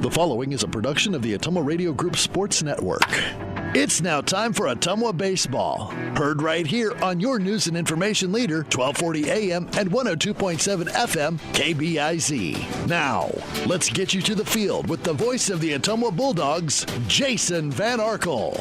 The following is a production of the Ottumwa Radio Group Sports Network. It's now time for Ottumwa Baseball. Heard right here on your news and information leader, 1240 AM and 102.7 FM, KBIZ. Now, let's get you to the field with the voice of the Ottumwa Bulldogs, Jason Van Arkel.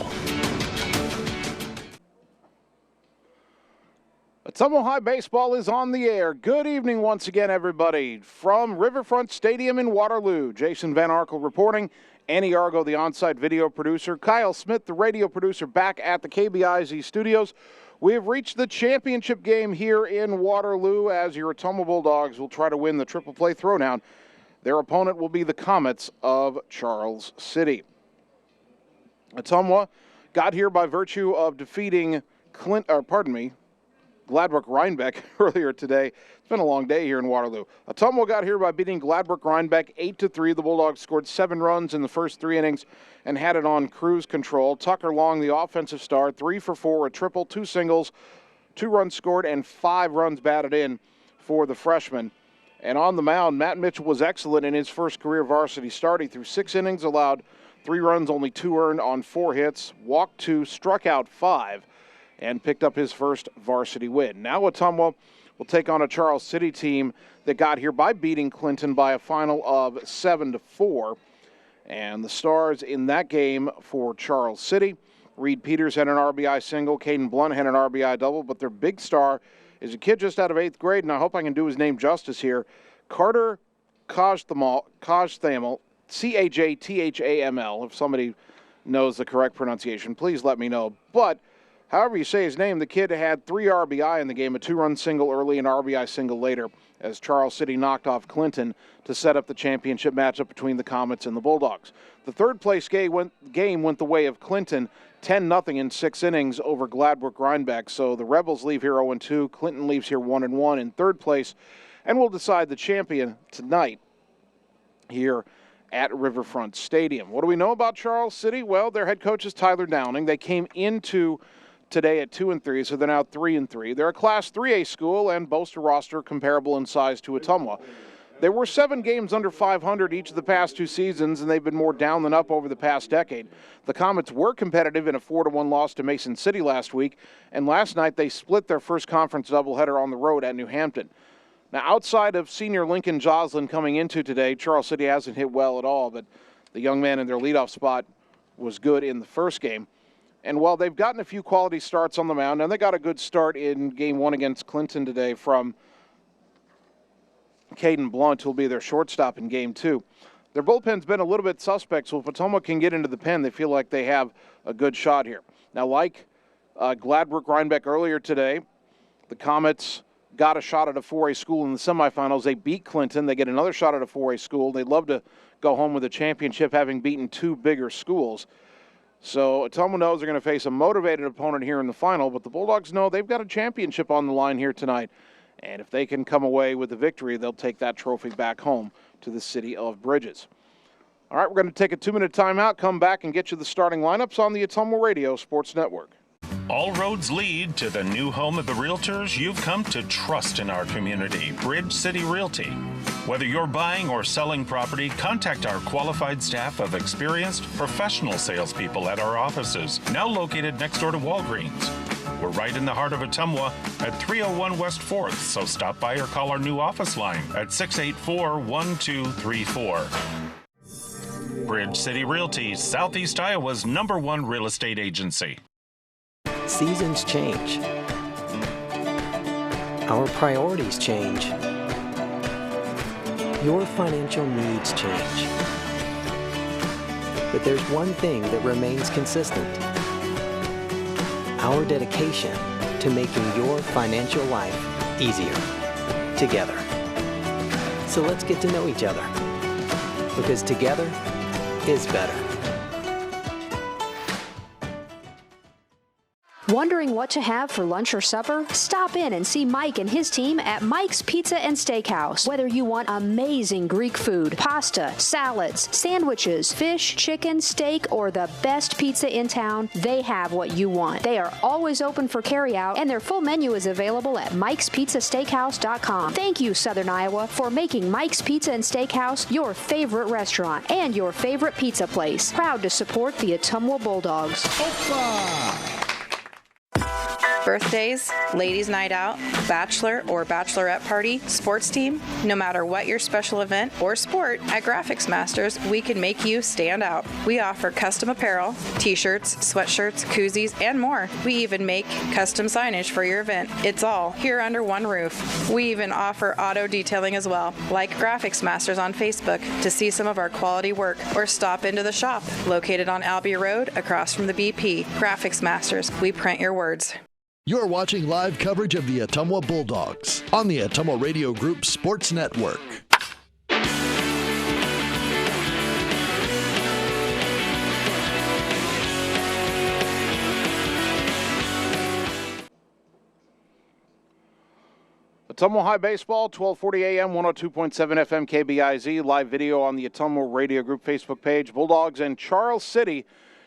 Ottumwa High Baseball is on the air. Good evening once again, everybody. From Riverfront Stadium in Waterloo, Jason Van Arkel reporting. Annie Argo, the on-site video producer. Kyle Smith, the radio producer, back at the KBIZ studios. We have reached the championship game here in Waterloo as your Ottumwa Bulldogs will try to win the triple play throwdown. Their opponent will be the Comets of Charles City. Ottumwa got here by virtue of defeating Gladbrook Rhinebeck earlier today. It's been a long day here in Waterloo. Ottumwa got here by beating Gladbrook Rhinebeck 8-3. The Bulldogs scored 7 runs in the first 3 innings and had it on cruise control. Tucker Long, the offensive star, 3 for 4, a triple, 2 singles, 2 runs scored, and 5 runs batted in for the freshman. And on the mound, Matt Mitchell was excellent in his first career varsity start. He threw 6 innings, allowed 3 runs, only 2 earned on 4 hits, walked 2, struck out 5. And picked up his first varsity win. Now Ottumwa will take on a Charles City team that got here by beating Clinton by a final of 7-4. And the stars in that game for Charles City, Reed Peters had an RBI single, Caden Blunt had an RBI double, but their big star is a kid just out of 8th grade, and I hope I can do his name justice here, Carter Kajthamel, Cajthaml. If somebody knows the correct pronunciation, please let me know. But however you say his name, the kid had 3 RBI in the game, a 2-run single early and RBI single later, as Charles City knocked off Clinton to set up the championship matchup between the Comets and the Bulldogs. The third-place game went the way of Clinton, 10-0 in 6 innings over Gladbrook Rhinebeck. So the Rebels leave here 0-2. Clinton leaves here 1-1 in third place, and will decide the champion tonight here at Riverfront Stadium. What do we know about Charles City? Well, their head coach is Tyler Downing. They came into today at 2-3, so they're now 3-3. They're a Class 3A school and boast a roster comparable in size to Ottumwa. There were 7 games under 500 each of the past 2 seasons, and they've been more down than up over the past decade. The Comets were competitive in a 4-1 loss to Mason City last week, and last night they split their first conference doubleheader on the road at New Hampton. Now, outside of senior Lincoln Joslin coming into today, Charles City hasn't hit well at all, but the young man in their leadoff spot was good in the first game. And while they've gotten a few quality starts on the mound, and they got a good start in Game 1 against Clinton today from Caden Blunt, who'll be their shortstop in Game 2. Their bullpen's been a little bit suspect, so if Ottumwa can get into the pen, they feel like they have a good shot here. Now, like Gladbrook Rhinebeck earlier today, the Comets got a shot at a 4A school in the semifinals. They beat Clinton. They get another shot at a 4A school. They'd love to go home with a championship having beaten 2 bigger schools. So Ottumwa knows they're going to face a motivated opponent here in the final, but the Bulldogs know they've got a championship on the line here tonight. And if they can come away with the victory, they'll take that trophy back home to the city of Bridges. All right, we're going to take a 2-minute timeout, come back and get you the starting lineups on the Ottumwa Radio Sports Network. All roads lead to the new home of the realtors you've come to trust in our community, Bridge City Realty. Whether you're buying or selling property, contact our qualified staff of experienced professional salespeople at our offices, now located next door to Walgreens. We're right in the heart of Ottumwa at 301 West 4th, so stop by or call our new office line at 684-1234. Bridge City Realty, Southeast Iowa's #1 real estate agency. Seasons change. Our priorities change. Your financial needs change. But there's one thing that remains consistent: our dedication to making your financial life easier together. So let's get to know each other, because together is better. Wondering what to have for lunch or supper? Stop in and see Mike and his team at Mike's Pizza and Steakhouse. Whether you want amazing Greek food, pasta, salads, sandwiches, fish, chicken, steak, or the best pizza in town, they have what you want. They are always open for carryout, and their full menu is available at mikespizzasteakhouse.com. Thank you, Southern Iowa, for making Mike's Pizza and Steakhouse your favorite restaurant and your favorite pizza place. Proud to support the Ottumwa Bulldogs. Birthdays, ladies' night out, bachelor or bachelorette party, sports team, no matter what your special event or sport, at Graphics Masters, we can make you stand out. We offer custom apparel, t-shirts, sweatshirts, koozies, and more. We even make custom signage for your event. It's all here under one roof. We even offer auto detailing as well. Like Graphics Masters on Facebook to see some of our quality work, or stop into the shop located on Albee Road across from the BP. Graphics Masters, we print your words. You're watching live coverage of the Ottumwa Bulldogs on the Ottumwa Radio Group Sports Network. Ottumwa High Baseball, 1240 AM, 102.7 FM KBIZ. Live video on the Ottumwa Radio Group Facebook page. Bulldogs and Charles City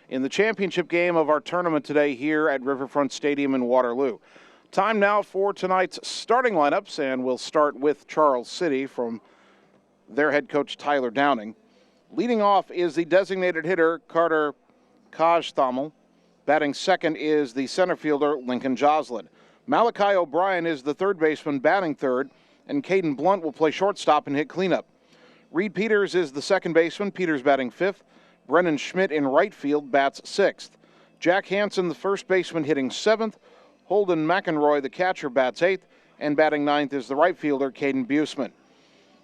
in the championship game of our tournament today here at Riverfront Stadium in Waterloo. Time now for tonight's starting lineups, and we'll start with Charles City from their head coach Tyler Downing. Leading off is the designated hitter Carter Kajthamel. Batting second is the center fielder Lincoln Joslin. Malachi O'Brien is the third baseman batting third, and Caden Blunt will play shortstop and hit cleanup. Reed Peters is the second baseman. Peters batting fifth. Brennan Schmidt in right field bats sixth. Jack Hansen, the first baseman, hitting seventh. Holden McEnroy, the catcher, bats eighth. And batting ninth is the right fielder, Caden Buseman.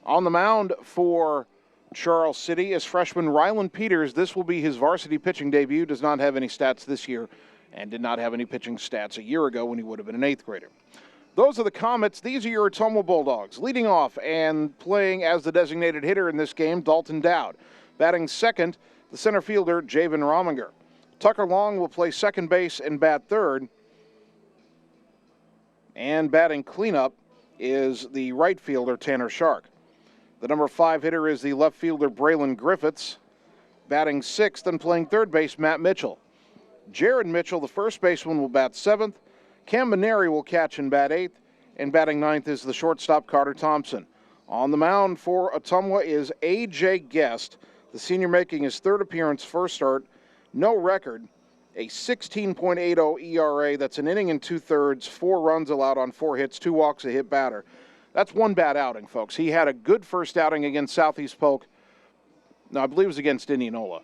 On the mound for Charles City is freshman Rylan Peters. This will be his varsity pitching debut. Does not have any stats this year and did not have any pitching stats a year ago when he would have been an eighth grader. Those are the Comets. These are your Ottumwa Bulldogs. Leading off and playing as the designated hitter in this game, Dalton Dowd. Batting second, the center fielder, Javen Rominger. Tucker Long will play second base and bat third. And batting cleanup is the right fielder, Tanner Shark. The number 5 hitter is the left fielder, Braylon Griffiths. Batting sixth and playing third base, Matt Mitchell. Jared Mitchell, the first baseman, will bat seventh. Cam Maneri will catch and bat eighth. And batting ninth is the shortstop, Carter Thompson. On the mound for Ottumwa is A.J. Guest. The senior making his third appearance, first start, no record, a 16.80 ERA. That's an inning and two-thirds, 4 runs allowed on 4 hits, 2 walks, a hit batter. That's one bad outing, folks. He had a good first outing against Southeast Polk. No, I believe it was against Indianola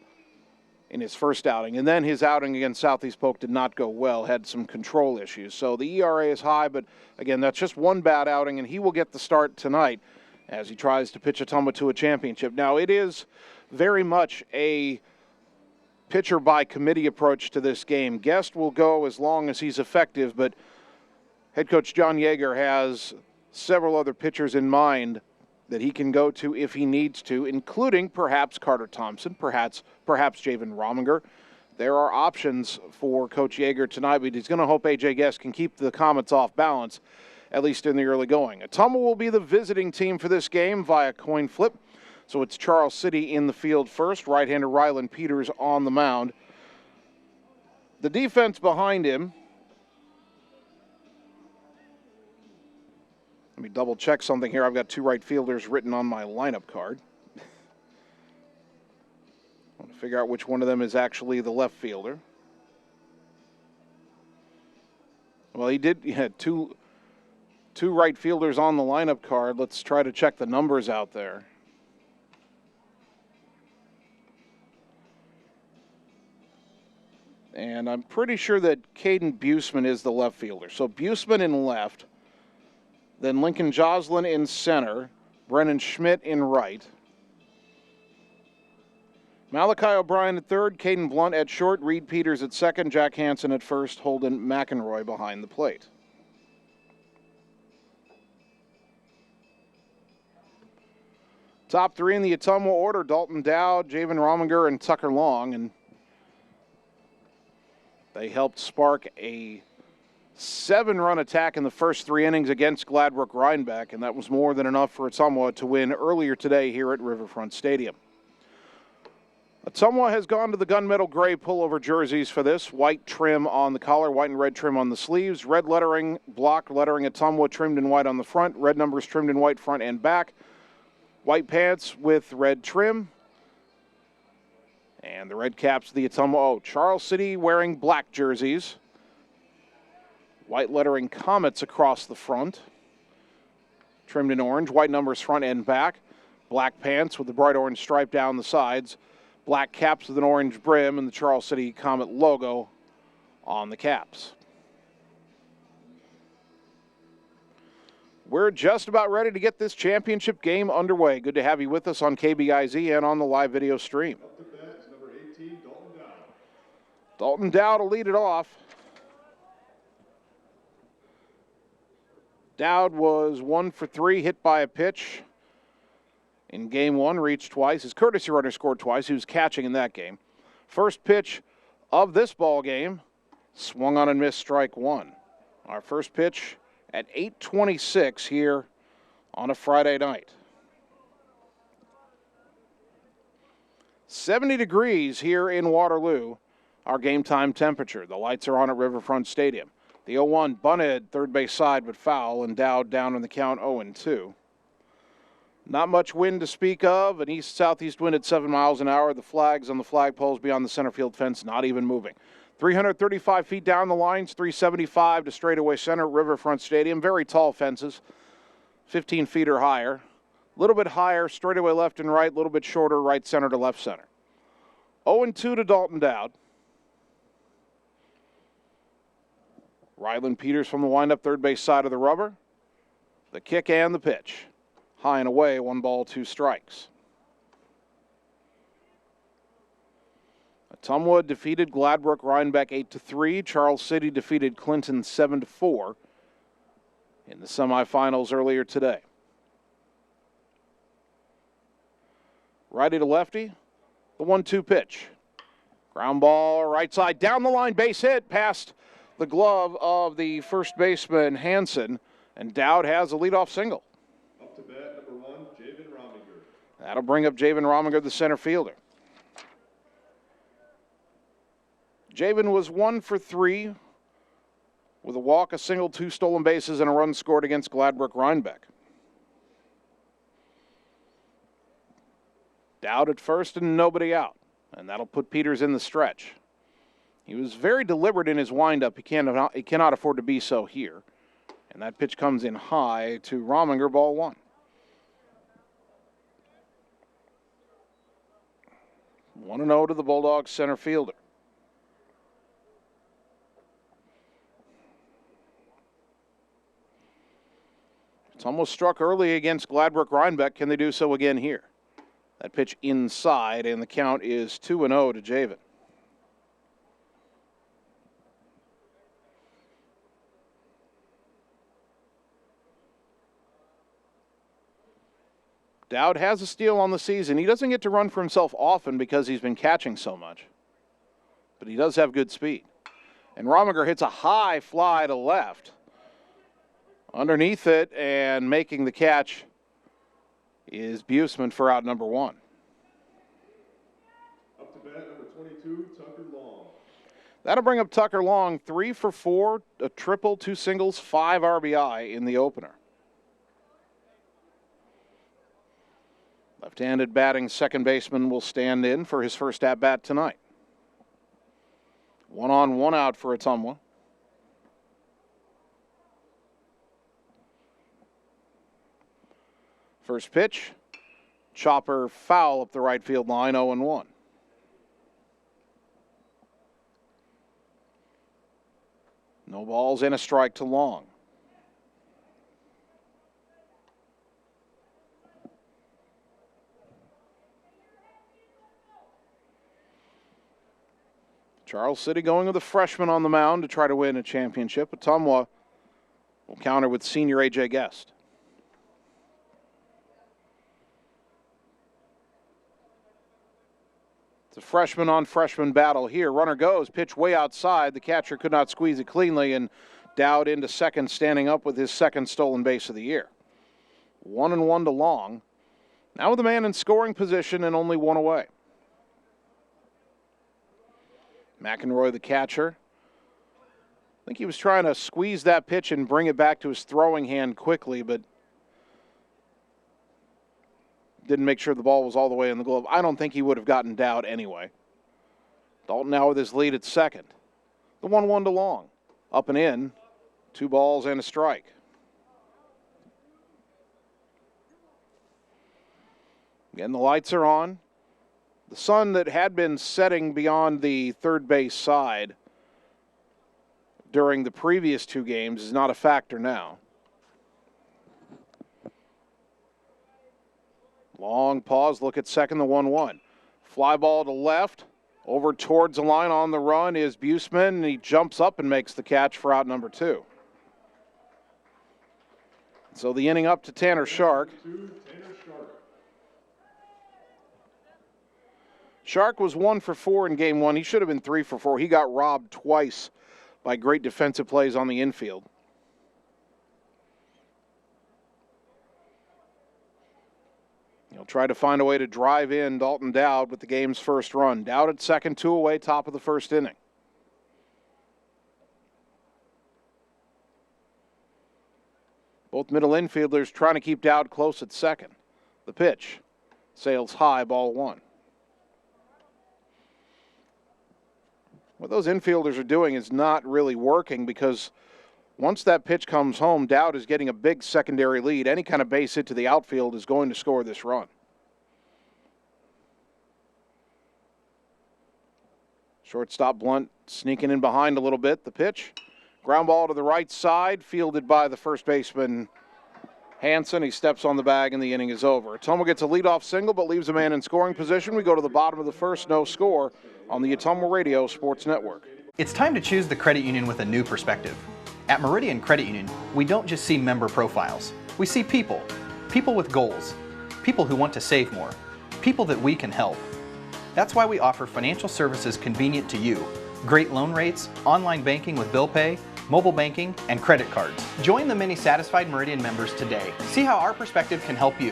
in his first outing. And then his outing against Southeast Polk did not go well, had some control issues. So the ERA is high, but again, that's just one bad outing, and he will get the start tonight as he tries to pitch Ottumwa to a championship. Now, it is very much a pitcher by committee approach to this game. Guest will go as long as he's effective, but head coach John Yeager has several other pitchers in mind that he can go to if he needs to, including perhaps Carter Thompson, perhaps Javen Rominger. There are options for Coach Yeager tonight, but he's going to hope A.J. Guest can keep the Comets off balance, at least in the early going. Ottumwa will be the visiting team for this game via coin flip. So it's Charles City in the field first. Right-hander Rylan Peters on the mound. The defense behind him. Let me double check something here. I've got 2 right fielders written on my lineup card. I want to figure out which one of them is actually the left fielder. Well, he had two right fielders on the lineup card. Let's try to check the numbers out there. And I'm pretty sure that Caden Buseman is the left fielder. So Buseman in left, then Lincoln Joslin in center, Brennan Schmidt in right. Malachi O'Brien at third, Caden Blunt at short, Reed Peters at second, Jack Hansen at first, Holden McEnroy behind the plate. Top 3 in the Ottumwa order, Dalton Dowd, Javen Rominger, and Tucker Long, and they helped spark a 7-run attack in the first 3 innings against Gladbrook Rhinebeck, and that was more than enough for Ottumwa to win earlier today here at Riverfront Stadium. Ottumwa has gone to the gunmetal gray pullover jerseys for this. White trim on the collar, white and red trim on the sleeves, red lettering, block lettering Ottumwa trimmed in white on the front, red numbers trimmed in white front and back, white pants with red trim, and the red caps of the Ottumwa. Charles City wearing black jerseys. White lettering Comets across the front, trimmed in orange, white numbers front and back, black pants with the bright orange stripe down the sides, black caps with an orange brim, and the Charles City Comet logo on the caps. We're just about ready to get this championship game underway. Good to have you with us on KBIZ and on the live video stream. Up to bat is number 18, Dalton Dowd. Dalton Dowd will lead it off. Dowd was 1 for 3, hit by a pitch in game 1, reached twice. His courtesy runner scored twice. He was catching in that game. First pitch of this ball game, swung on and missed, strike 1. Our first pitch at 8:26 here on a Friday night. 70 degrees here in Waterloo, our game time temperature. The lights are on at Riverfront Stadium. The 0-1 bunted third base side but foul, and Dowd down on the count 0-2. Not much wind to speak of, an east-southeast wind at 7 miles an hour. The flags on the flagpoles beyond the center field fence not even moving. 335 feet down the lines, 375 to straightaway center, Riverfront Stadium. Very tall fences, 15 feet or higher. A little bit higher, straightaway left and right, a little bit shorter, right center to left center. 0-2 to Dalton Dowd. Ryland Peters from the windup, third base side of the rubber. The kick and the pitch. High and away, 1 ball, 2 strikes. Ottumwa defeated Gladbrook Rhinebeck 8-3. Charles City defeated Clinton 7-4 in the semifinals earlier today. Righty to lefty, the 1-2 pitch. Ground ball, right side, down the line, base hit, past the glove of the first baseman Hansen, and Dowd has a leadoff single. Up to bat, number 1, Javen Rominger. That'll bring up Javen Rominger, the center fielder. Javen was 1 for 3 with a walk, a single, 2 stolen bases, and a run scored against Gladbrook Rhinebeck. Dowd at first and nobody out, and that'll put Peters in the stretch. He was very deliberate in his windup. He cannot afford to be so here. And that pitch comes in high to Rominger, ball 1. One 1-0 to the Bulldogs center fielder. It's almost struck early against Gladbrook Rhinebeck. Can they do so again here? That pitch inside, and the count is 2-0 to Javen. Dowd has a steal on the season. He doesn't get to run for himself often because he's been catching so much, but he does have good speed. And Rominger hits a high fly to left. Underneath it and making the catch is Buseman for out number 1. Up to bat, number 22, Tucker Long. That'll bring up Tucker Long, 3 for 4, a triple, 2 singles, 5 RBI in the opener. Left-handed batting second baseman will stand in for his first at-bat tonight. 1 on, 1 out for Ottumwa. First pitch, chopper foul up the right field line, 0-1. No balls and a strike to Long. Charles City going with a freshman on the mound to try to win a championship. Ottumwa will counter with senior A.J. Guest. It's a freshman on freshman battle here. Runner goes, pitch way outside. The catcher could not squeeze it cleanly, and Dowd into second, standing up with his second stolen base of the year. 1-1 to Long. Now with a man in scoring position and only one away. McEnroy, the catcher. I think he was trying to squeeze that pitch and bring it back to his throwing hand quickly, but didn't make sure the ball was all the way in the glove. I don't think he would have gotten Dowd anyway. Dalton now with his lead at second. The 1-1 to Long. Up and in. 2 balls and a strike. Again, the lights are on. The sun that had been setting beyond the third base side during the previous 2 games is not a factor now. Long pause, look at second, the 1-1. Fly ball to left, over towards the line. On the run is Buseman, and he jumps up and makes the catch for out number 2. So the inning up to Tanner Shark. Shark was 1 for 4 in game 1. He should have been 3 for 4. He got robbed twice by great defensive plays on the infield. He'll try to find a way to drive in Dalton Dowd with the game's first run. Dowd at second, 2 away, top of the first inning. Both middle infielders trying to keep Dowd close at second. The pitch sails high, ball 1. What those infielders are doing is not really working, because once that pitch comes home, Dowd is getting a big secondary lead. Any kind of base hit to the outfield is going to score this run. Shortstop Blunt sneaking in behind a little bit. The pitch, ground ball to the right side, fielded by the first baseman Hanson. He steps on the bag and the inning is over. Ottumwa gets a leadoff single but leaves a man in scoring position. We go to the bottom of the first, no score on the Ottumwa Radio Sports Network. It's time to choose the credit union with a new perspective. At Meridian Credit Union, we don't just see member profiles. We see people. People with goals. People who want to save more. People that we can help. That's why we offer financial services convenient to you. Great loan rates, online banking with bill pay, mobile banking, and credit cards. Join the many satisfied Meridian members today. See how our perspective can help you.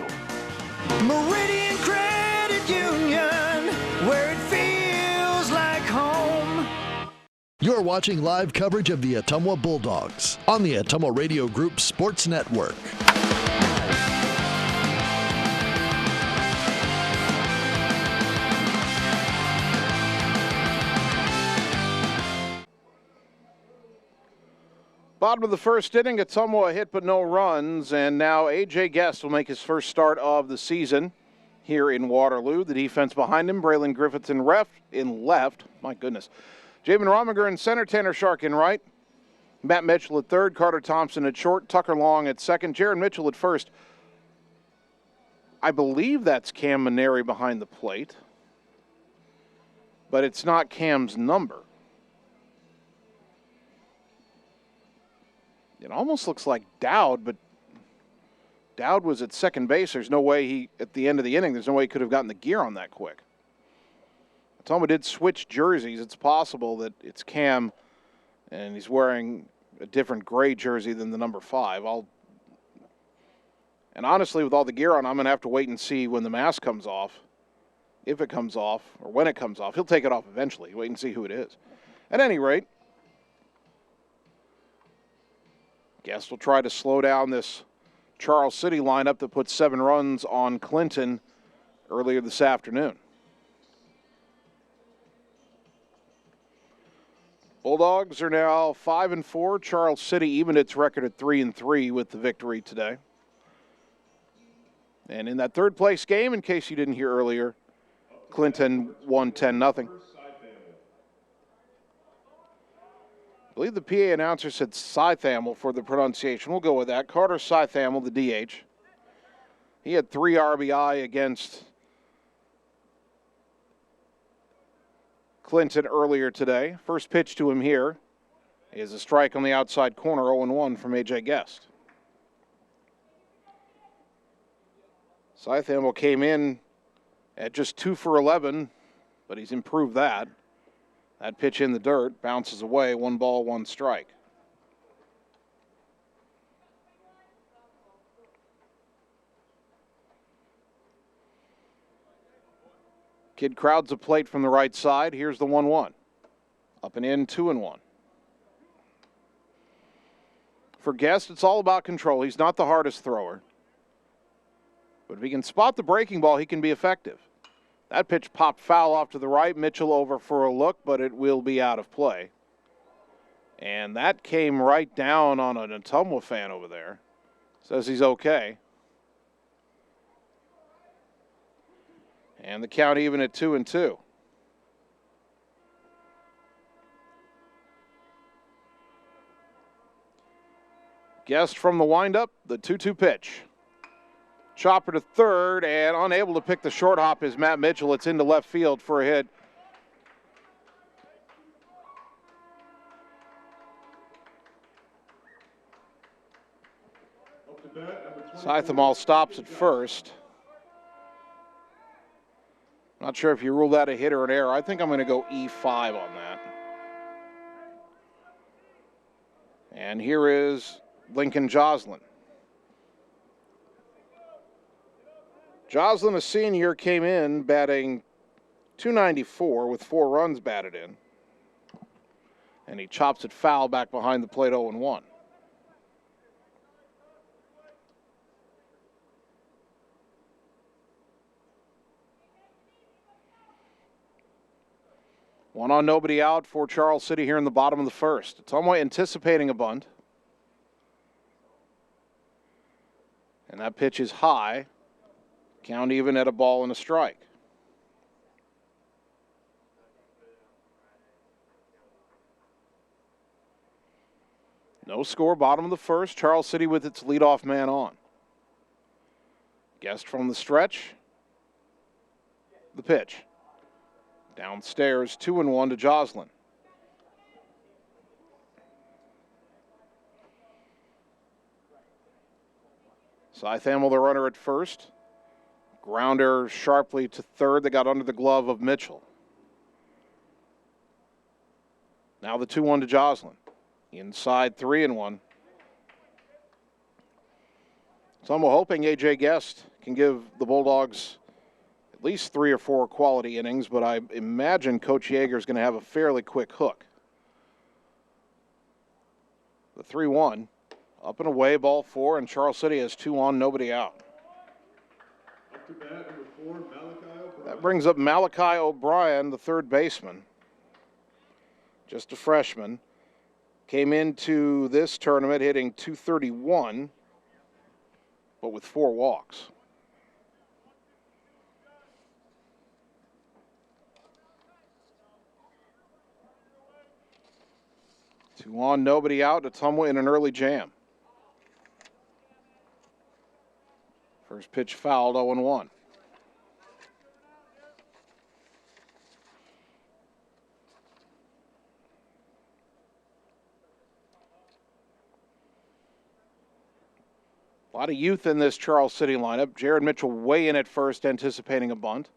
Meridian Credit Union, where it feels like home. You're watching live coverage of the Ottumwa Bulldogs on the Ottumwa Radio Group Sports Network. Bottom of the first inning, Ottumwa a hit but no runs, and now A.J. Guest will make his first start of the season here in Waterloo. The defense behind him, Braylon Griffiths in left. My goodness. Jamin Rominger in center, Tanner Shark in right. Matt Mitchell at third, Carter Thompson at short, Tucker Long at second, Jaron Mitchell at first. I believe that's Cam Maneri behind the plate, but it's not Cam's number. It almost looks like Dowd, but Dowd was at second base. There's no way at the end of the inning, there's no way he could have gotten the gear on that quick. Ottumwa did switch jerseys. It's possible that it's Cam, and he's wearing a different gray jersey than the number 5. And honestly, with all the gear on, I'm going to have to wait and see when the mask comes off, if it comes off, or when it comes off. He'll take it off eventually. Wait and see who it is. At any rate, Guest will try to slow down this Charles City lineup that put 7 runs on Clinton earlier this afternoon. Bulldogs are now 5-4. Charles City evened its record at 3-3 with the victory today. And in that third place game, in case you didn't hear earlier, Clinton won 10-0. I believe the PA announcer said Sythamel for the pronunciation. We'll go with that. Carter Sythamel, the DH. He had 3 RBI against Clinton earlier today. First pitch to him here is a strike on the outside corner, 0-1 from A.J. Guest. Sythamel came in at just 2 for 11, but he's improved that. That pitch in the dirt bounces away, 1 ball, 1 strike. Kid crowds a plate from the right side. Here's the 1-1. Up and in, 2-1. For Guest, it's all about control. He's not the hardest thrower. But if he can spot the breaking ball, he can be effective. That pitch popped foul off to the right. Mitchell over for a look, but it will be out of play. And that came right down on an Ottumwa fan over there. Says he's okay. And the count even at 2-2. Guest from the windup, the 2-2 pitch. Chopper to third, and unable to pick the short hop is Matt Mitchell. It's into left field for a hit. Scythamall stops at first. Not sure if you rule that a hit or an error. I think I'm going to go E5 on that. And here is Lincoln Joslin. Joslin, a senior, came in batting .294 with 4 runs batted in. And he chops it foul back behind the plate 0-1. One on, nobody out for Charles City here in the bottom of the first. Ottumwa anticipating a bunt. And that pitch is high. Count even at a ball and a strike. No score, bottom of the first. Charles City with its leadoff man on. Guest from the stretch. The pitch. Downstairs, 2-1 to Joslin. Scythamel, the runner at first. Grounder sharply to third. They got under the glove of Mitchell. Now the 2-1 to Joslin. Inside, 3-1. Some were hoping A.J. Guest can give the Bulldogs at least 3 or 4 quality innings, but I imagine Coach Yeager is going to have a fairly quick hook. The 3-1, up and away, ball 4, and Charles City has 2 on, nobody out. Up to bat, number 4, Malachi O'Brien. That brings up Malachi O'Brien, the third baseman. Just a freshman. Came into this tournament hitting .231, but with 4 walks. Two on, nobody out. Ottumwa in an early jam. First pitch fouled, 0-1. A lot of youth in this Charles City lineup. Jared Mitchell way in at first, anticipating a bunt.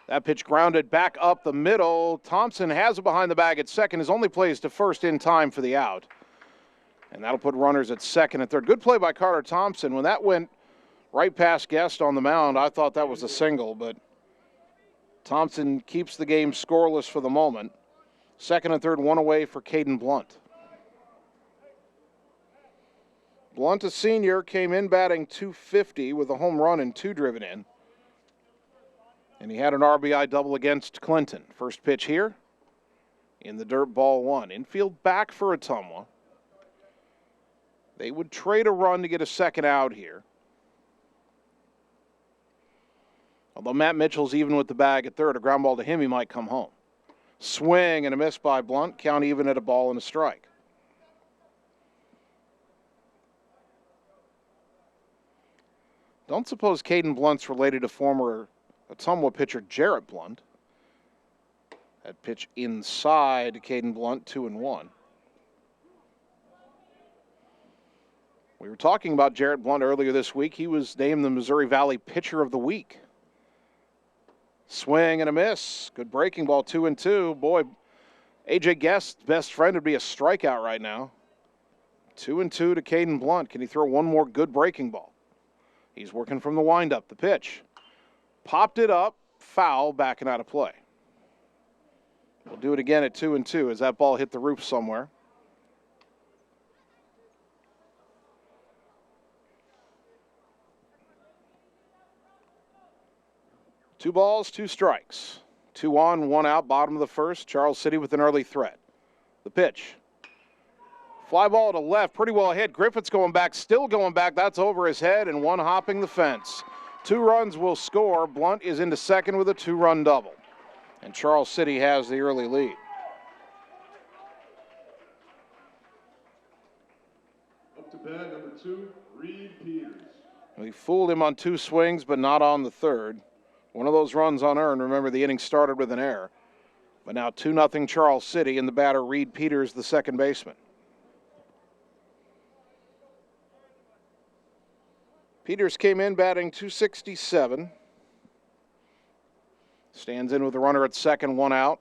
That pitch grounded back up the middle. Thompson has it behind the bag at second. His only play is to first in time for the out. And that'll put runners at second and third. Good play by Carter Thompson. When that went right past Guest on the mound, I thought that was a single, but Thompson keeps the game scoreless for the moment. Second and third, one away for Caden Blunt. Blunt, a senior, came in batting .250 with a home run and 2 driven in. And he had an RBI double against Clinton. First pitch here in the dirt, ball 1. Infield back for Ottumwa. They would trade a run to get a second out here. Although Matt Mitchell's even with the bag at third, a ground ball to him, he might come home. Swing and a miss by Blunt. Count even at a ball and a strike. Don't suppose Caden Blunt's related to former Ottumwa pitcher Jarrett Blunt. That pitch inside Caden Blunt, 2-1. We were talking about Jarrett Blunt earlier this week. He was named the Missouri Valley Pitcher of the Week. Swing and a miss. Good breaking ball, 2-2. Boy, A.J. Guest's best friend would be a strikeout right now. 2-2 to Caden Blunt. Can he throw one more good breaking ball? He's working from the windup. The pitch. Popped it up, foul, backing out of play. We'll do it again at 2-2 as that ball hit the roof somewhere. Two balls, two strikes. 2 on, 1 out, bottom of the first. Charles City with an early threat. The pitch. Fly ball to left, pretty well hit. Griffiths going back, still going back. That's over his head, and one hopping the fence. 2 runs will score. Blunt is into second with a 2-run double. And Charles City has the early lead. Up to bat, number 2, Reed Peters. We fooled him on 2 swings, but not on the third. One of those runs unearned. Remember, the inning started with an error. But now 2-0 Charles City, and the batter Reed Peters, the second baseman. Peters came in batting .267. Stands in with a runner at second, 1 out.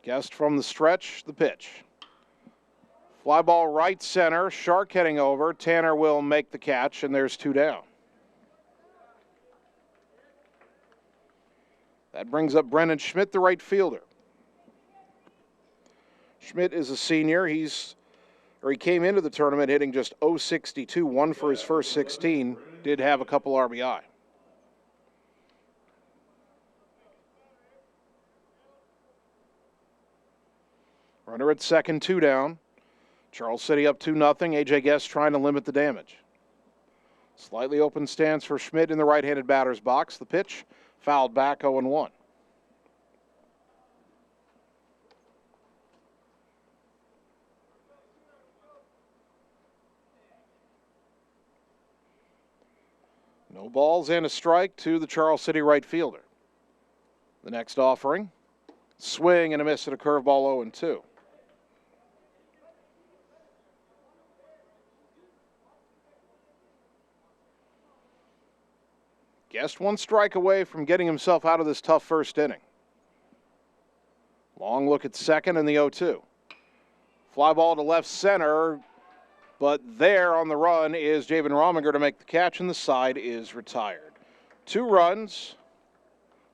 Guest from the stretch, the pitch. Fly ball right center, Shark heading over. Tanner will make the catch, and there's 2 down. That brings up Brennan Schmidt, the right fielder. Schmidt is a senior. He came into the tournament hitting just .062, 1 for his first 16. Did have a couple RBI. Runner at second, 2 down. Charles City up 2-0. A.J. Guest trying to limit the damage. Slightly open stance for Schmidt in the right-handed batter's box. The pitch fouled back, 0-1. No balls and a strike to the Charles City right fielder. The next offering, swing and a miss at a curveball, 0-2. Guest 1 strike away from getting himself out of this tough first inning. Long look at second and the 0-2. Fly ball to left center, but there on the run is Javen Rominger to make the catch, and the side is retired. 2 runs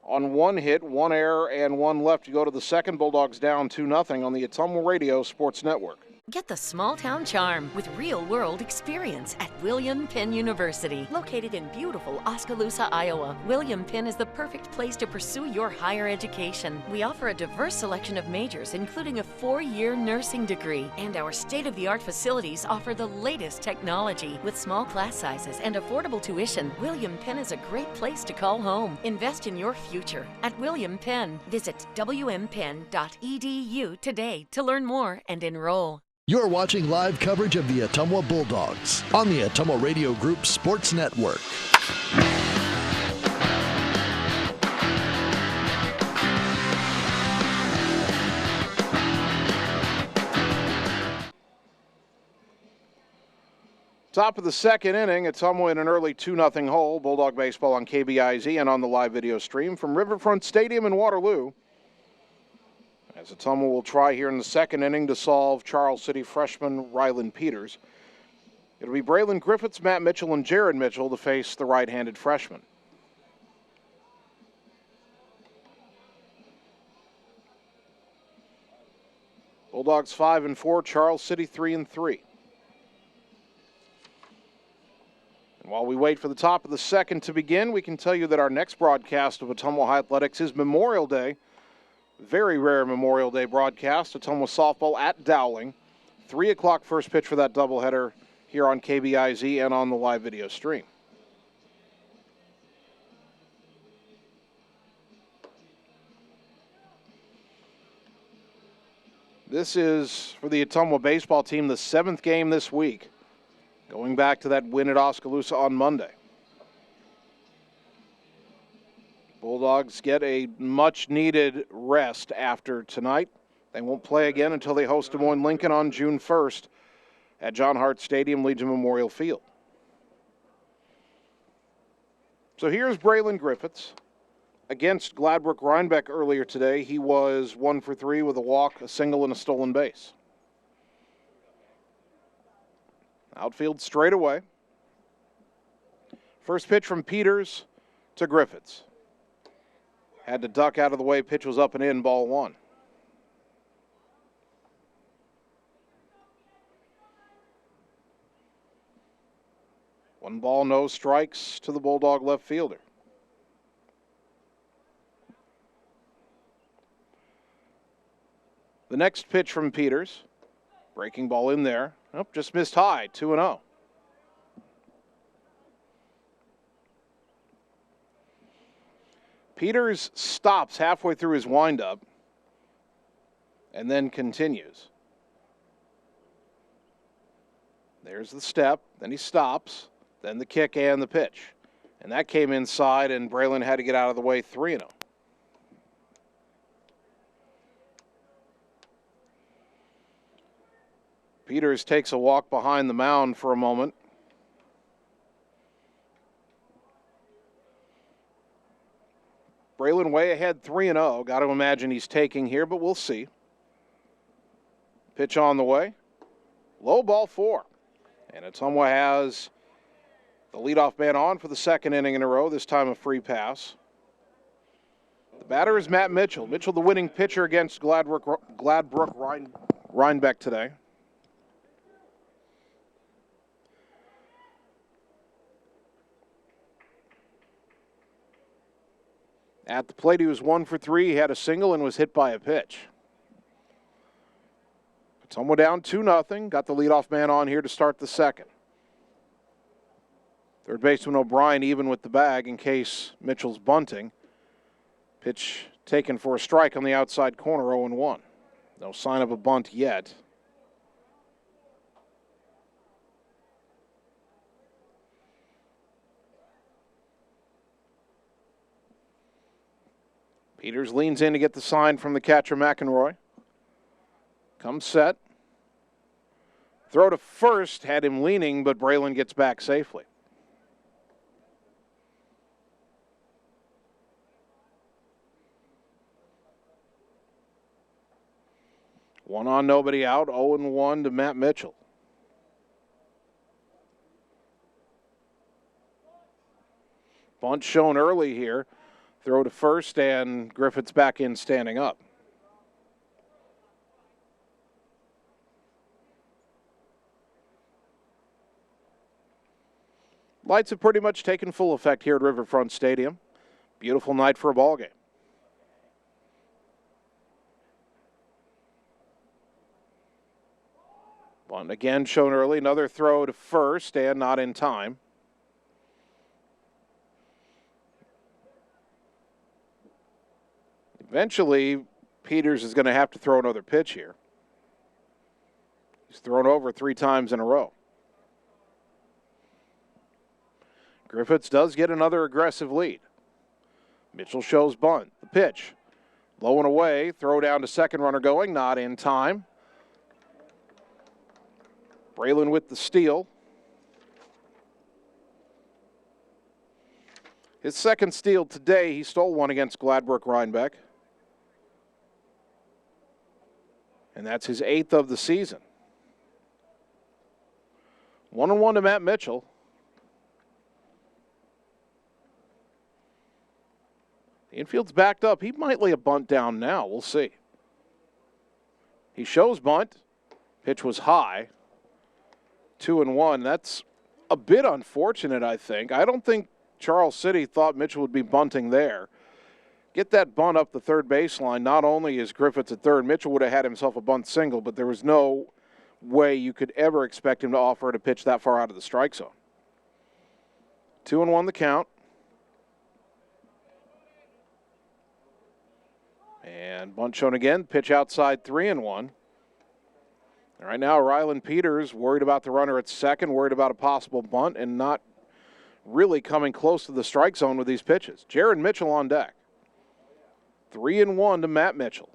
on 1 hit, 1 error, and 1 left to go to the second. Bulldogs down 2-0 on the Ottumwa Radio Sports Network. Get the small-town charm with real-world experience at William Penn University. Located in beautiful Oskaloosa, Iowa, William Penn is the perfect place to pursue your higher education. We offer a diverse selection of majors, including a 4-year nursing degree. And our state-of-the-art facilities offer the latest technology. With small class sizes and affordable tuition, William Penn is a great place to call home. Invest in your future at William Penn. Visit wmpenn.edu today to learn more and enroll. You're watching live coverage of the Ottumwa Bulldogs on the Ottumwa Radio Group Sports Network. Top of the second inning, Ottumwa in an early 2-0 hole. Bulldog baseball on KBIZ and on the live video stream from Riverfront Stadium in Waterloo. As Ottumwa will try here in the second inning to solve Charles City freshman Rylan Peters. It'll be Braylon Griffiths, Matt Mitchell, and Jared Mitchell to face the right-handed freshman. Bulldogs 5-4, Charles City 3-3. And while we wait for the top of the second to begin, we can tell you that our next broadcast of Ottumwa Athletics is Memorial Day. Very rare Memorial Day broadcast. Ottumwa softball at Dowling. 3 o'clock first pitch for that doubleheader here on KBIZ and on the live video stream. This is, for the Ottumwa baseball team, the 7th game this week, going back to that win at Oskaloosa on Monday. Bulldogs get a much-needed rest after tonight. They won't play again until they host Des Moines Lincoln on June 1st at John Hart Stadium, Legion Memorial Field. So here's Braylon Griffiths against Gladbrook Rhinebeck earlier today. He was 1 for 3 with a walk, a single, and a stolen base. Outfield straight away. First pitch from Peters to Griffiths. Had to duck out of the way. Pitch was up and in, ball one. One ball, no strikes to the Bulldog left fielder. The next pitch from Peters. Breaking ball in there. Nope, just missed high, 2-0. Peters stops halfway through his windup and then continues. There's the step, then he stops, then the kick and the pitch. And that came inside, and Braylon had to get out of the way, 3-0. Peters takes a walk behind the mound for a moment. Braylon way ahead, 3-0. Got to imagine he's taking here, but we'll see. Pitch on the way. Low ball 4. And Ottumwa has the leadoff man on for the second inning in a row, this time a free pass. The batter is Matt Mitchell. Mitchell, the winning pitcher against Gladbrook Rhinebeck today. At the plate, he was 1 for 3. He had a single and was hit by a pitch. Ottumwa down 2-0. Got the leadoff man on here to start the second. Third baseman O'Brien even with the bag in case Mitchell's bunting. Pitch taken for a strike on the outside corner, 0-1. No sign of a bunt yet. Peters leans in to get the sign from the catcher, McEnroy. Comes set. Throw to first, had him leaning, but Braylon gets back safely. One on, nobody out, 0-1 to Matt Mitchell. Bunt shown early here. Throw to first, and Griffiths back in standing up. Lights have pretty much taken full effect here at Riverfront Stadium. Beautiful night for a ball game. Bunt again shown early. Another throw to first, and not in time. Eventually, Peters is going to have to throw another pitch here. He's thrown over 3 times in a row. Griffiths does get another aggressive lead. Mitchell shows bunt. The pitch. Low and away. Throw down to second, runner going. Not in time. Braylon with the steal. His second steal today. He stole one against Gladbrook Rhinebeck. And that's his 8th of the season. 1-1 to Matt Mitchell. The infield's backed up. He might lay a bunt down now. We'll see. He shows bunt. Pitch was high. 2-1. That's a bit unfortunate, I think. I don't think Charles City thought Mitchell would be bunting there. Get that bunt up the third baseline. Not only is Griffiths at third, Mitchell would have had himself a bunt single, but there was no way you could ever expect him to offer to pitch that far out of the strike zone. 2-1 the count. And bunt shown again. Pitch outside, 3-1. Right now, Rylan Peters worried about the runner at second, worried about a possible bunt, and not really coming close to the strike zone with these pitches. Jared Mitchell on deck. 3-1 to Matt Mitchell.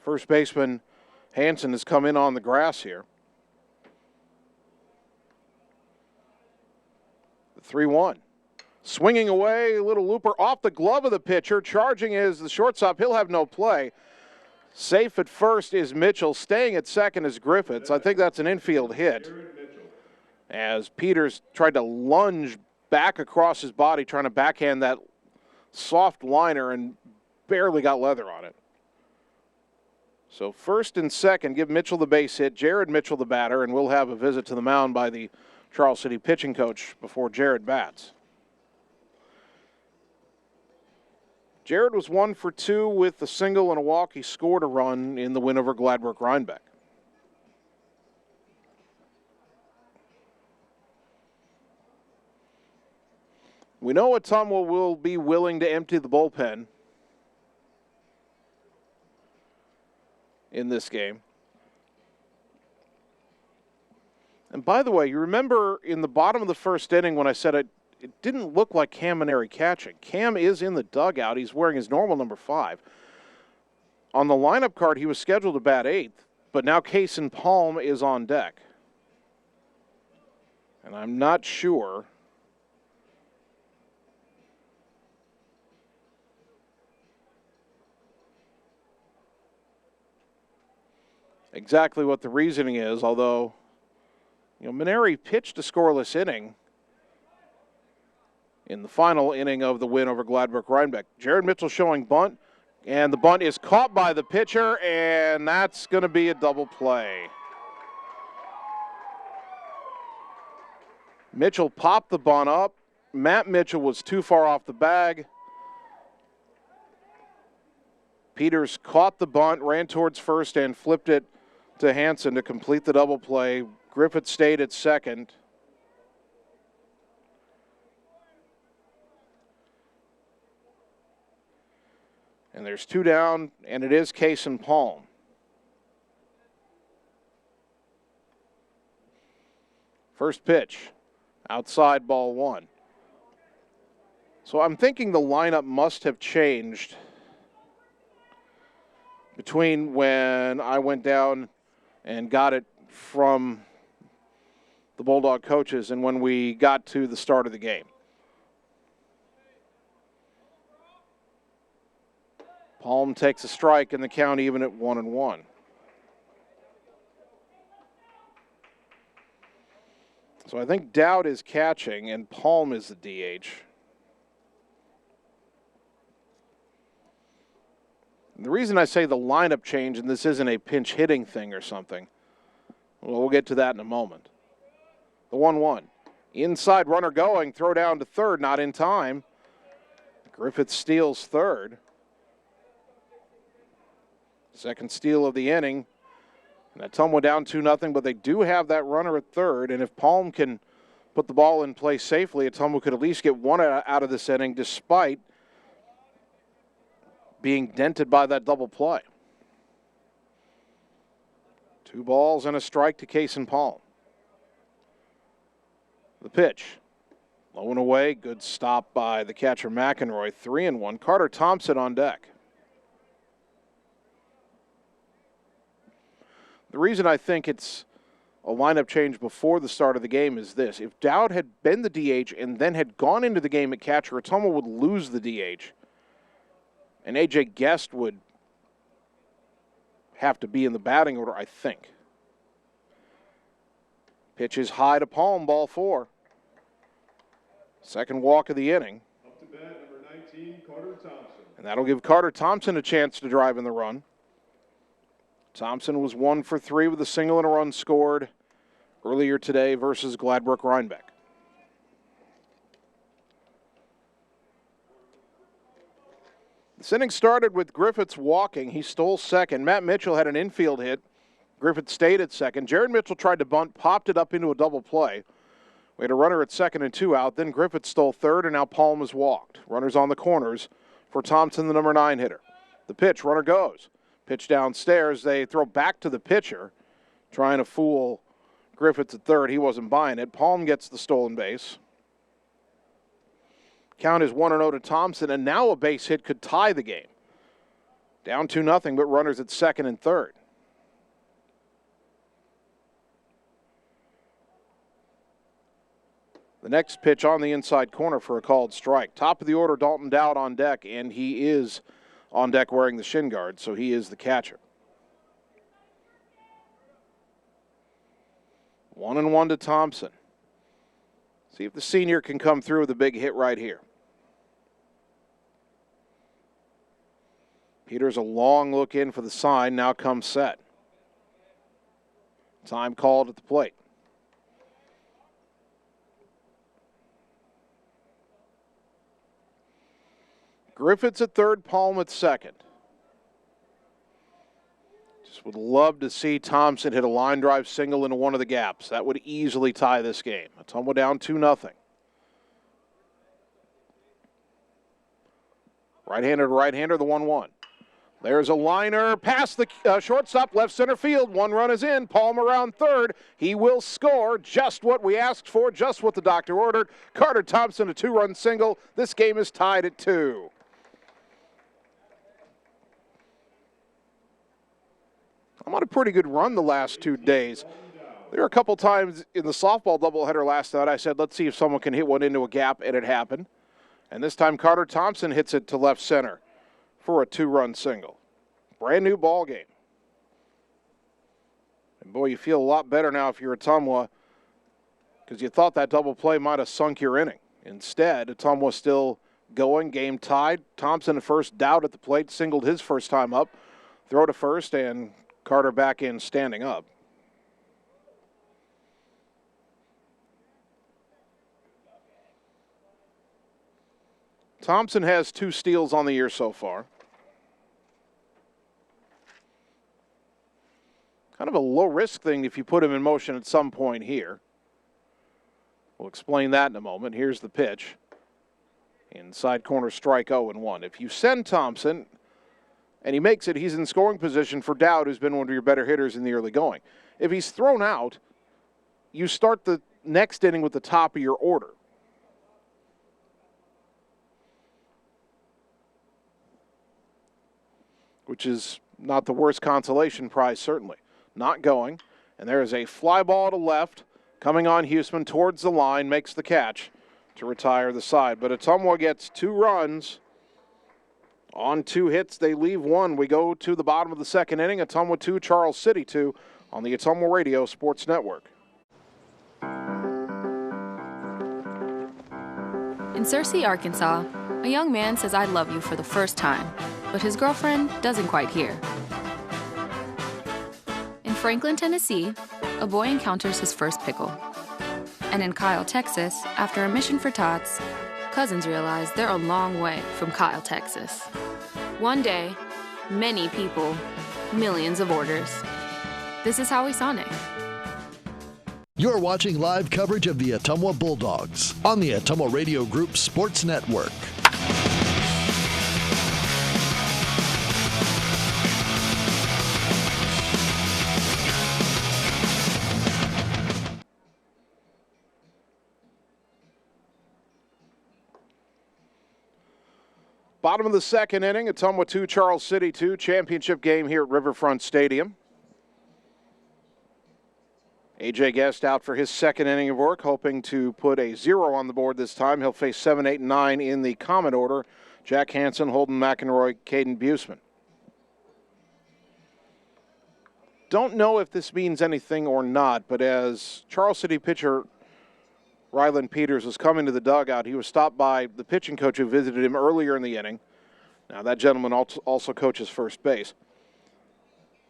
First baseman Hansen has come in on the grass here. The 3-1. Swinging away, a little looper off the glove of the pitcher. Charging is the shortstop. He'll have no play. Safe at first is Mitchell. Staying at second is Griffiths. I think that's an infield hit. as Peters tried to lunge back across his body, trying to backhand that soft liner and barely got leather on it. So first and second, give Mitchell the base hit, Jared Mitchell the batter, and we'll have a visit to the mound by the Charles City pitching coach before Jared bats. Jared was 1 for 2 with a single and a walk. He scored a run in the win over Gladbrook-Rhinebeck. We know Ottumwa will be willing to empty the bullpen in this game. And by the way, you remember in the bottom of the first inning when I said it didn't look like Cam Maneri catching. Cam is in the dugout. He's wearing his normal number 5. On the lineup card, he was scheduled to bat 8th, but now Kason Palm is on deck. And I'm not sure exactly what the reasoning is, although, Maneri pitched a scoreless inning in the final inning of the win over Gladbrook-Rhinebeck. Jared Mitchell showing bunt, and the bunt is caught by the pitcher, and that's going to be a double play. Mitchell popped the bunt up. Matt Mitchell was too far off the bag. Peters caught the bunt, ran towards first, and flipped it to Hansen to complete the double play. Griffith stayed at second. And there's 2 down, and it is Kason Palm. First pitch, outside, ball 1. So I'm thinking the lineup must have changed between when I went down and got it from the Bulldog coaches and when we got to the start of the game. Palm takes a strike and the count even at 1-1. So I think Dowd is catching and Palm is the DH. And the reason I say the lineup change, and this isn't a pinch hitting thing or something, well, we'll get to that in a moment. The 1-1. Inside runner going, throw down to third, not in time. Griffith steals third. Second steal of the inning. And Ottumwa down 2-0, but they do have that runner at third. And if Palm can put the ball in play safely, Ottumwa could at least get one out of this inning despite being dented by that double play. 2 balls and a strike to Kason Palm. The pitch. Low and away. Good stop by the catcher McEnroy. 3-1. Carter Thompson on deck. The reason I think it's a lineup change before the start of the game is this. If Dowd had been the DH and then had gone into the game at catcher, Ottumwa would lose the DH. And A.J. Guest would have to be in the batting order, I think. Pitch is high to Palm, ball 4. Second walk of the inning. Up to bat, number 19, Carter Thompson. And that'll give Carter Thompson a chance to drive in the run. Thompson was 1 for 3 with a single and a run scored earlier today versus Gladbrook-Rhinebeck. This inning started with Griffiths walking. He stole second. Matt Mitchell had an infield hit. Griffith stayed at second. Jared Mitchell tried to bunt, popped it up into a double play. We had a runner at second and 2 out. Then Griffith stole third, and now Palm has walked. Runners on the corners for Thompson, the number 9 hitter. The pitch, runner goes. Pitch downstairs. They throw back to the pitcher, trying to fool Griffiths at third. He wasn't buying it. Palm gets the stolen base. Count is 1-0 to Thompson, and now a base hit could tie the game. Down 2-0, but runners at second and third. The next pitch on the inside corner for a called strike. Top of the order, Dalton Dowd on deck, and he is on deck wearing the shin guard, so he is the catcher. 1-1 to Thompson. See if the senior can come through with a big hit right here. Peters a long look in for the sign, now comes set. Time called at the plate. Griffiths at third, Palm at second. Just would love to see Thompson hit a line drive single into one of the gaps. That would easily tie this game. Ottumwa down 2-0. Right-hander to right-hander, the 1-1. There's a liner past the shortstop, left center field. One run is in. Palm around third. He will score. Just what we asked for, just what the doctor ordered. Carter Thompson, a 2-run single. This game is tied at 2. I'm on a pretty good run the last 2 days. There were a couple times in the softball doubleheader last night I said, let's see if someone can hit one into a gap, and it happened. And this time Carter Thompson hits it to left center for a 2-run single. Brand new ball game. And boy, you feel a lot better now if you're Ottumwa, because you thought that double play might have sunk your inning. Instead, Ottumwa still going, game tied. Thompson at first, Dowd at the plate, singled his first time up. Throw to first, and Carter back in standing up. Thompson has 2 steals on the year so far. Kind of a low-risk thing if you put him in motion at some point here. We'll explain that in a moment. Here's the pitch. Inside corner strike 0-1. If you send Thompson and he makes it, he's in scoring position for Dowd, who's been one of your better hitters in the early going. If he's thrown out, you start the next inning with the top of your order. Which is not the worst consolation prize, certainly. Not going. And there is a fly ball to left, coming on Huseman towards the line, makes the catch to retire the side. But Ottumwa gets 2 runs on 2 hits. They leave 1. We go to the bottom of the second inning. Ottumwa 2, Charles City 2 on the Ottumwa Radio Sports Network. In Searcy, Arkansas, a young man says I love you for the first time, but his girlfriend doesn't quite hear. In Franklin, Tennessee, a boy encounters his first pickle. And in Kyle, Texas, after a mission for tots, cousins realize they're a long way from Kyle, Texas. One day, many people, millions of orders. This is Howie Sonic. You're watching live coverage of the Ottumwa Bulldogs on the Ottumwa Radio Group Sports Network. Bottom of the second inning, Ottumwa 2, Charles City 2, championship game here at Riverfront Stadium. A.J. Guest out for his second inning of work, hoping to put a 0 on the board this time. He'll face 7, 8, and 9 in the Comet order. Jack Hansen, Holden McEnroy, Caden Buseman. Don't know if this means anything or not, but as Charles City pitcher Ryland Peters was coming to the dugout, he was stopped by the pitching coach who visited him earlier in the inning. Now, that gentleman also coaches first base.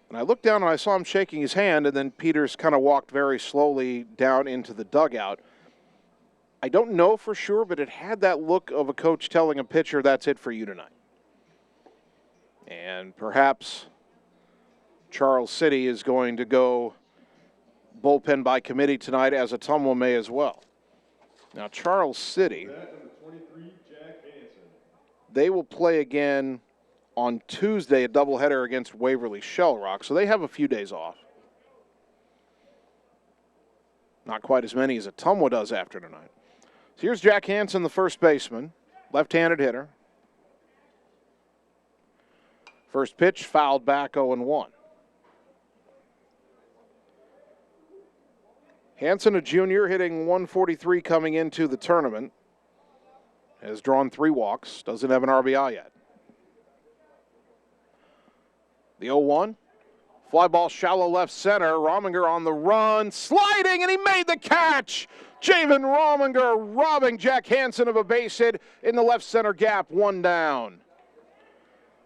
And I looked down and I saw him shaking his hand, and then Peters kind of walked very slowly down into the dugout. I don't know for sure, but it had that look of a coach telling a pitcher, that's it for you tonight. And perhaps Charles City is going to go bullpen by committee tonight, as Ottumwa may as well. Now, Charles City, they will play again on Tuesday, a doubleheader against Waverly Shell Rock, so they have a few days off. Not quite as many as Ottumwa does after tonight. So here's Jack Hansen, the first baseman, left-handed hitter. First pitch, fouled back, 0-1. Hansen, a junior, hitting 143 coming into the tournament. Has drawn 3 walks, doesn't have an RBI yet. The 0-1, fly ball shallow left center. Rominger on the run, sliding, and he made the catch. Javen Rominger robbing Jack Hansen of a base hit in the left center gap, 1 down.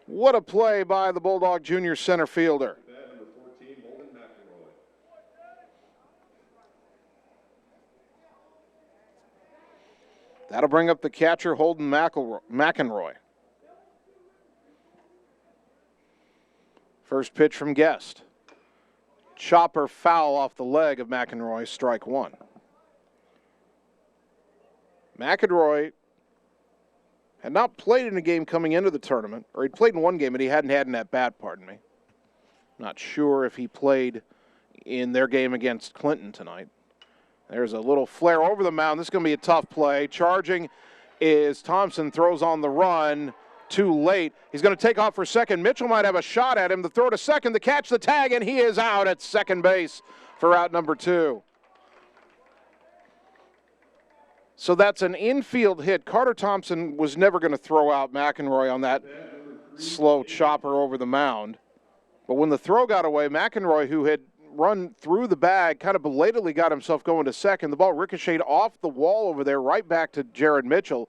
What a play by the Bulldog junior center fielder. That'll bring up the catcher, Holden McElroy. First pitch from Guest. Chopper foul off the leg of McElroy, strike 1. McElroy had not played in a game coming into the tournament, or he'd played in one game, but he hadn't had an at-bat, pardon me. Not sure if he played in their game against Clinton tonight. There's a little flare over the mound. This is going to be a tough play. Charging is Thompson, throws on the run. Too late. He's going to take off for second. Mitchell might have a shot at him. The throw to second, the catch, the tag, and he is out at second base for out number 2. So that's an infield hit. Carter Thompson was never going to throw out McElroy on that slow chopper over the mound. But when the throw got away, McElroy, who had run through the bag, kind of belatedly got himself going to second. The ball ricocheted off the wall over there right back to Jared Mitchell,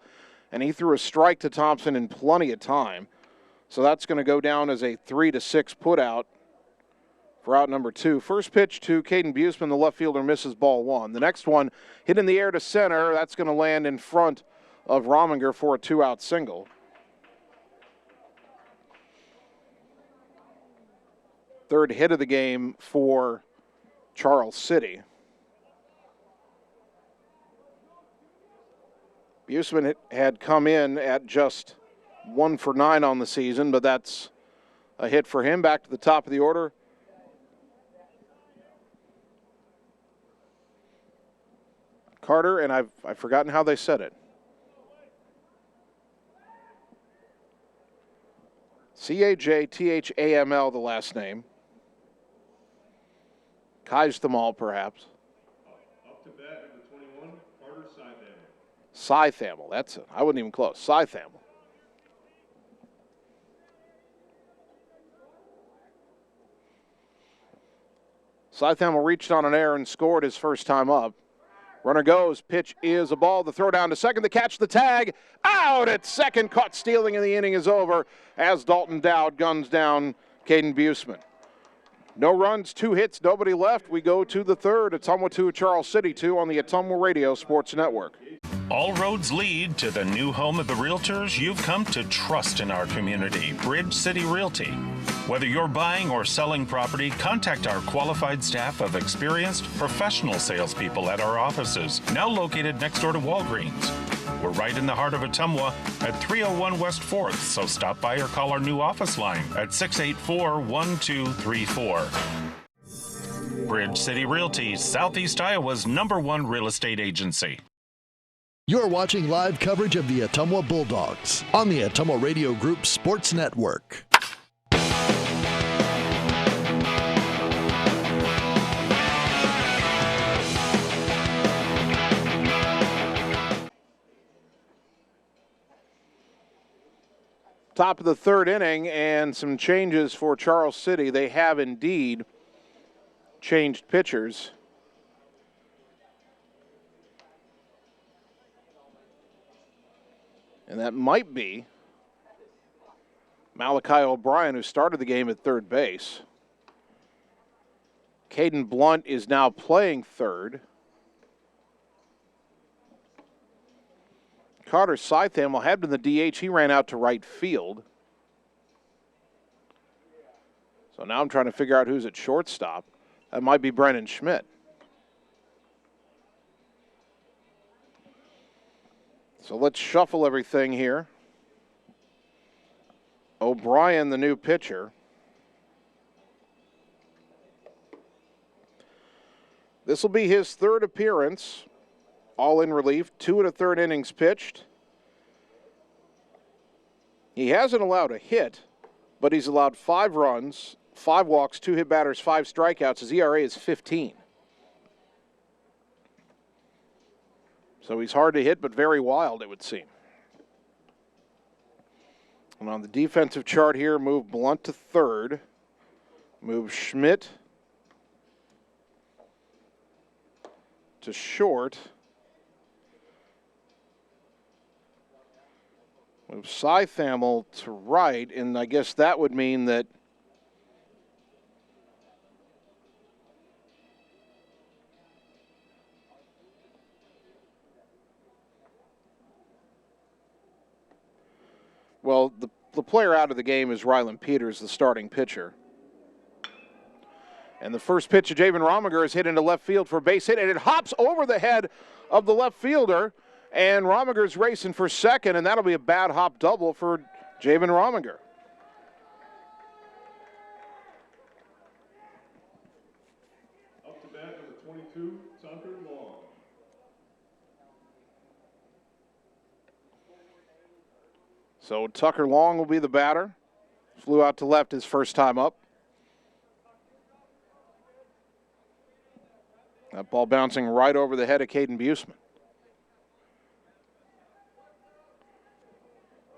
and he threw a strike to Thompson in plenty of time. So that's going to go down as a 3-6 putout for out number 2. First pitch to Caden Buseman, the left fielder, misses ball 1. The next one hit in the air to center. That's going to land in front of Rominger for a 2-out single. Third hit of the game for Charles City. Buseman had come in at just 1 for 9 on the season, but that's a hit for him. Back to the top of the order. Carter, and I've forgotten how they said it. Cajthaml, the last name. Kajthaml, perhaps. Up to bat, number 21, Carter Scythaml. Scythaml, that's it. I wasn't even close. Scythaml. Scythaml reached on an error and scored his first time up. Runner goes, pitch is a ball, the throw down to second, the catch, the tag, out at second, caught stealing, and the inning is over as Dalton Dowd guns down Caden Buseman. No runs, 2 hits, nobody left. We go to the third. Ottumwa 2, Charles City 2 on the Ottumwa Radio Sports Network. All roads lead to the new home of the realtors you've come to trust in our community, Bridge City Realty. Whether you're buying or selling property, contact our qualified staff of experienced professional salespeople at our offices, now located next door to Walgreens. We're right in the heart of Ottumwa at 301 West 4th, so stop by or call our new office line at 684-1234. Bridge City Realty, Southeast Iowa's #1 real estate agency. You're watching live coverage of the Ottumwa Bulldogs on the Ottumwa Radio Group Sports Network. Top of the third inning and some changes for Charles City. They have indeed changed pitchers. And that might be Malachi O'Brien, who started the game at third base. Caden Blunt is now playing third. Carter Scythaml had been the DH. He ran out to right field. So now I'm trying to figure out who's at shortstop. That might be Brennan Schmidt. So let's shuffle everything here. O'Brien, the new pitcher. This will be his third appearance, all in relief, 2 1/3 innings pitched. He hasn't allowed a hit, but he's allowed 5 runs, 5 walks, 2 hit batters, 5 strikeouts. His ERA is 15. So he's hard to hit, but very wild, it would seem. And on the defensive chart here, move Blunt to third. Move Schmidt to short. Move Sythamel to right, and I guess that would mean that well, the player out of the game is Ryland Peters, the starting pitcher. And the first pitch of Javen Rominger is hit into left field for a base hit, and it hops over the head of the left fielder. And Rominger's racing for second, and that'll be a bad hop double for Javen Rominger. Up to bat number 22, Tucker Long. So Tucker Long will be the batter. Flew out to left his first time up. That ball bouncing right over the head of Caden Buseman.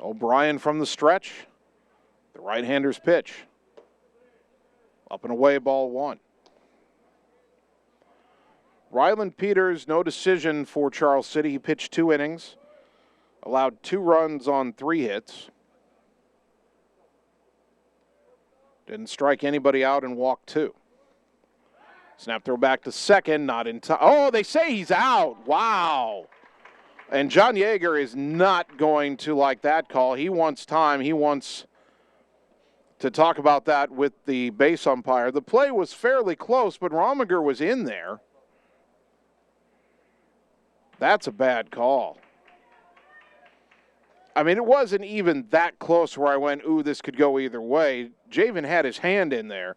O'Brien from the stretch. The right-hander's pitch. Up and away, ball one. Ryland Peters, no decision for Charles City. He pitched 2 innings. Allowed 2 runs on 3 hits. Didn't strike anybody out and walked 2. Snap throw back to second, not in time. Oh, they say he's out. Wow. And John Yeager is not going to like that call. He wants time. He wants to talk about that with the base umpire. The play was fairly close, but Rominger was in there. That's a bad call. I mean, it wasn't even that close where I went, ooh, this could go either way. Javen had his hand in there.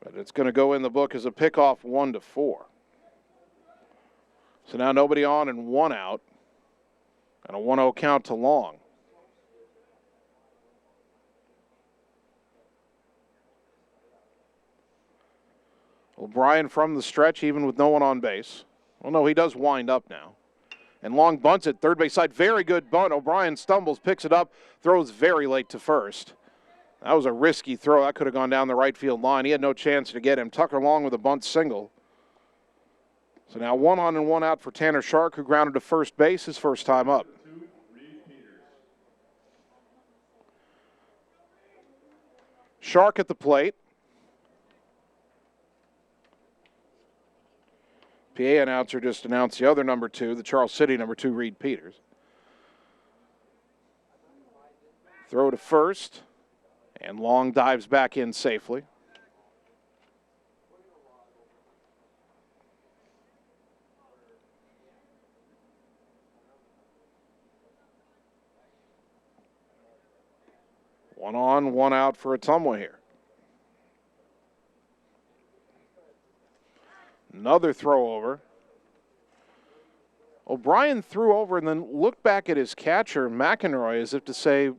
But it's going to go in the book as a pickoff 1-4. So now nobody on and 1 out. And a 1-0 count to Long. O'Brien from the stretch, even with no one on base. Well, no, he does wind up now. And Long bunts it, third base side. Very good bunt. O'Brien stumbles, picks it up, throws very late to first. That was a risky throw. That could have gone down the right field line. He had no chance to get him. Tucker Long with a bunt single. So now 1 on and 1 out for Tanner Shark, who grounded to first base his first time up. Shark at the plate. PA announcer just announced the other number 2, the Charles City number 2, Reed Peters. Throw to first, and Long dives back in safely. One on, 1 out for Ottumwa here. Another throw over. O'Brien threw over and then looked back at his catcher, McEnroy, as if to say,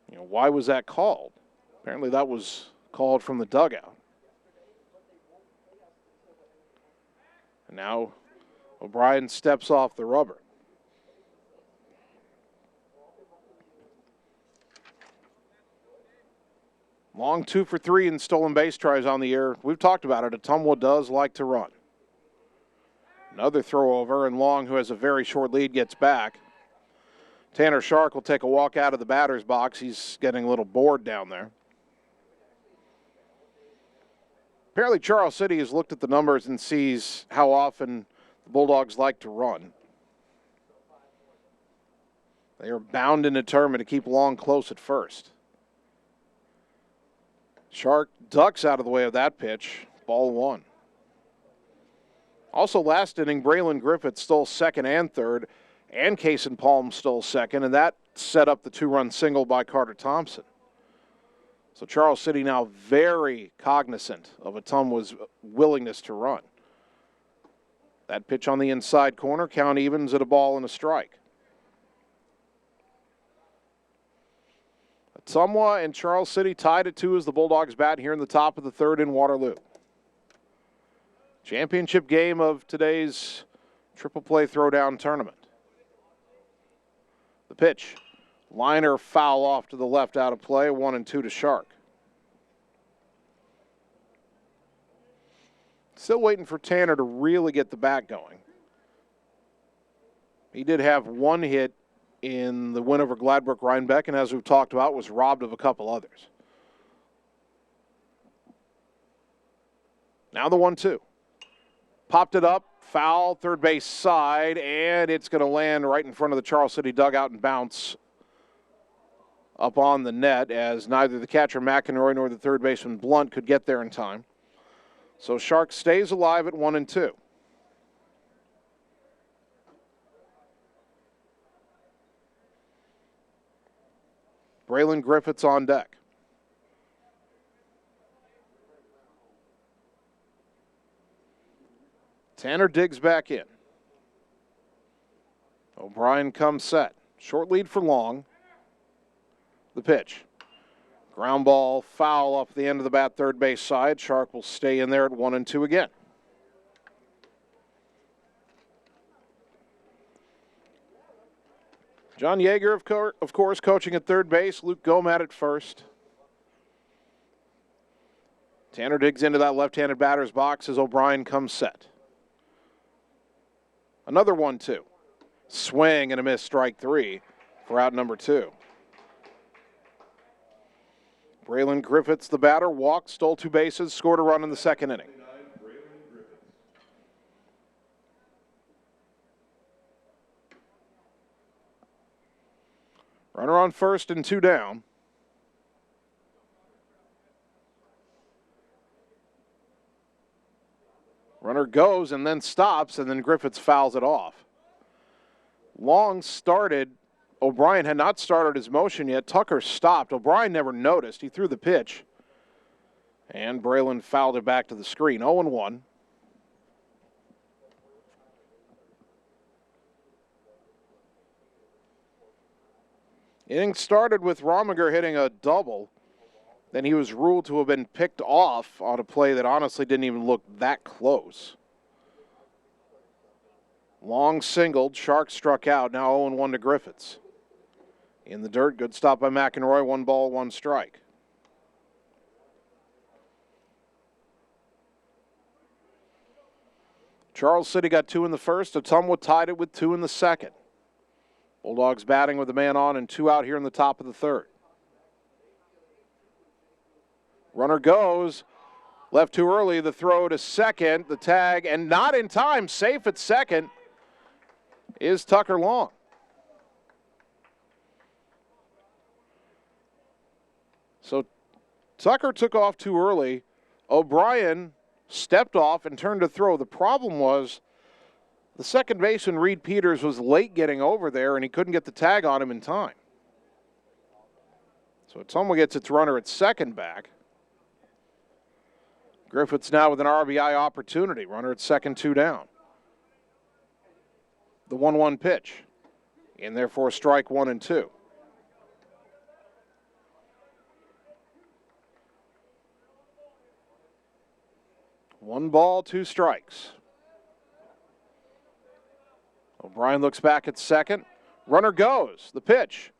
why was that called? Apparently that was called from the dugout. And now O'Brien steps off the rubber. Long 2 for 3 in stolen base tries on the year. We've talked about it. Ottumwa does like to run. Another throw over, and Long, who has a very short lead, gets back. Tanner Shark will take a walk out of the batter's box. He's getting a little bored down there. Apparently Charles City has looked at the numbers and sees how often the Bulldogs like to run. They are bound and determined to keep Long close at first. Shark ducks out of the way of that pitch. Ball 1. Also last inning, Braylon Griffith stole second and third, and Cason Palm stole second, and that set up the 2-run single by Carter Thompson. So Charles City now very cognizant of Ottumwa's willingness to run. That pitch on the inside corner, count evens at a ball and a strike. Ottumwa and Charles City tied at 2 as the Bulldogs bat here in the top of the 3rd in Waterloo. Championship game of today's triple play throwdown tournament. The pitch. Liner foul off to the left out of play, 1-2 to Shark. Still waiting for Tanner to really get the bat going. He did have one hit in the win over Gladbrook Rhinebeck, and as we've talked about, was robbed of a couple others. Now the 1-2. Popped it up, foul, third base side, and it's going to land right in front of the Charles City dugout and bounce up on the net, as neither the catcher McEnroy nor the third baseman Blunt could get there in time. So Sharks stays alive at 1-2. Braylon Griffiths on deck. Tanner Diggs back in. O'Brien comes set. Short lead for Long. The pitch. Ground ball, foul up the end of the bat, third base side. Shark will stay in there at 1-2 again. John Yeager, of course, coaching at third base. Luke Gomat at first. Tanner Diggs into that left-handed batter's box as O'Brien comes set. Another 1-2. Swing and a miss, strike three for out number 2. Braylon Griffiths, the batter, walked, stole 2 bases, scored a run in the second inning. Runner on first and 2 down. Runner goes and then stops, and then Griffiths fouls it off. Long started. O'Brien had not started his motion yet. Tucker stopped. O'Brien never noticed. He threw the pitch. And Braylon fouled it back to the screen. 0-1. Inning started with Rominger hitting a double. Then he was ruled to have been picked off on a play that honestly didn't even look that close. Long singled. Sharks struck out. Now 0-1 to Griffiths. In the dirt, good stop by McEnroy. 1 ball, 1 strike. Charles City got 2 in the first. Ottumwa tied it with 2 in the second. Bulldogs batting with a man on and 2 out here in the top of the third. Runner goes. Left too early. The throw to second. The tag, and not in time. Safe at second is Tucker Long. So Tucker took off too early. O'Brien stepped off and turned to throw. The problem was the second baseman, Reed Peters, was late getting over there, and he couldn't get the tag on him in time. So Ottumwa gets its runner at second back. Griffiths now with an RBI opportunity. Runner at second, 2 down. The 1-1 pitch. And therefore strike 1 and 2. One ball, 2 strikes. O'Brien looks back at second. Runner goes. The pitch.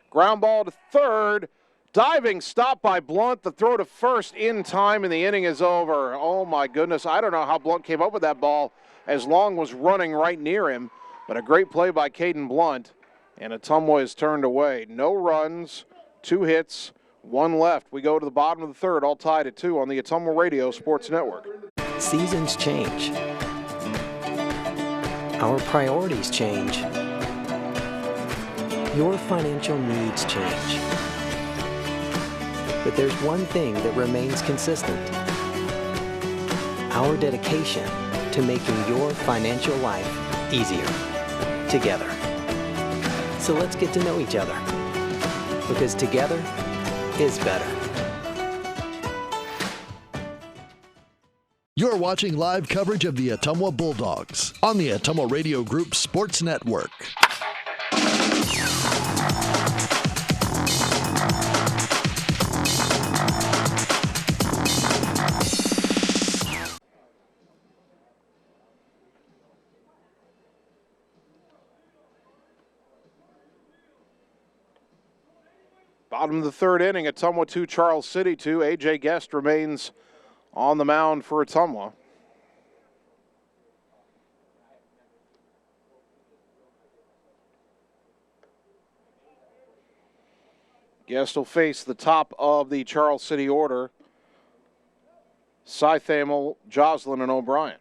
Ground ball to third. Diving stop by Blunt. The throw to first in time, and the inning is over. Oh, my goodness. I don't know how Blunt came up with that ball as Long was running right near him. But a great play by Caden Blunt. And Ottumwa is turned away. No runs, 2 hits, 1 left. We go to the bottom of the third, all tied at 2 on the Ottumwa Radio Sports Network. Seasons change. Our priorities change. Your financial needs change. But there's one thing that remains consistent. Our dedication to making your financial life easier together. So let's get to know each other, because together is better. You're watching live coverage of the Ottumwa Bulldogs on the Ottumwa Radio Group Sports Network. Bottom of the third inning, Ottumwa 2, Charles City 2. A.J. Guest remains on the mound for Ottumwa. Guest will face the top of the Charles City order, Sythamel, Joslin, and O'Brien.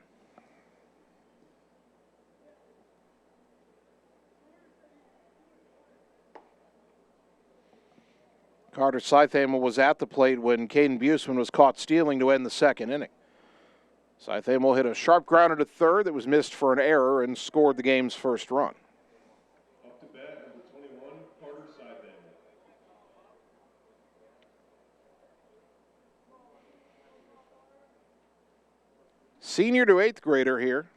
Carter Sythamel was at the plate when Caden Buseman was caught stealing to end the second inning. Sythamel hit a sharp grounder to third that was missed for an error and scored the game's first run. Up to bat, number 21, Carter Sythamel. Senior to eighth grader here.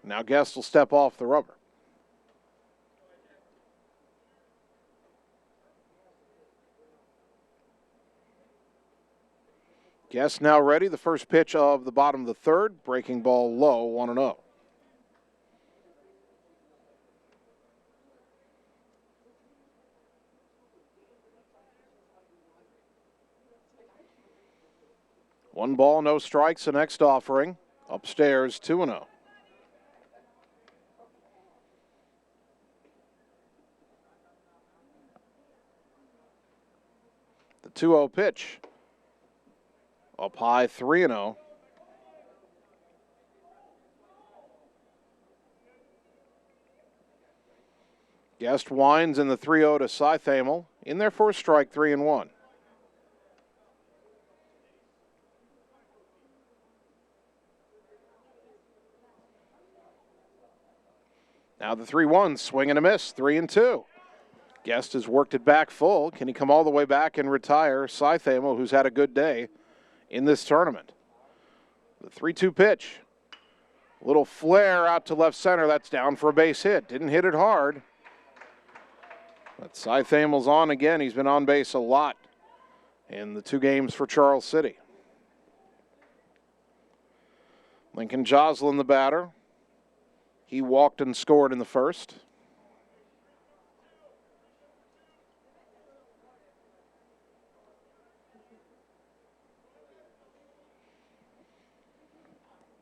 Now Guest will step off the rubber. Guest now ready. The first pitch of the bottom of the third. Breaking ball low, 1-0. One ball, no strikes. The next offering. Upstairs, 2-0. The 2-0 pitch. Up high, 3-0. Guest winds in the 3-0 to Sythamel. In there for a strike, 3-1. Now the 3-1, swing and a miss, 3-2. Guest has worked it back full. Can he come all the way back and retire Sythamel, who's had a good day in this tournament? The 3-2 pitch. A little flare out to left center. That's down for a base hit. Didn't hit it hard. But Sythamel's on again. He's been on base a lot in the 2 games for Charles City. Lincoln Joslin, the batter. He walked and scored in the first.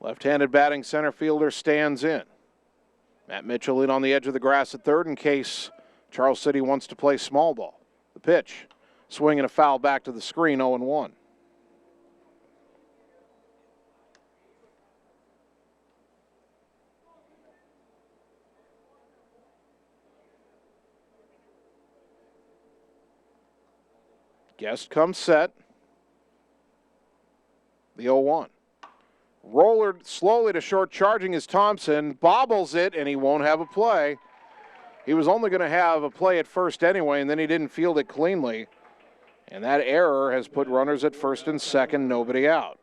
Left-handed batting center fielder stands in. Matt Mitchell in on the edge of the grass at third in case Charles City wants to play small ball. The pitch, swing and a foul back to the screen, 0-1. Guest comes set. The 0-1. Roller slowly to short, charging is Thompson. Bobbles it, and he won't have a play. He was only going to have a play at first anyway, and then he didn't field it cleanly. And that error has put runners at first and second, nobody out.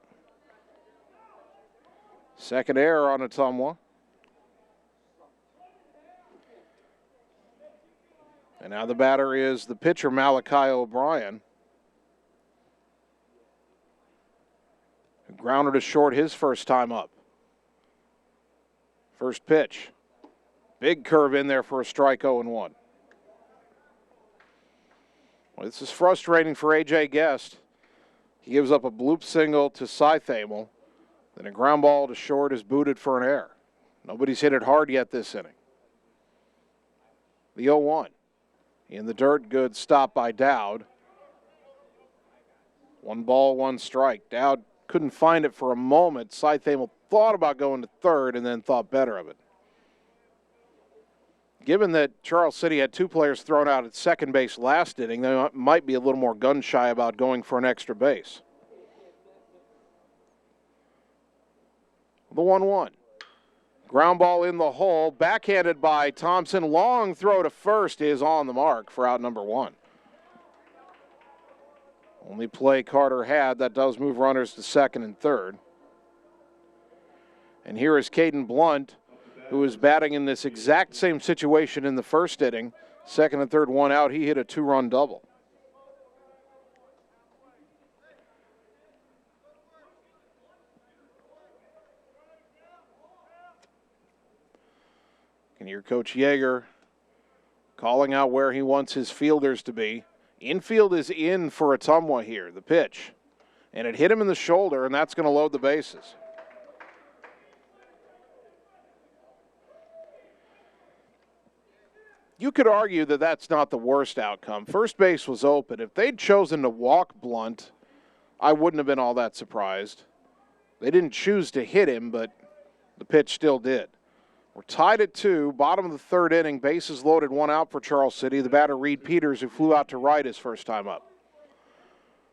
Second error on Ottumwa. And now the batter is the pitcher, Malachi O'Brien, who grounded to short his first time up. First pitch. Big curve in there for a strike, 0-1. Well, this is frustrating for A.J. Guest. He gives up a bloop single to Sythamel. Then a ground ball to short is booted for an error. Nobody's hit it hard yet this inning. The 0-1. In the dirt, good stop by Dowd. 1 ball, 1 strike. Dowd couldn't find it for a moment. Sythamel thought about going to third and then thought better of it. Given that Charles City had 2 players thrown out at second base last inning, they might be a little more gun-shy about going for an extra base. The 1-1. Ground ball in the hole, backhanded by Thompson. Long throw to first is on the mark for out number 1. Only play Carter had. That does move runners to second and third. And here is Caden Blunt, who was batting in this exact same situation in the first inning. Second and third, 1 out. He hit a 2-run double. Can hear Coach Yeager calling out where he wants his fielders to be. Infield is in for Ottumwa here. The pitch. And it hit him in the shoulder, and that's going to load the bases. you could argue that that's not the worst outcome. First base was open. If they'd chosen to walk Blunt, I wouldn't have been all that surprised. They didn't choose to hit him, but the pitch still did. We're tied at 2, bottom of the third inning, bases loaded, 1 out for Charles City. The batter, Reed Peters, who flew out to right his first time up.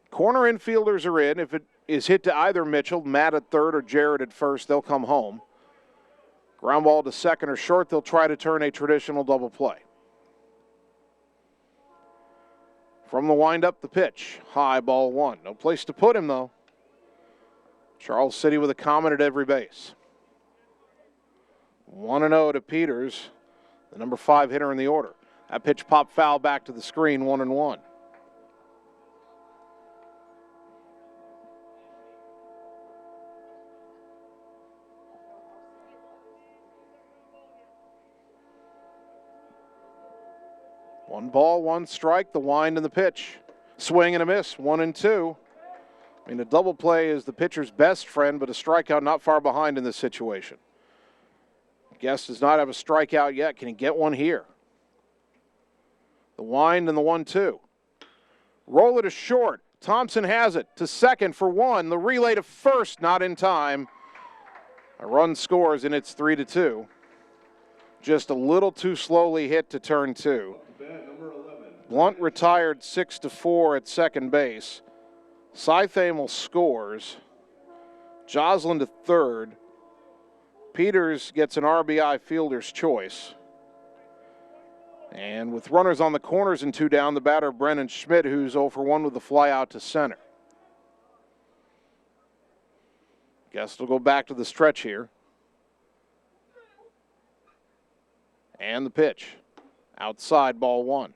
Corner infielders are in. If it is hit to either Mitchell, Matt at third or Jared at first, they'll come home. Ground ball to second or short, they'll try to turn a traditional double play. From the windup, the pitch. High, ball 1. No place to put him, though. Charles City with a Comet at every base. 1-0 to Peters, the number 5 hitter in the order. That pitch popped foul back to the screen, 1-1. One ball, 1 strike, the wind and the pitch. Swing and a miss, 1-2. I mean, a double play is the pitcher's best friend, but a strikeout not far behind in this situation. Guest does not have a strikeout yet. Can he get one here? The wind and the 1-2. Roll it to short. Thompson has it to second for 1. The relay to first, not in time. A run scores, and it's 3-2. Just a little too slowly hit to turn 2. Blunt retired 6-4 at second base. Sythamel scores. Joslin to third. Peters gets an RBI fielder's choice. And with runners on the corners and 2 down, the batter, Brennan Schmidt, who's 0 for 1 with the fly out to center. Guest will go back to the stretch here. And the pitch. Outside, ball 1.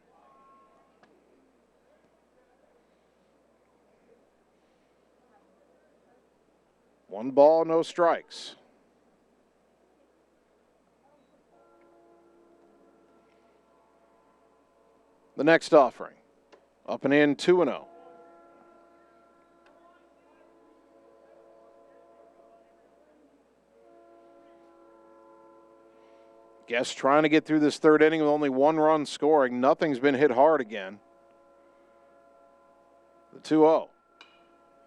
One ball, no strikes. The next offering, up and in, 2-0. Guest trying to get through this third inning with only 1 run scoring. Nothing's been hit hard again. The 2-0.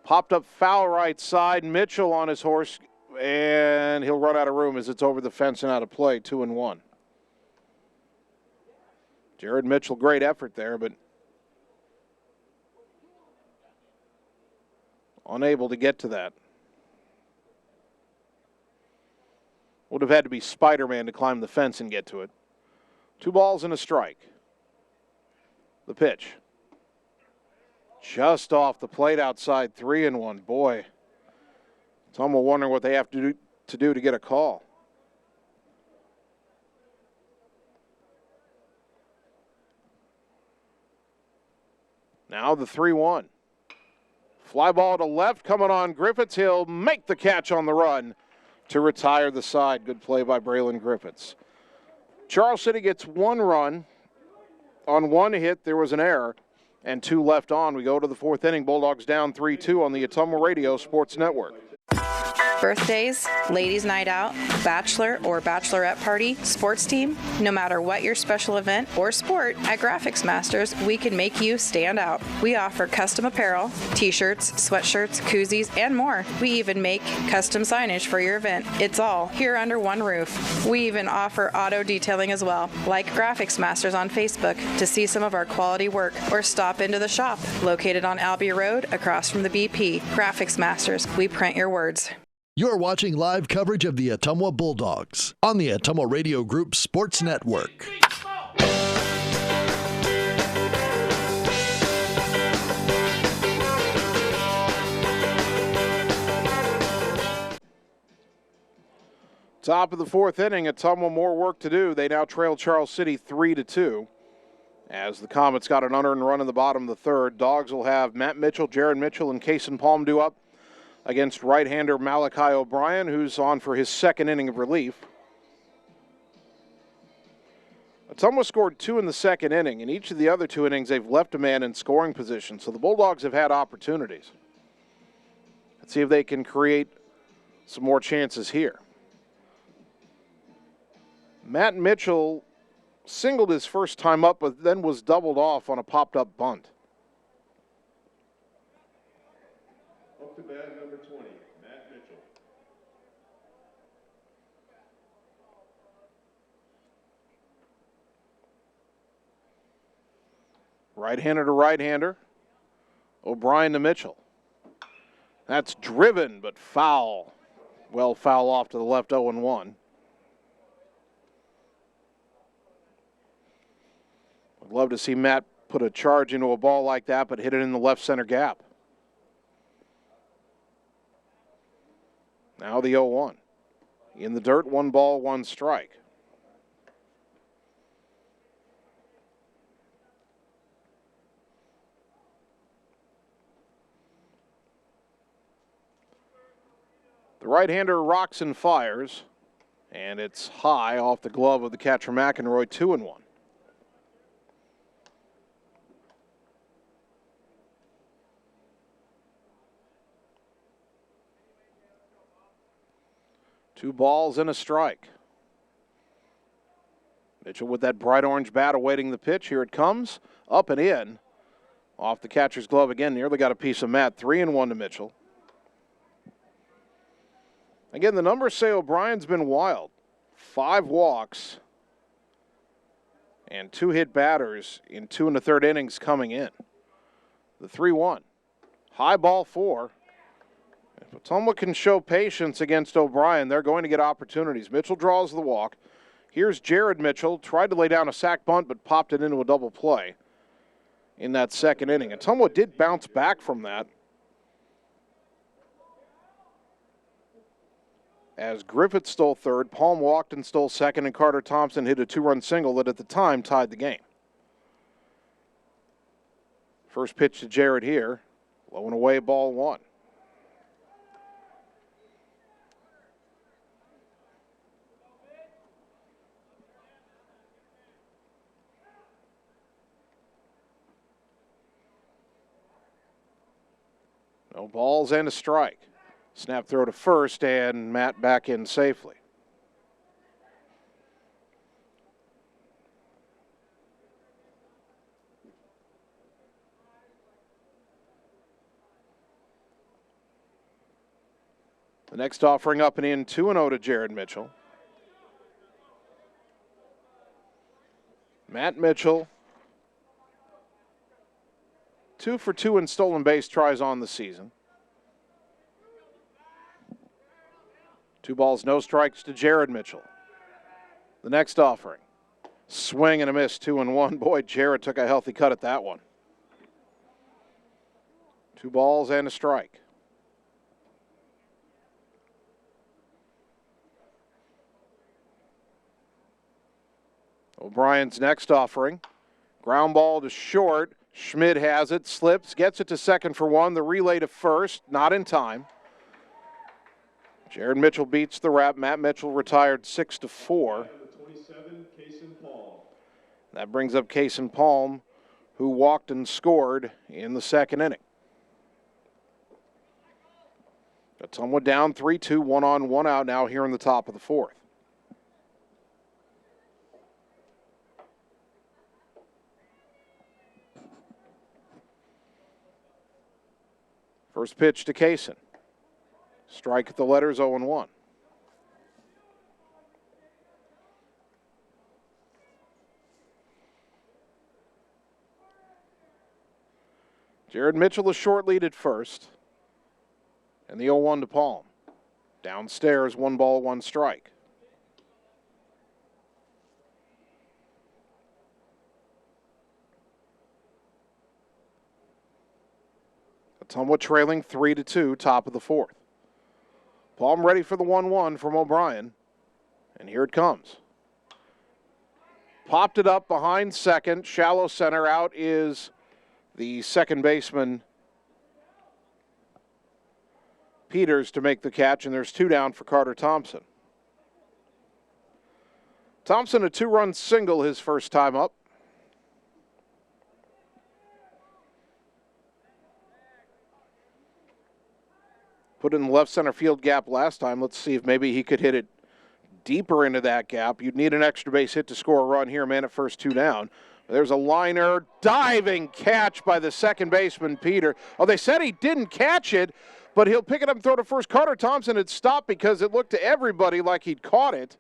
Popped up foul right side. Mitchell on his horse, and he'll run out of room as it's over the fence and out of play, 2-1. Jared Mitchell, great effort there, but unable to get to that. Would have had to be Spider-Man to climb the fence and get to it. 2 balls and a strike. The pitch. Just off the plate outside, 3-1. Boy, some will wonder what they have to do to get a call. Now the 3-1. Fly ball to left, coming on Griffiths. He'll make the catch on the run to retire the side. Good play by Braylon Griffiths. Charles City gets 1 run. On 1 hit, there was an error, and 2 left on. We go to the 4th inning. Bulldogs down 3-2 on the Ottumwa Radio Sports Network. Birthdays, ladies' night out, bachelor or bachelorette party, sports team, no matter what your special event or sport, at Graphics Masters, we can make you stand out. We offer custom apparel, t-shirts, sweatshirts, koozies, and more. We even make custom signage for your event. It's all here under one roof. We even offer auto detailing as well. Like Graphics Masters on Facebook to see some of our quality work, or stop into the shop located on Albee Road across from the BP. Graphics Masters, we print your words. You're watching live coverage of the Ottumwa Bulldogs on the Ottumwa Radio Group Sports Network. Top of the 4th inning, Ottumwa more work to do. They now trail Charles City 3-2. As the Comets got an unearned run in the bottom of the 3rd, Dogs will have Matt Mitchell, Jared Mitchell, and Kason Palm due up against right-hander Malachi O'Brien, who's on for his 2nd inning of relief. Ottumwa scored 2 in the 2nd inning. In each of the other 2 innings, they've left a man in scoring position, so the Bulldogs have had opportunities. Let's see if they can create some more chances here. Matt Mitchell singled his first time up, but then was doubled off on a popped-up bunt. Up to bat, number 20, Matt Mitchell. Right-hander to right-hander. O'Brien to Mitchell. That's driven, but foul. Well, foul off to the left, 0-1. I'd love to see Matt put a charge into a ball like that, but hit it in the left center gap. Now the 0-1. In the dirt, 1 ball, 1 strike. The right-hander rocks and fires, and it's high off the glove of the catcher McEnroy, 2-1. Two balls and a strike. Mitchell with that bright orange bat awaiting the pitch. Here it comes, up and in. Off the catcher's glove again, nearly got a piece of Matt. 3-1 to Mitchell. Again, the numbers say O'Brien's been wild. 5 walks and 2 hit batters in 2 1/3 innings coming in. The 3-1. High ball 4. If Ottumwa can show patience against O'Brien, they're going to get opportunities. Mitchell draws the walk. Here's Jared Mitchell. Tried to lay down a sac bunt, but popped it into a double play in that second inning. Ottumwa did bounce back from that, as Griffith stole third, Palm walked and stole second, and Carter Thompson hit a 2-run single that at the time tied the game. First pitch to Jared here, low and away, ball 1. No balls and a strike. Snap throw to first, and Matt back in safely. The next offering up and in, 2-0 to Jared Mitchell. Matt Mitchell, 2 for 2 in stolen base tries on the season. 2 balls, no strikes to Jared Mitchell. The next offering, swing and a miss, 2-1. Boy, Jared took a healthy cut at that one. 2 balls and a strike. O'Brien's next offering, ground ball to short. Schmid has it, slips, gets it to second for 1. The relay to first, not in time. Jared Mitchell beats the wrap. Matt Mitchell retired 6-4. That brings up Cason Palm, who walked and scored in the second inning. Ottumwa down 3-2, 1 on, 1 out now here in the top of the 4th. First pitch to Cason. Strike at the letters, 0-1. Jared Mitchell a short lead at first. And the 0-1 to Palm. Downstairs, 1 ball, 1 strike. Ottumwa trailing 3-2, top of the 4th. Palm ready for the 1-1 from O'Brien. And here it comes. Popped it up behind second, shallow center. Out is the second baseman, Peters, to make the catch, and there's 2 down for Carter Thompson. Thompson a 2-run single his first time up. Put it in the left center field gap last time. Let's see if maybe he could hit it deeper into that gap. You'd need an extra base hit to score a run here, man, at first 2 down. There's a liner, diving catch by the second baseman, Peter. Oh, they said he didn't catch it, but he'll pick it up and throw to first. Carter Thompson had stopped because it looked to everybody like he'd caught it.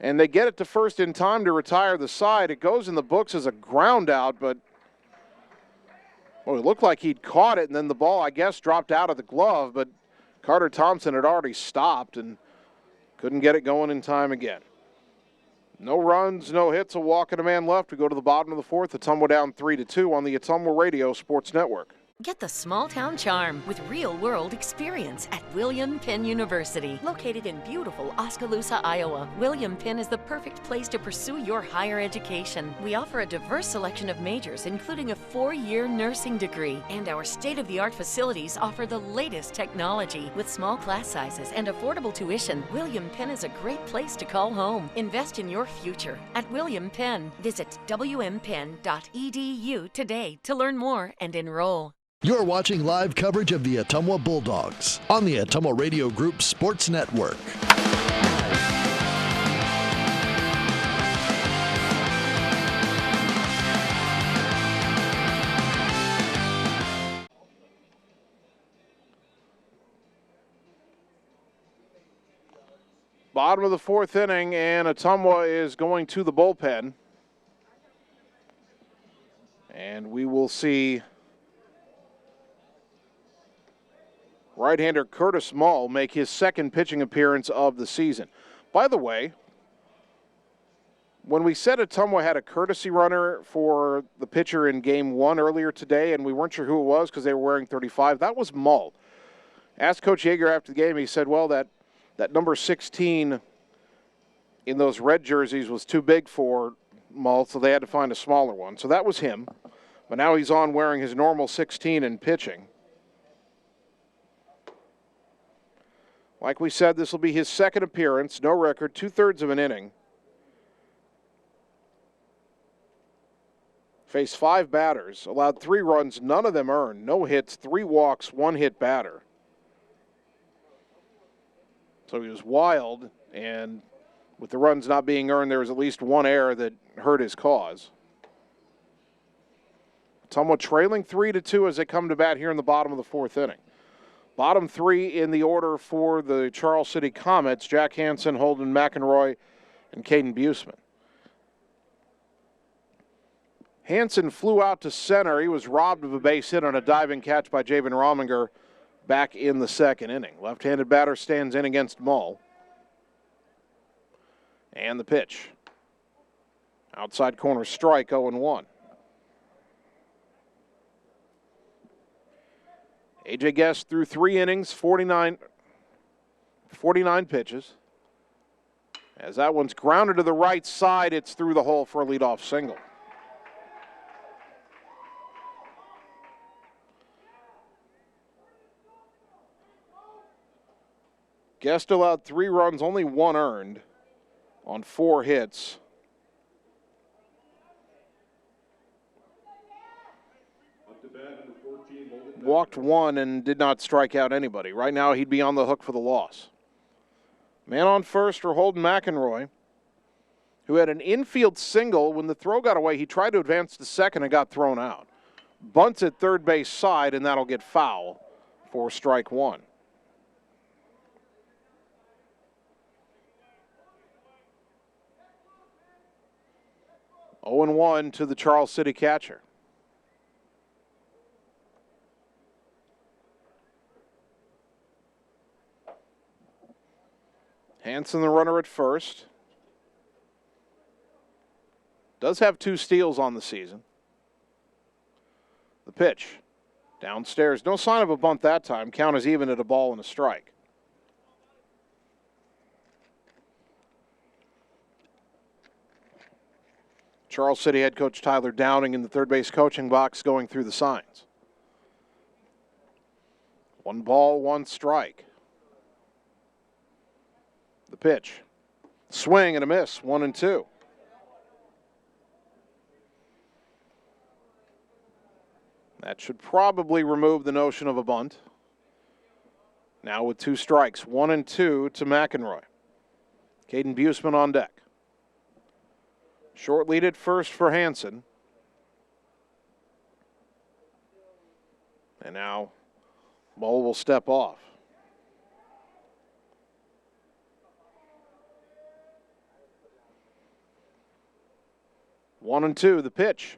And they get it to first in time to retire the side. It goes in the books as a ground out, but it looked like he'd caught it, and then the ball, I guess, dropped out of the glove, but Carter Thompson had already stopped and couldn't get it going in time again. No runs, no hits, a walk and a man left. We go to the bottom of the fourth. Ottumwa down 3-2 on the Ottumwa Radio Sports Network. Get the small town charm with real-world experience at William Penn University. Located in beautiful Oskaloosa, Iowa, William Penn is the perfect place to pursue your higher education. We offer a diverse selection of majors, including a 4-year nursing degree. And our state-of-the-art facilities offer the latest technology. With small class sizes and affordable tuition, William Penn is a great place to call home. Invest in your future at William Penn. Visit wmpenn.edu today to learn more and enroll. You're watching live coverage of the Ottumwa Bulldogs on the Ottumwa Radio Group Sports Network. Bottom of the fourth inning, and Ottumwa is going to the bullpen. And we will see right-hander Curtis Mull make his second pitching appearance of the season. By the way, when we said Ottumwa had a courtesy runner for the pitcher in Game 1 earlier today, and we weren't sure who it was because they were wearing 35, that was Mull. Asked Coach Yeager after the game, he said, well, that number 16 in those red jerseys was too big for Mull, so they had to find a smaller one. So that was him. But now he's on wearing his normal 16 and pitching. Like we said, this will be his second appearance, no record, 2/3 of an inning. Faced 5 batters, allowed 3 runs, none of them earned, no hits, 3 walks, 1 hit batter. So he was wild, and with the runs not being earned, there was at least 1 error that hurt his cause. Somewhat trailing 3-2 as they come to bat here in the bottom of the fourth inning. Bottom 3 in the order for the Charles City Comets: Jack Hansen, Holden McEnroy, and Caden Buseman. Hansen flew out to center. He was robbed of a base hit on a diving catch by Javen Rominger back in the second inning. Left-handed batter stands in against Mull. And the pitch. Outside corner strike, 0-1. A.J. Guest threw 3 innings, 49 pitches. As that one's grounded to the right side, it's through the hole for a leadoff single. Guest allowed 3 runs, only 1 earned on 4 hits. Walked 1 and did not strike out anybody. Right now he'd be on the hook for the loss. Man on first for Holden McEnroy, who had an infield single. When the throw got away, he tried to advance to second and got thrown out. Bunts at third base side, and that'll get foul for strike 1. Oh and 1 to the Charles City catcher. Hansen, the runner at first. Does have 2 steals on the season. The pitch. Downstairs. No sign of a bunt that time. Count is even at a ball and a strike. Charles City head coach Tyler Downing in the third base coaching box going through the signs. 1 ball, 1 strike. The pitch. Swing and a miss, 1-2. That should probably remove the notion of a bunt. Now with 2 strikes, 1-2 to McEnroy. Caden Buseman on deck. Short lead at first for Hansen. And now Mull will step off. One and two, the pitch.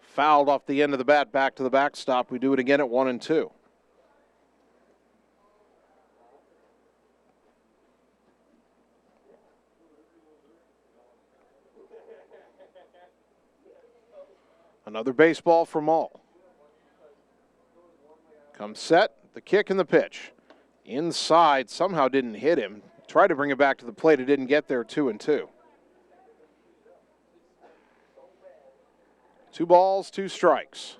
Fouled off the end of the bat, back to the backstop. We do it again at 1-2. Another baseball for Mull. Comes set, the kick and the pitch. Inside, somehow didn't hit him. Tried to bring it back to the plate, it didn't get there, 2-2. 2 balls, 2 strikes.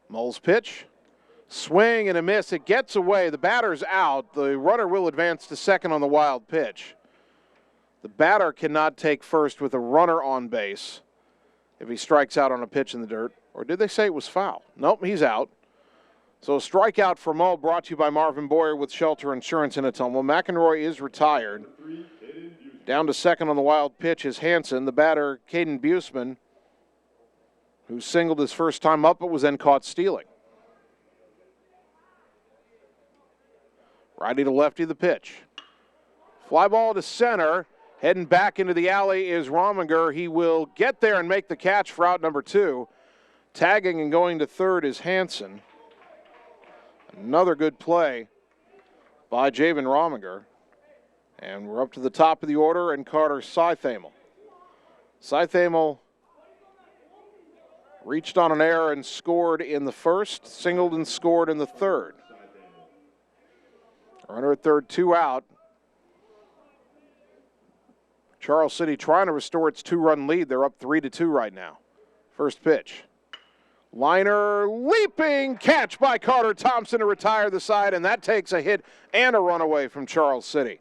Mull's pitch. Swing and a miss. It gets away. The batter's out. The runner will advance to second on the wild pitch. The batter cannot take first with a runner on base if he strikes out on a pitch in the dirt. Or did they say it was foul? Nope, he's out. So a strikeout for Mull, brought to you by Marvin Boyer with Shelter Insurance in Ottumwa. McEnroy is retired. Down to second on the wild pitch is Hansen. The batter, Caden Buseman, who singled his first time up but was then caught stealing. Righty to lefty, the pitch. Fly ball to center. Heading back into the alley is Rominger. He will get there and make the catch for out number 2. Tagging and going to third is Hansen. Another good play by Javen Rominger. And we're up to the top of the order, and Carter Seithamel. Seithamel reached on an error and scored in the first, singled and scored in the third. Runner at third, 2 out. Charles City trying to restore its 2-run lead. They're up 3-2 right now. First pitch. Liner, leaping catch by Carter Thompson to retire the side, and that takes a hit and a run away from Charles City.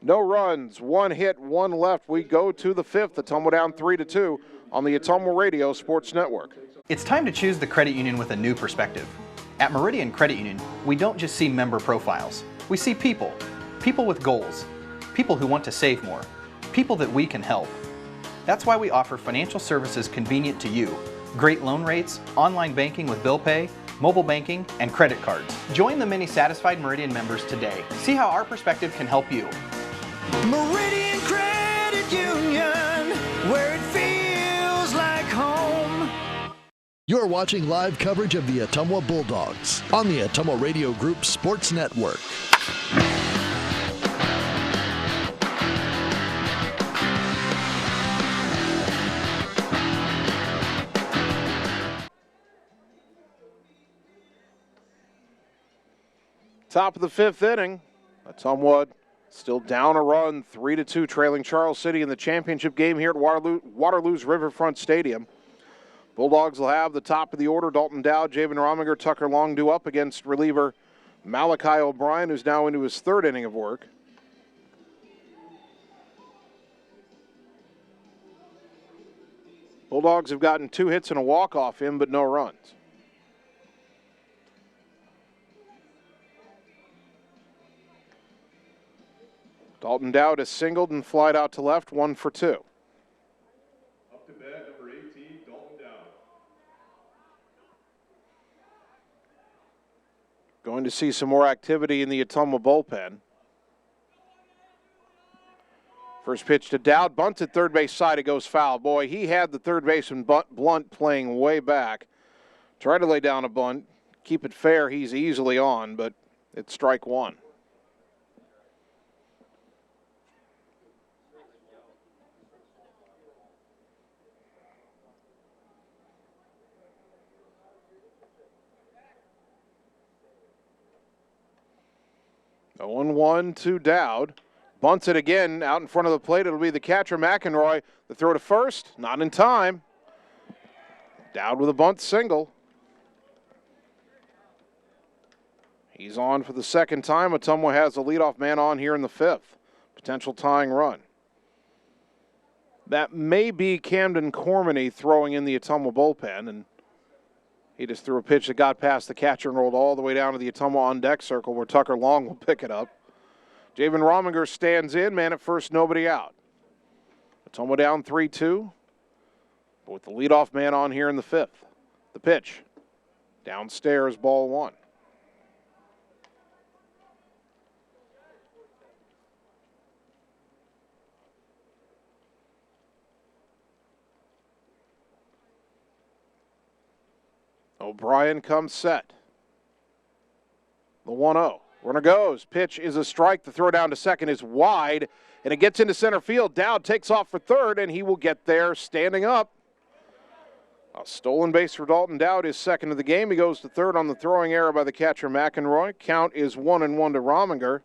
No runs, 1 hit, 1 left. We go to the 5th. Ottumwa down 3-2 on the Ottumwa Radio Sports Network. It's time to choose the credit union with a new perspective. At Meridian Credit Union, we don't just see member profiles. We see people. People with goals. People who want to save more. People that we can help. That's why we offer financial services convenient to you. Great loan rates, online banking with bill pay, mobile banking, and credit cards. Join the many satisfied Meridian members today. See how our perspective can help you. Meridian Credit Union, where it feels like home. You're watching live coverage of the Ottumwa Bulldogs on the Ottumwa Radio Group Sports Network. Top of the 5th inning. Ottumwa still down a run, 3-2, trailing Charles City in the championship game here at Waterloo's Riverfront Stadium. Bulldogs will have the top of the order. Dalton Dowd, Javen Rominger, Tucker Long due up against reliever Malachi O'Brien, who's now into his 3rd inning of work. Bulldogs have gotten 2 hits and a walk-off in, but no runs. Dalton Dowd has singled and flied out to left, 1 for 2. Up to bat, number 18, Dalton Dowd. Going to see some more activity in the Ottumwa bullpen. First pitch to Dowd, bunt at third base side, it goes foul. Boy, he had the third baseman Blunt playing way back. Tried to lay down a bunt, keep it fair, he's easily on, but it's strike 1. The 1-1 to Dowd. Bunts it again out in front of the plate. It'll be the catcher, McEnroy. The throw to first, not in time. Dowd with a bunt single. He's on for the 2nd time. Ottumwa has a leadoff man on here in the 5th. Potential tying run. That may be Camden Cormany throwing in the Ottumwa bullpen, and he just threw a pitch that got past the catcher and rolled all the way down to the Ottumwa on-deck circle where Tucker Long will pick it up. Javen Rominger stands in, man at first, nobody out. Ottumwa down 3-2. But with the leadoff man on here in the fifth. The pitch. Downstairs, ball one. O'Brien comes set. The 1-0. Runner goes. Pitch is a strike. The throw down to second is wide, and it gets into center field. Dowd takes off for third, and he will get there standing up. A stolen base for Dalton Dowd, his second of the game. He goes to third on the throwing error by the catcher McEnroy. Count is 1-1 to Rominger.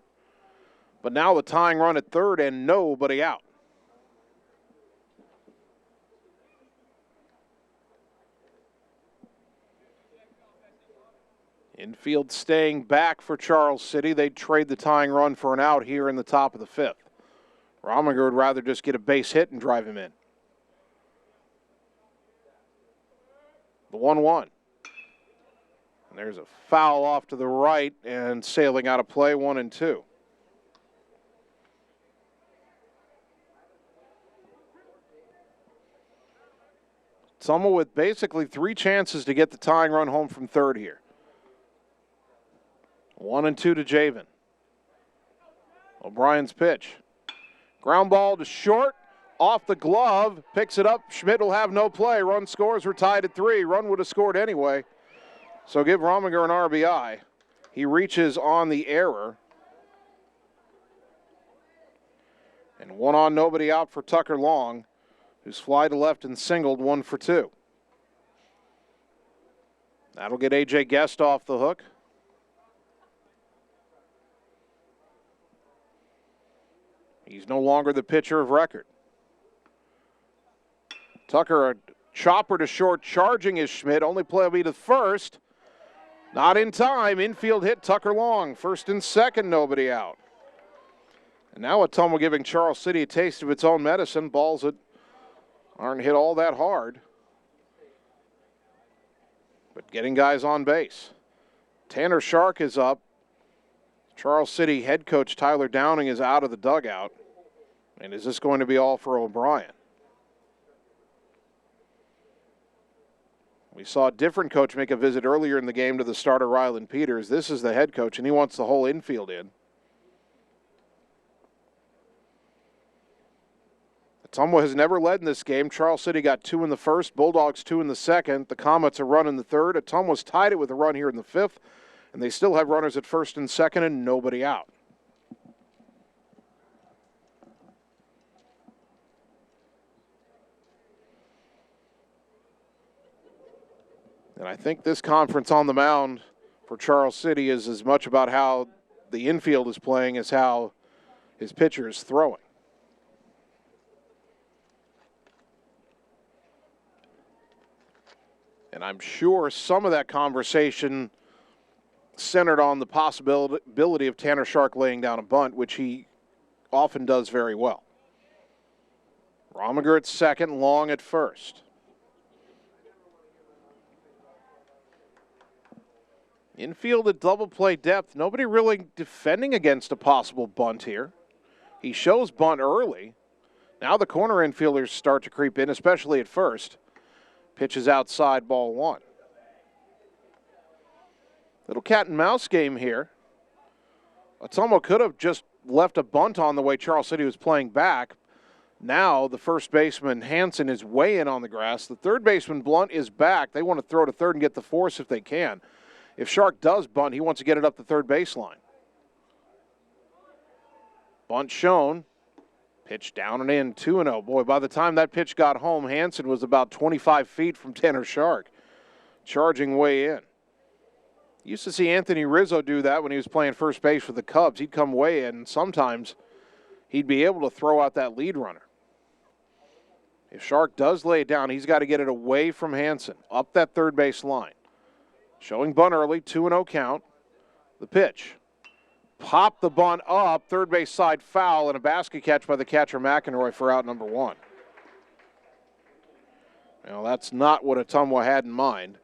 But now the tying run at third and nobody out. Infield staying back for Charles City. They'd trade the tying run for an out here in the top of the fifth. Rominger would rather just get a base hit and drive him in. The 1-1. And there's a foul off to the right and sailing out of play, 1-2. Ottumwa with basically 3 chances to get the tying run home from third here. 1-2 to Javen. O'Brien's pitch. Ground ball to short. Off the glove. Picks it up. Schmidt will have no play. Run scores. We're tied at 3. Run would have scored anyway. So give Rominger an RBI. He reaches on the error. And 1 on, nobody out for Tucker Long, who's fly to left and singled 1 for 2. That'll get A.J. Guest off the hook. He's no longer the pitcher of record. Tucker, a chopper to short, charging is Schmidt. Only play will be to first. Not in time. Infield hit Tucker Long. First and second, nobody out. And now Ottumwa giving Charles City a taste of its own medicine. Balls that aren't hit all that hard, but getting guys on base. Tanner Shark is up. Charles City head coach Tyler Downing is out of the dugout. And is this going to be all for O'Brien? We saw a different coach make a visit earlier in the game to the starter Ryland Peters. This is the head coach, and he wants the whole infield in. Ottumwa has never led in this game. Charles City got 2 in the first, Bulldogs 2 in the second. The Comets a run in the third. Ottumwa's tied it with a run here in the fifth. And they still have runners at first and second and nobody out. And I think this conference on the mound for Charles City is as much about how the infield is playing as how his pitcher is throwing. And I'm sure some of that conversation centered on the possibility of Tanner Shark laying down a bunt, which he often does very well. Rominger at second, Long at first. Infield at double play depth. Nobody really defending against a possible bunt here. He shows bunt early. Now the corner infielders start to creep in, especially at first. Pitches outside, ball 1. Little cat and mouse game here. Ottumwa could have just left a bunt on the way Charles City was playing back. Now the first baseman, Hansen, is way in on the grass. The third baseman, Blunt, is back. They want to throw to third and get the force if they can. If Shark does bunt, he wants to get it up the third baseline. Bunt shown. Pitch down and in, 2-0. Boy, by the time that pitch got home, Hansen was about 25 feet from Tanner Shark, charging way in. Used to see Anthony Rizzo do that when he was playing first base for the Cubs. He'd come way in, and sometimes he'd be able to throw out that lead runner. If Shark does lay it down, he's got to get it away from Hansen, up that third base line. Showing bunt early, 2-0 count. The pitch. Pop the bunt up, third base side foul, and a basket catch by the catcher McEnroy for out number 1. Well, that's not what Ottumwa had in mind.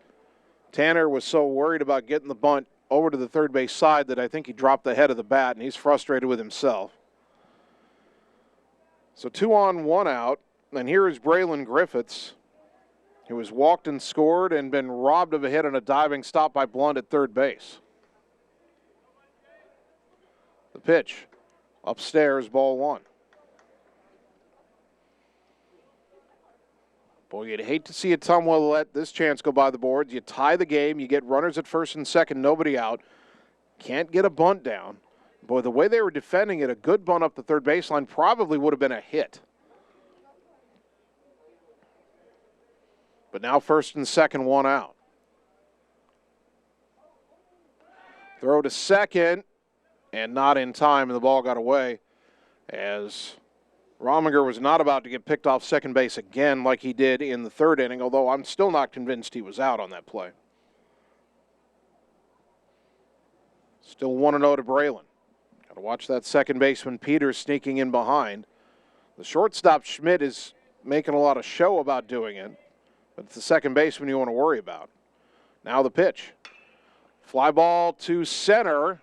Tanner was so worried about getting the bunt over to the third base side that I think he dropped the head of the bat, and he's frustrated with himself. So 2 on, 1 out. And here is Braylon Griffiths, who has walked and scored and been robbed of a hit on a diving stop by Blunt at third base. The pitch, upstairs, ball 1. Boy, you'd hate to see Ottumwa let this chance go by the boards. You tie the game, you get runners at first and second, nobody out. Can't get a bunt down. Boy, the way they were defending it, a good bunt up the third baseline probably would have been a hit. But now first and second, 1 out. Throw to second, and not in time, and the ball got away as Rominger was not about to get picked off second base again like he did in the third inning, although I'm still not convinced he was out on that play. Still 1-0 to Braylon. Got to watch that second baseman Peters sneaking in behind. The shortstop Schmidt is making a lot of show about doing it, but it's the second baseman you want to worry about. Now the pitch. Fly ball to center,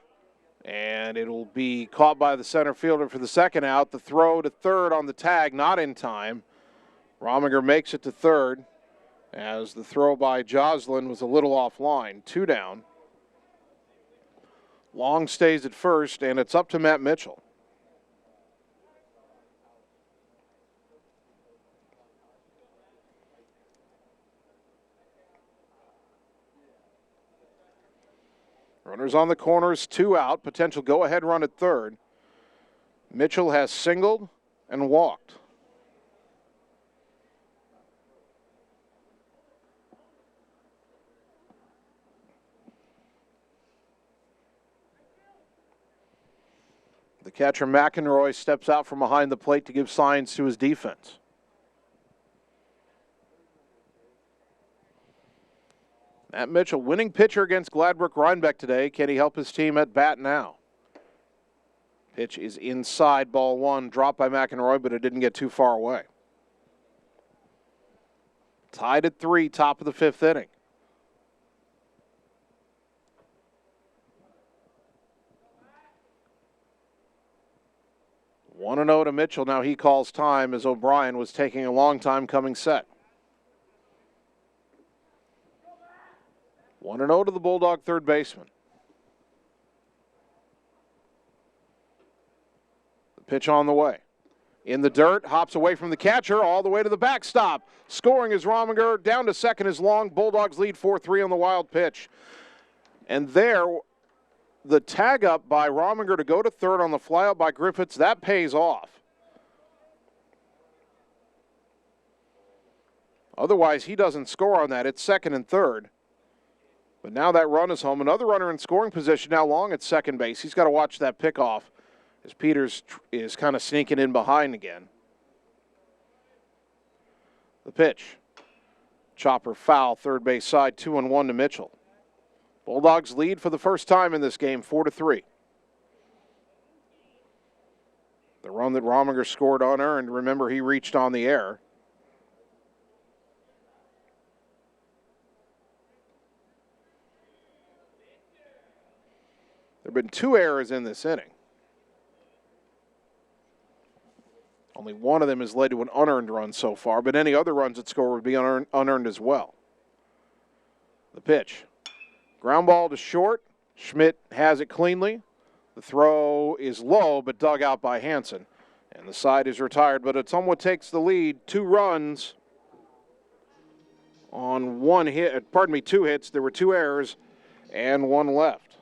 and it'll be caught by the center fielder for the second out. The throw to third on the tag, not in time. Rominger makes it to third as the throw by Joslin was a little offline. 2 down. Long stays at first, and it's up to Matt Mitchell. Runners on the corners, 2 out. Potential go-ahead run at third. Mitchell has singled and walked. The catcher McEnroy steps out from behind the plate to give signs to his defense. Matt Mitchell, winning pitcher against Gladbrook Rhinebeck today. Can he help his team at bat now? Pitch is inside, ball 1, dropped by McEnroy, but it didn't get too far away. Tied at 3, top of the 5th inning. One and 0 to Mitchell. Now he calls time as O'Brien was taking a long time coming set. 1-0 to the Bulldog third baseman. The pitch on the way. In the dirt, hops away from the catcher, all the way to the backstop. Scoring is Rominger, down to second is Long. Bulldogs lead 4-3 on the wild pitch. And there, the tag up by Rominger to go to third on the flyout by Griffiths, that pays off. Otherwise, he doesn't score on that. It's second and third. But now that run is home. Another runner in scoring position now, Long at second base. He's got to watch that pickoff as Peters is kind of sneaking in behind again. The pitch. Chopper foul, third base side, 2-1 to Mitchell. Bulldogs lead for the first time in this game, 4-3. The run that Rominger scored unearned, remember he reached on the air. There have been 2 errors in this inning. Only one of them has led to an unearned run so far, but any other runs that score would be unearned as well. The pitch. Ground ball to short. Schmidt has it cleanly. The throw is low, but dug out by Hansen. And the side is retired, but Ottumwa takes the lead. 2 runs on 1 hit. 2 hits. There were 2 errors and 1 left.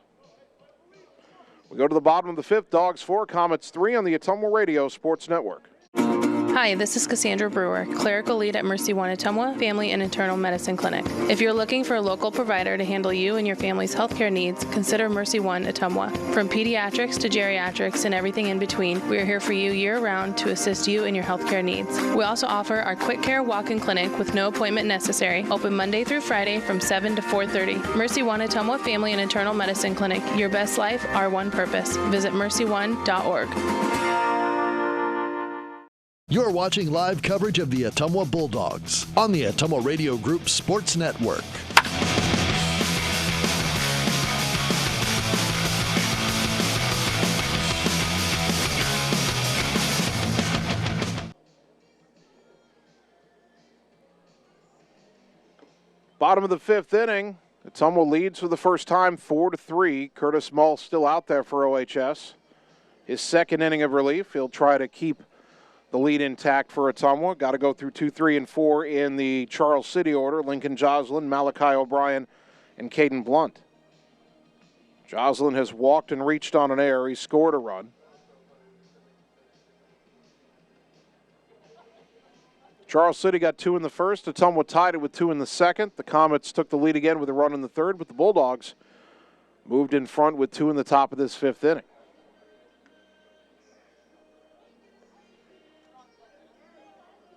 We go to the bottom of the 5th. Dogs 4, Comets 3 on the Ottumwa Radio Sports Network. Hi, this is Cassandra Brewer, clerical lead at Mercy One Ottumwa Family and Internal Medicine Clinic. If you're looking for a local provider to handle you and your family's healthcare needs, consider Mercy One Ottumwa. From pediatrics to geriatrics and everything in between, we are here for you year-round to assist you in your healthcare needs. We also offer our quick care walk-in clinic with no appointment necessary, open Monday through Friday from 7 to 4:30. Mercy One Ottumwa Family and Internal Medicine Clinic. Your best life, our one purpose. Visit mercyone.org. You're watching live coverage of the Ottumwa Bulldogs on the Ottumwa Radio Group Sports Network. Bottom of the fifth inning, Ottumwa leads for the first time 4-3. Curtis Mull still out there for OHS. His second inning of relief. He'll try to keep the lead intact for Ottumwa. Got to go through 2, 3, and 4 in the Charles City order. Lincoln Joslin, Malachi O'Brien, and Caden Blunt. Joslin has walked and reached on an error. He scored a run. Charles City got 2 in the first. Ottumwa tied it with 2 in the second. The Comets took the lead again with a run in the third, but the Bulldogs moved in front with 2 in the top of this fifth inning.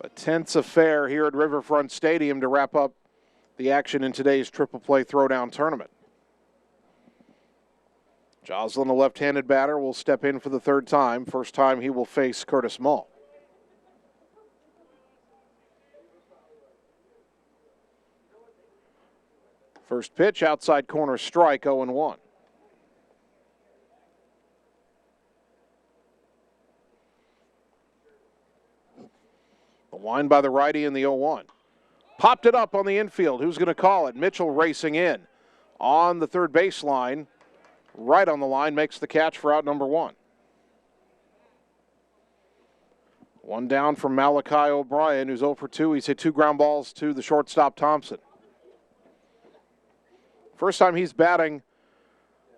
A tense affair here at Riverfront Stadium to wrap up the action in today's Triple Play Throwdown Tournament. Joslin, a left-handed batter, will step in for the third time. First time he will face Curtis Mull. First pitch, outside corner strike, 0-1. The wind by the righty in the 0-1. Popped it up on the infield. Who's going to call it? Mitchell racing in on the third baseline. Right on the line, makes the catch for out number 1. One down from Malachi O'Brien, who's 0 for 2. He's hit 2 ground balls to the shortstop Thompson. First time he's batting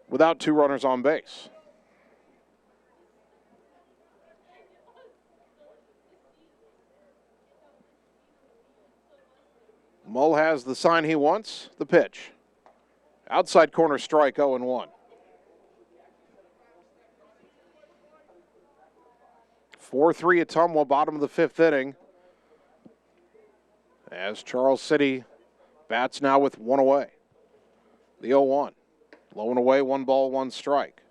without 2 runners on base. Mull has the sign he wants, the pitch. Outside corner strike, 0-1. 4-3 Ottumwa, bottom of the fifth inning. As Charles City bats now with 1 away. The 0-1. Low and away, 1 ball, 1 strike.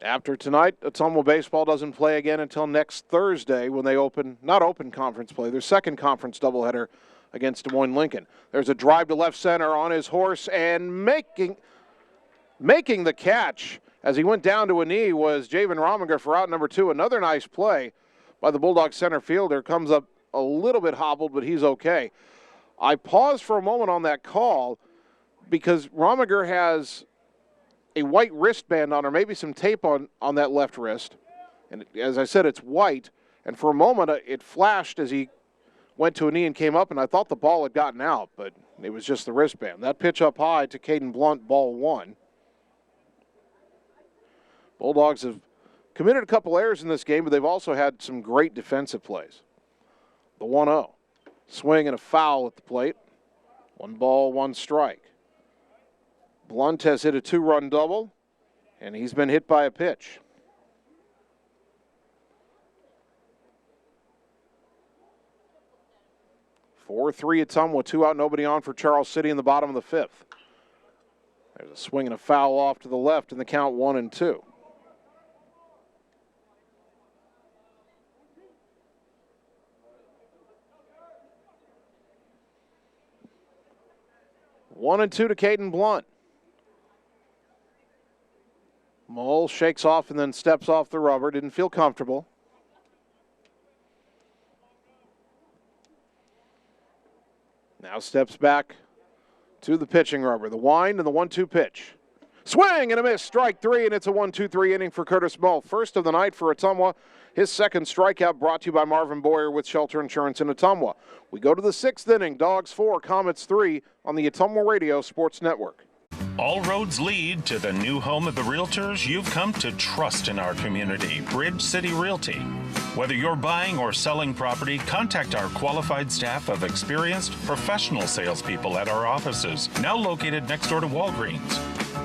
After tonight, Ottumwa baseball doesn't play again until next Thursday when they not open conference play, their second conference doubleheader against Des Moines Lincoln. There's a drive to left center on his horse, and making the catch as he went down to a knee was Javen Rominger for out number 2. Another nice play by the Bulldogs center fielder. Comes up a little bit hobbled, but he's okay. I paused for a moment on that call because Rominger has a white wristband on, or maybe some tape on that left wrist. And as I said, it's white. And for a moment, it flashed as he went to a knee and came up, and I thought the ball had gotten out, but it was just the wristband. That pitch up high to Caden Blunt, ball 1. Bulldogs have committed a couple errors in this game, but they've also had some great defensive plays. The 1-0. Swing and a foul at the plate. 1 ball, 1 strike. Blunt has hit a 2-run double, and he's been hit by a pitch. (4-3) Ottumwa, 2 out, nobody on for Charles City in the bottom of the fifth. There's a swing and a foul off to the left in the count 1-2. One and 2 to Caden Blunt. Mull shakes off and then steps off the rubber. Didn't feel comfortable. Now steps back to the pitching rubber. The wind and the 1-2 pitch. Swing and a miss. Strike 3, and it's a 1-2-3 inning for Curtis Mull. First of the night for Ottumwa. His second strikeout brought to you by Marvin Boyer with Shelter Insurance in Ottumwa. We go to the 6th inning. Dogs 4, Comets 3 on the Ottumwa Radio Sports Network. All roads lead to the new home of the realtors you've come to trust in our community, Bridge City Realty. Whether you're buying or selling property, contact our qualified staff of experienced professional salespeople at our offices, now located next door to Walgreens.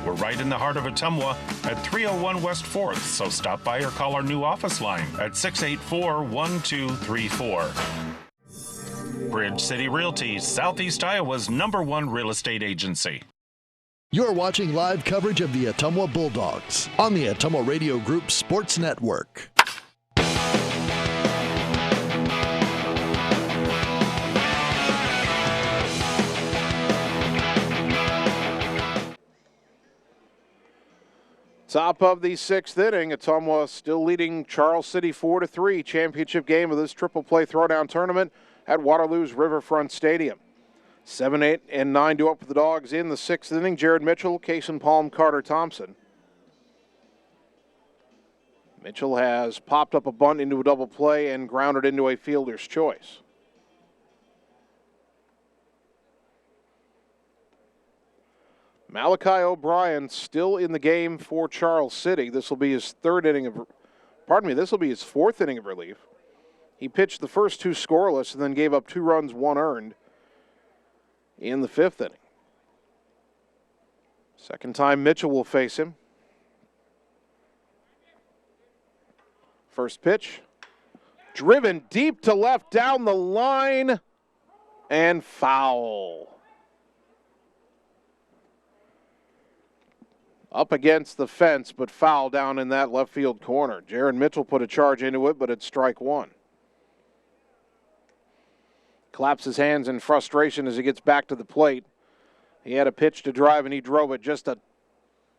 We're right in the heart of Ottumwa at 301 West 4th, so stop by or call our new office line at 684-1234. Bridge City Realty, Southeast Iowa's #1 real estate agency. You're watching live coverage of the Ottumwa Bulldogs on the Ottumwa Radio Group Sports Network. Top of the sixth inning, Ottumwa still leading Charles City 4-3. Championship game of this triple play throwdown tournament at Waterloo's Riverfront Stadium. 7, 8, and 9 to up for the Dogs in the sixth inning. Jared Mitchell, Kason Palm, Carter Thompson. Mitchell has popped up a bunt into a double play and grounded into a fielder's choice. Malachi O'Brien still in the game for Charles City. This will be his fourth inning of relief. He pitched the first two scoreless and then gave up 2 runs, 1 earned in the fifth inning. Second time Mitchell will face him. First pitch, driven deep to left down the line, and foul. Up against the fence, but foul down in that left field corner. Jared Mitchell put a charge into it, but it's strike 1. Claps his hands in frustration as he gets back to the plate. He had a pitch to drive, and he drove it just a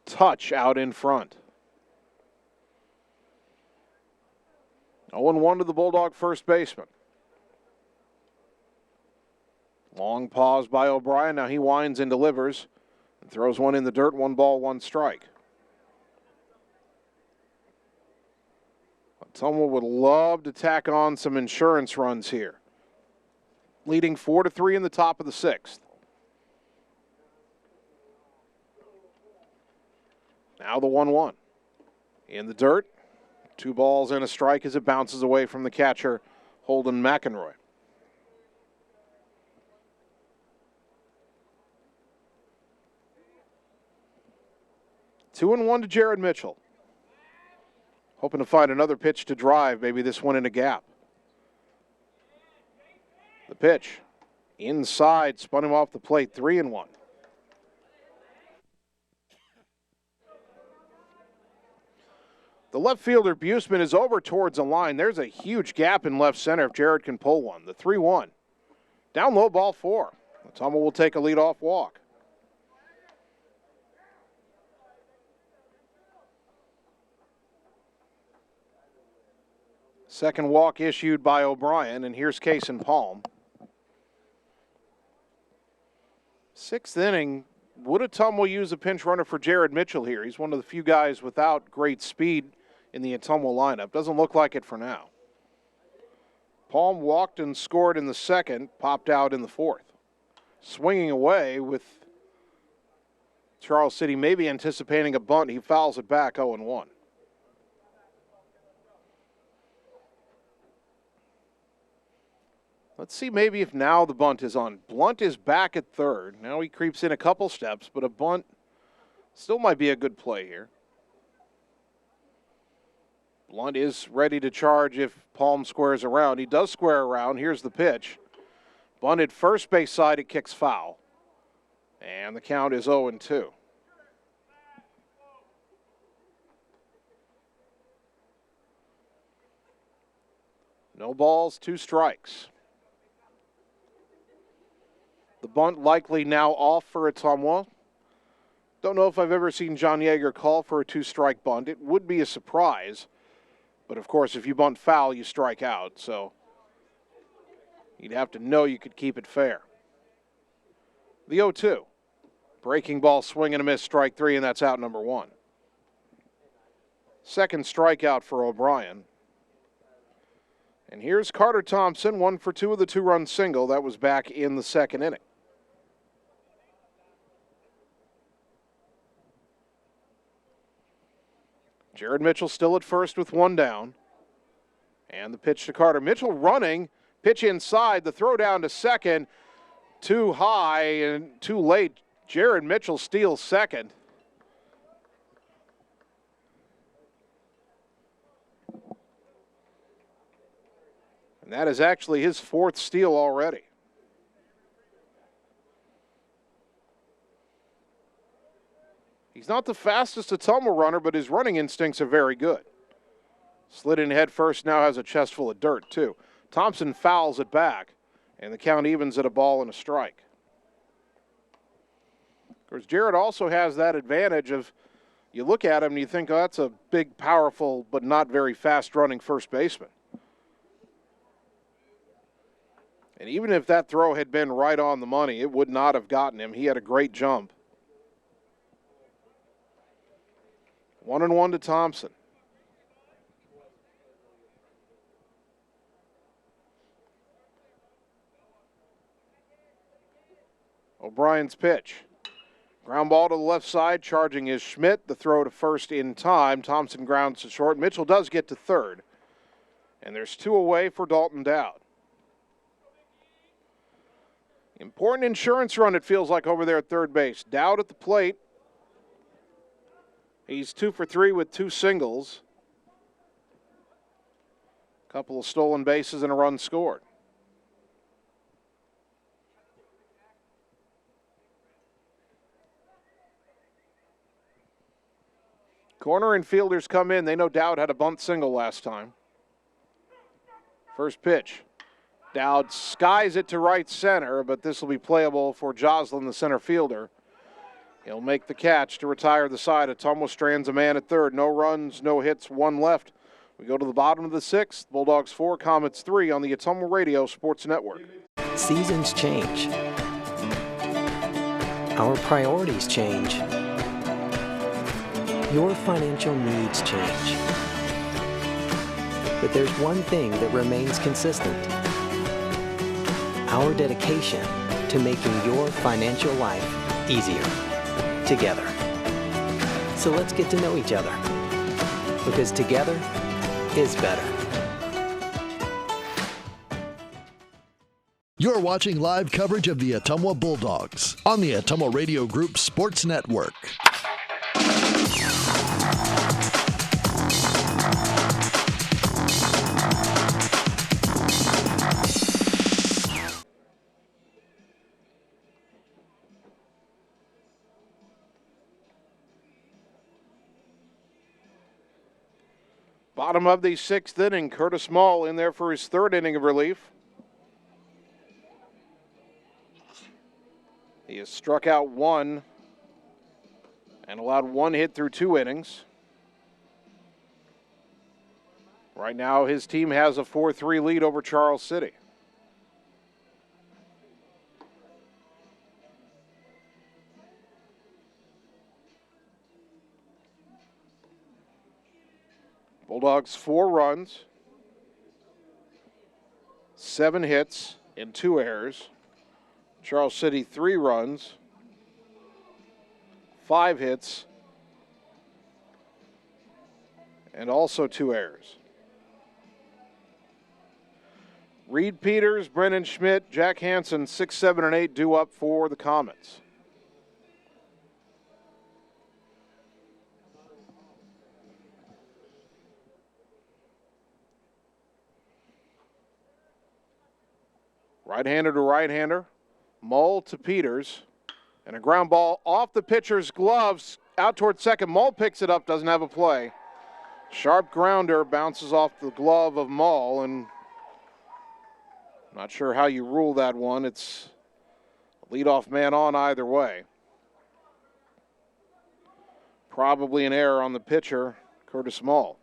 touch out in front. 0-1 to the Bulldog first baseman. Long pause by O'Brien. Now he winds and delivers and throws one in the dirt. 1 ball, 1 strike. Someone would love to tack on some insurance runs here. Leading 4-3 in the top of the sixth. Now the 1-1. In the dirt. 2 balls and a strike as it bounces away from the catcher, Holden McEnroy. Two and 1 to Jared Mitchell. Hoping to find another pitch to drive, maybe this one in a gap. The pitch. Inside, spun him off the plate, 3-1. The left fielder, Buseman, is over towards the line. There's a huge gap in left center if Jared can pull one. The 3-1. Down low, ball 4. Ottumwa will take a leadoff walk. Second walk issued by O'Brien, and here's Kason Palm. Sixth inning, would Ottumwa use a pinch runner for Jared Mitchell here? He's one of the few guys without great speed in the Ottumwa lineup. Doesn't look like it for now. Palm walked and scored in the second, popped out in the fourth. Swinging away with Charles City maybe anticipating a bunt. He fouls it back 0-1. Let's see maybe if now the bunt is on. Blunt is back at third. Now he creeps in a couple steps, but a bunt still might be a good play here. Blunt is ready to charge if Palm squares around. He does square around. Here's the pitch. Bunted first base side, it kicks foul. And the count is 0-2. No balls, 2 strikes. The bunt likely now off for Ottumwa. Don't know if I've ever seen John Yeager call for a 2-strike bunt. It would be a surprise. But, of course, if you bunt foul, you strike out. So you'd have to know you could keep it fair. The 0-2. Breaking ball, swing and a miss, strike 3, and that's out number 1. Second strikeout for O'Brien. And here's Carter Thompson, 1 for 2 with a 2-run single. That was back in the second inning. Jared Mitchell still at first with 1 down. And the pitch to Carter. Mitchell running, pitch inside, the throw down to second. Too high and too late. Jared Mitchell steals second. And that is actually his 4th steal already. He's not the fastest Ottumwa runner, but his running instincts are very good. Slid in head first, now has a chest full of dirt, too. Thompson fouls it back, and the count evens at a ball and a strike. Of course, Jared also has that advantage of you look at him and you think, oh, that's a big, powerful, but not very fast-running first baseman. And even if that throw had been right on the money, it would not have gotten him. He had a great jump. 1-1 to Thompson. O'Brien's pitch. Ground ball to the left side, charging is Schmidt. The throw to first in time. Thompson grounds to short. Mitchell does get to third. And there's 2 away for Dalton Dowd. Important insurance run, it feels like, over there at third base. Dowd at the plate. He's 2 for 3 with 2 singles. A couple of stolen bases and a run scored. Corner infielders come in. They know Dowd had a bunt single last time. First pitch. Dowd skies it to right center, but this will be playable for Joslin, the center fielder. He'll make the catch to retire the side. Ottumwa strands a man at third. No runs, no hits, 1 left. We go to the bottom of the 6th. Bulldogs 4, Comets 3 on the Ottumwa Radio Sports Network. Seasons change. Our priorities change. Your financial needs change. But there's one thing that remains consistent. Our dedication to making your financial life easier together. So let's get to know each other, because together is better. You're watching live coverage of the Ottumwa Bulldogs on the Ottumwa Radio Group Sports Network. Bottom of the 6th inning, Curtis Mull in there for his 3rd inning of relief. He has struck out 1 and allowed 1 hit through 2 innings. Right now, his team has a 4-3 lead over Charles City. Bulldogs 4 runs, 7 hits, and 2 errors. Charles City 3 runs, 5 hits, and also 2 errors. Reed Peters, Brennan Schmidt, Jack Hansen, 6, 7, and 8 due up for the Comets. Right-hander to right-hander. Mull to Peters. And a ground ball off the pitcher's gloves out toward second. Mull picks it up, doesn't have a play. Sharp grounder bounces off the glove of Mull, and not sure how you rule that one. It's a leadoff man on either way. Probably an error on the pitcher, Curtis Mull.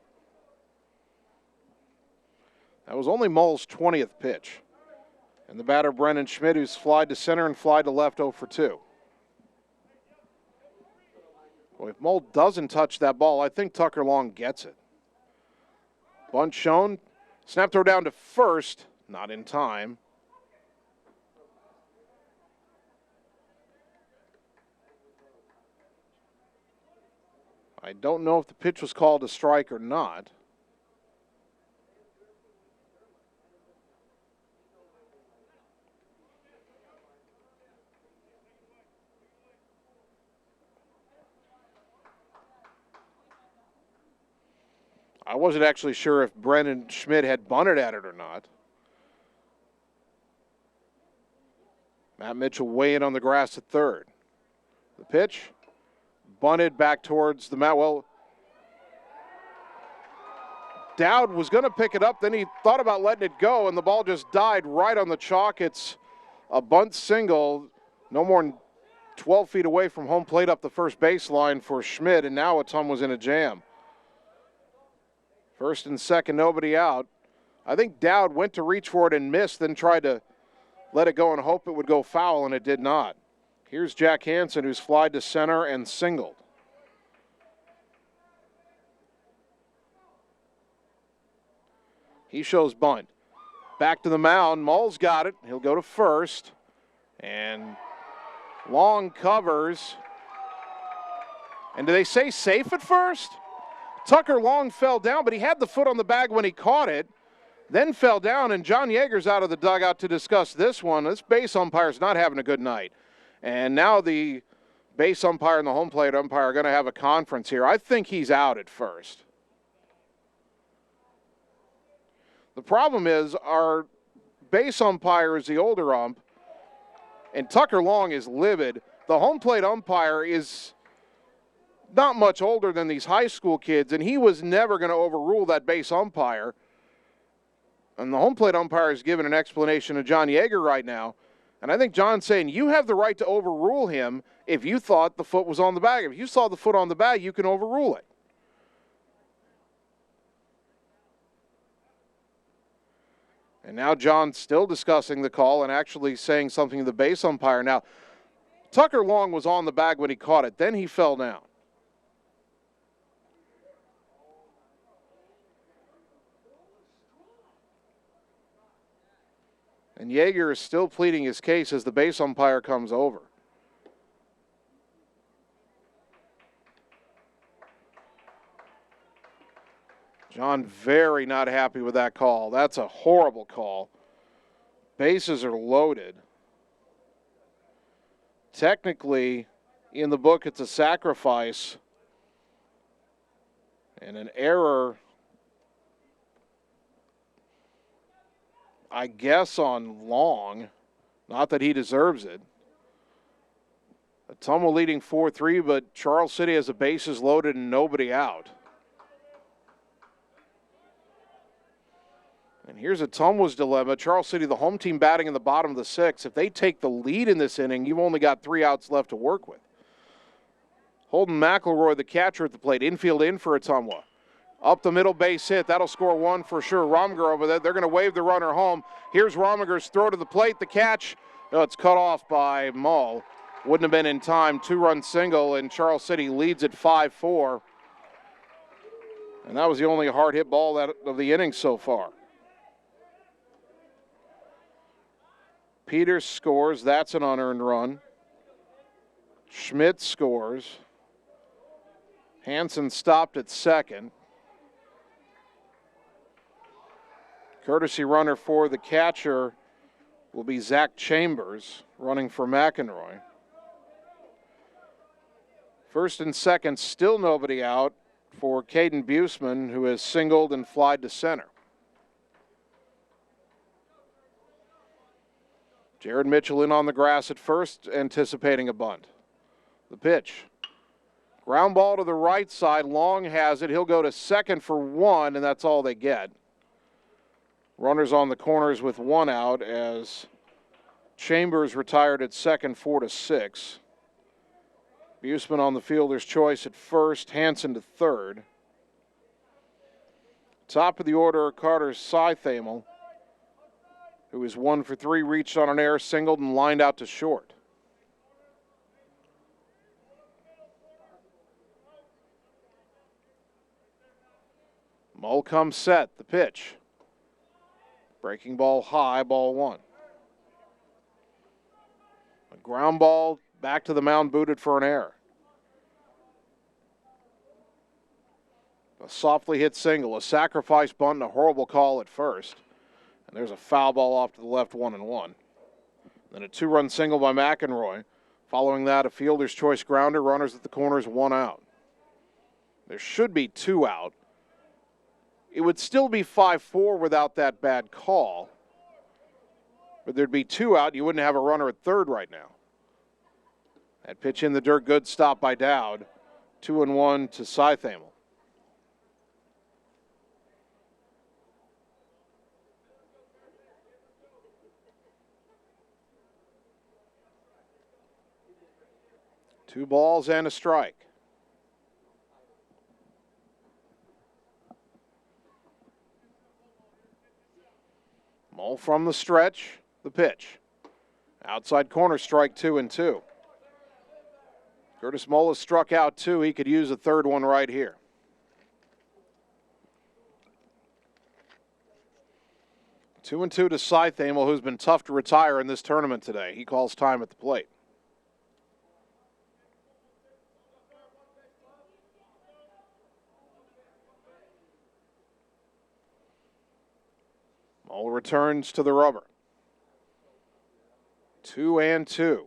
That was only Mull's 20th pitch. And the batter, Brennan Schmidt, who's flied to center and flied to left, 0 for 2. Well, if Mull doesn't touch that ball, I think Tucker Long gets it. Bunt shown. Snap throw down to first. Not in time. I don't know if the pitch was called a strike or not. I wasn't actually sure if Brennan Schmidt had bunted at it or not. Matt Mitchell weighing on the grass at third. The pitch, bunted back towards the mat. Well, Dowd was going to pick it up, then he thought about letting it go, and the ball just died right on the chalk. It's a bunt single, no more than 12 feet away from home plate up the first baseline for Schmidt, and now Ottumwa's in a jam. First and second, nobody out. I think Dowd went to reach for it and missed, then tried to let it go and hope it would go foul, and it did not. Here's Jack Hansen, who's flied to center and singled. He shows bunt. Back to the mound. Mull's got it. He'll go to first. And Long covers. And do they say safe at first? Tucker Long fell down, but he had the foot on the bag when he caught it. Then fell down, and John Yeager's out of the dugout to discuss this one. This base umpire's not having a good night. And now the base umpire and the home plate umpire are going to have a conference here. I think he's out at first. The problem is our base umpire is the older ump, and Tucker Long is livid. The home plate umpire is not much older than these high school kids, and he was never going to overrule that base umpire. And the home plate umpire is giving an explanation to John Yeager right now. And I think John's saying, you have the right to overrule him if you thought the foot was on the bag. If you saw the foot on the bag, you can overrule it. And now John's still discussing the call and actually saying something to the base umpire. Now, Tucker Long was on the bag when he caught it. Then he fell down. And Yeager is still pleading his case as the base umpire comes over. John very not happy with that call. That's a horrible call. Bases are loaded. Technically, in the book, it's a sacrifice. And an error, I guess, on Long. Not that he deserves it. Ottumwa leading 4-3, but Charles City has the bases loaded and nobody out. And here's Ottumwa's dilemma. Charles City, the home team, batting in the bottom of the sixth. If they take the lead in this inning, you've only got 3 outs left to work with. Holden McElroy, the catcher at the plate. Infield in for Ottumwa. Up the middle, base hit. That'll score one for sure. Rominger over there. They're going to wave the runner home. Here's Rominger's throw to the plate. The catch. Oh, it's cut off by Mull. Wouldn't have been in time. 2-run single, and Charles City leads at 5-4. And that was the only hard hit ball of the inning so far. Peters scores. That's an unearned run. Schmidt scores. Hansen stopped at second. Courtesy runner for the catcher will be Zach Chambers, running for McEnroy. First and second, still nobody out for Caden Buseman, who has singled and flied to center. Jared Mitchell in on the grass at first, anticipating a bunt. The pitch. Ground ball to the right side. Long has it. He'll go to second for one, and that's all they get. Runners on the corners with 1 out as Chambers retired at second, 4-6. Buseman on the fielder's choice at first. Hansen to third. Top of the order, Carter Seithamel, who is 1 for 3, reached on an air, singled, and lined out to short. Mull comes set. The pitch. Breaking ball high, ball 1. A ground ball back to the mound, booted for an error. A softly hit single, a sacrifice bunt, and a horrible call at first. And there's a foul ball off to the left, 1-1. Then a 2-run single by McEnroy. Following that, a fielder's choice grounder, runners at the corners, 1 out. There should be 2 out. It would still be 5-4 without that bad call. But there'd be 2 out. You wouldn't have a runner at third right now. That pitch in the dirt, good stop by Dowd. 2-1 to Seithamel. 2 balls and a strike. Mole from the stretch, the pitch. Outside corner, strike 2-2. Curtis Mole has struck out 2. He could use a third one right here. Two and 2 to Scythamel, who's been tough to retire in this tournament today. He calls time at the plate. Mole returns to the rubber. 2-2.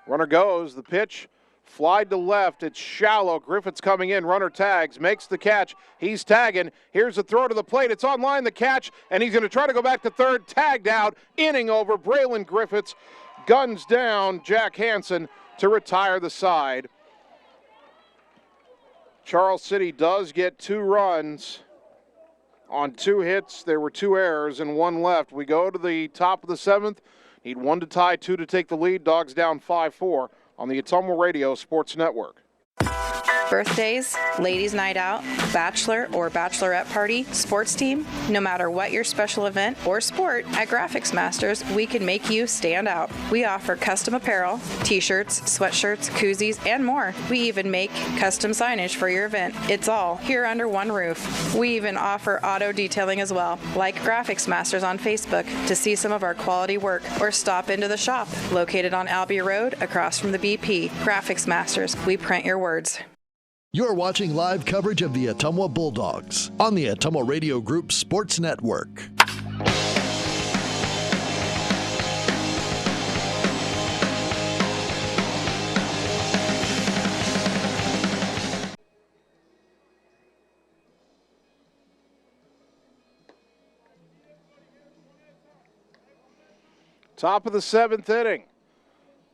Runner goes, the pitch, fly to left, it's shallow. Griffith's coming in, runner tags, makes the catch. He's tagging, here's the throw to the plate, it's on line, the catch, and he's going to try to go back to third, tagged out, inning over. Braylon Griffiths guns down Jack Hansen to retire the side. Charles City does get 2 runs on 2 hits. There were 2 errors and 1 left. We go to the top of the 7th. Need 1 to tie, 2 to take the lead. Dogs down 5-4 on the Ottumwa Radio Sports Network. Birthdays, ladies' night out, bachelor or bachelorette party, sports team, no matter what your special event or sport, at Graphics Masters, we can make you stand out. We offer custom apparel, t-shirts, sweatshirts, koozies, and more. We even make custom signage for your event. It's all here under one roof. We even offer auto detailing as well. Like Graphics Masters on Facebook to see some of our quality work, or stop into the shop located on Albee Road across from the BP. Graphics Masters, we print your words. You're watching live coverage of the Ottumwa Bulldogs on the Ottumwa Radio Group Sports Network. Top of the 7th inning.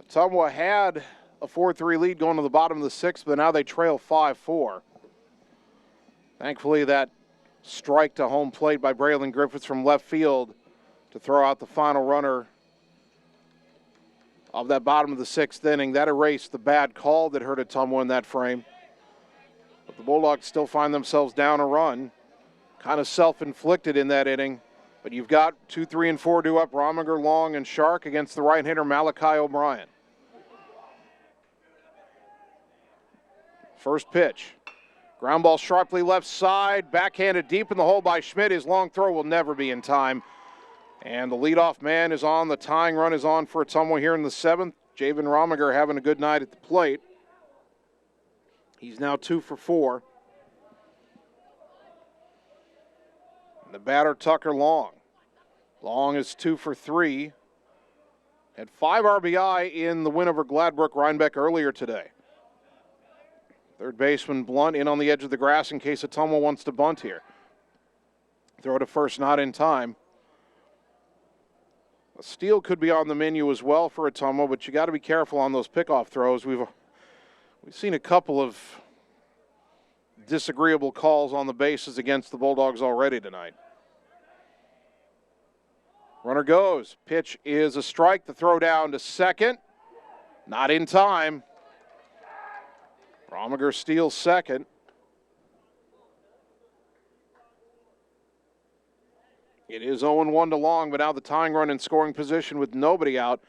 Ottumwa had a 4-3 lead going to the bottom of the 6th, but now they trail 5-4. Thankfully, that strike to home plate by Braylon Griffiths from left field to throw out the final runner of that bottom of the 6th inning. That erased the bad call that hurt Ottumwa in that frame. But the Bulldogs still find themselves down a run. Kind of self-inflicted in that inning. But you've got 2, 3, and 4 due up, Rominger, Long, and Shark against the right hitter Malachi O'Brien. First pitch. Ground ball sharply left side, backhanded deep in the hole by Schmidt. His long throw will never be in time. And the leadoff man is on. The tying run is on for Ottumwa here in the 7th. Javen Rominger having a good night at the plate. He's now 2 for 4. And the batter, Tucker Long. Long is 2 for 3. Had 5 RBI in the win over Gladbrook Rhinebeck earlier today. Third baseman Blunt in on the edge of the grass in case Ottumwa wants to bunt here. Throw to first, not in time. A steal could be on the menu as well for Ottumwa, but you got to be careful on those pickoff throws. We've seen a couple of disagreeable calls on the bases against the Bulldogs already tonight. Runner goes. Pitch is a strike. The throw down to second. Not in time. Rominger steals second. It is 0-1 to Long, but now the tying run in scoring position with nobody out,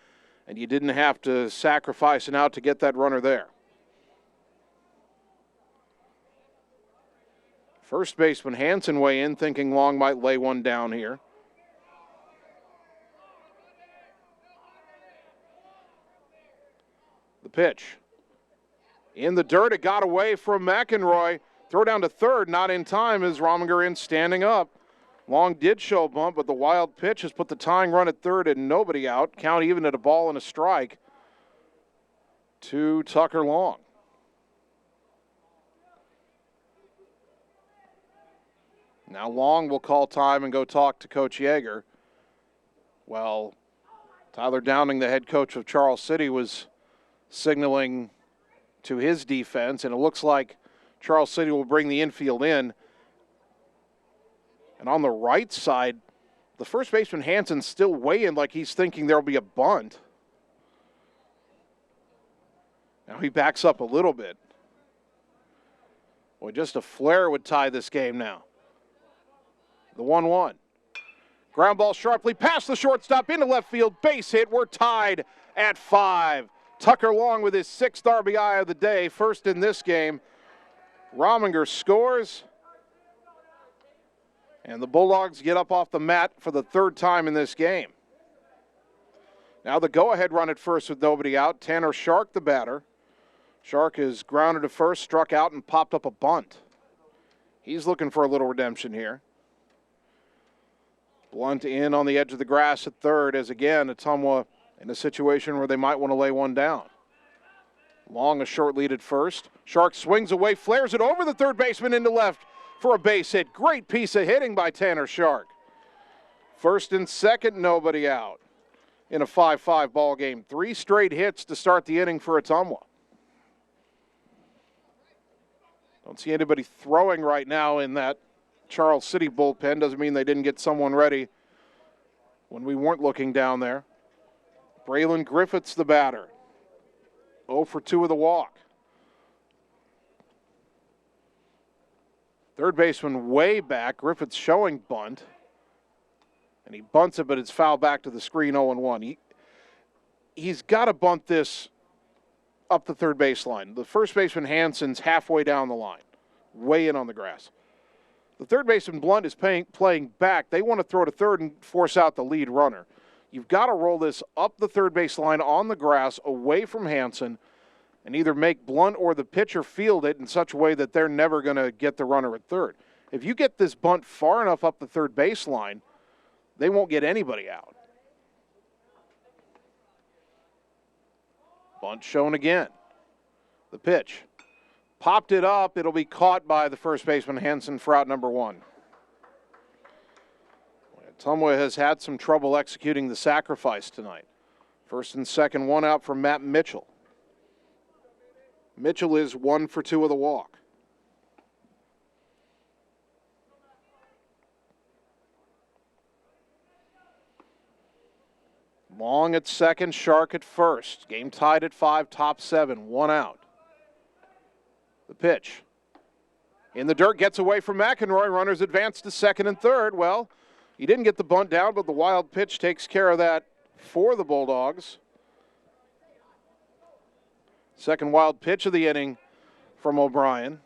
and you didn't have to sacrifice an out to get that runner there. First baseman Hansen weigh in, thinking Long might lay one down here. The pitch. In the dirt, it got away from McEnroy. Throw down to third, not in time as Rominger in standing up. Long did show a bump, but the wild pitch has put the tying run at third and nobody out. Count even at a ball and a strike to Tucker Long. Now Long will call time and go talk to Coach Yeager. Well, Tyler Downing, the head coach of Charles City, was signaling to his defense, and it looks like Charles City will bring the infield in. And on the right side, the first baseman Hansen's still weighing like he's thinking there'll be a bunt. Now he backs up a little bit. Boy, just a flare would tie this game now. The 1-1. Ground ball sharply past the shortstop into left field. Base hit. We're tied at 5. Tucker Long with his 6th RBI of the day. First in this game. Rominger scores. And the Bulldogs get up off the mat for the 3rd time in this game. Now the go-ahead run at first with nobody out. Tanner Shark, the batter. Shark is grounded to first, struck out, and popped up a bunt. He's looking for a little redemption here. Blunt in on the edge of the grass at third as, again, Ottumwa in a situation where they might want to lay one down. Long, a short lead at first. Shark swings away, flares it over the third baseman into left for a base hit. Great piece of hitting by Tanner Shark. First and second, nobody out in a 5-5 ball game. 3 straight hits to start the inning for Ottumwa. Don't see anybody throwing right now in that Charles City bullpen. Doesn't mean they didn't get someone ready when we weren't looking down there. Braylon Griffiths, the batter. 0 for 2 with a walk. Third baseman way back. Griffiths showing bunt. And he bunts it, but it's fouled back to the screen, 0-1. He's got to bunt this up the third baseline. The first baseman, Hansen's halfway down the line, way in on the grass. The third baseman, Blunt, is playing back. They want to throw to third and force out the lead runner. You've got to roll this up the third baseline on the grass, away from Hansen, and either make Blunt or the pitcher field it in such a way that they're never going to get the runner at third. If you get this bunt far enough up the third baseline, they won't get anybody out. Bunt shown again. The pitch. Popped it up. It'll be caught by the first baseman, Hansen, for out number 1. Ottumwa has had some trouble executing the sacrifice tonight. First and second, 1 out for Matt Mitchell. Mitchell is 1 for 2 with a walk. Long at second, Shark at first. Game tied at 5, top 7, 1 out. The pitch. In the dirt, gets away from McEnroy. Runners advance to second and third. Well, he didn't get the bunt down, but the wild pitch takes care of that for the Bulldogs. Second wild pitch of the inning from O'Brien.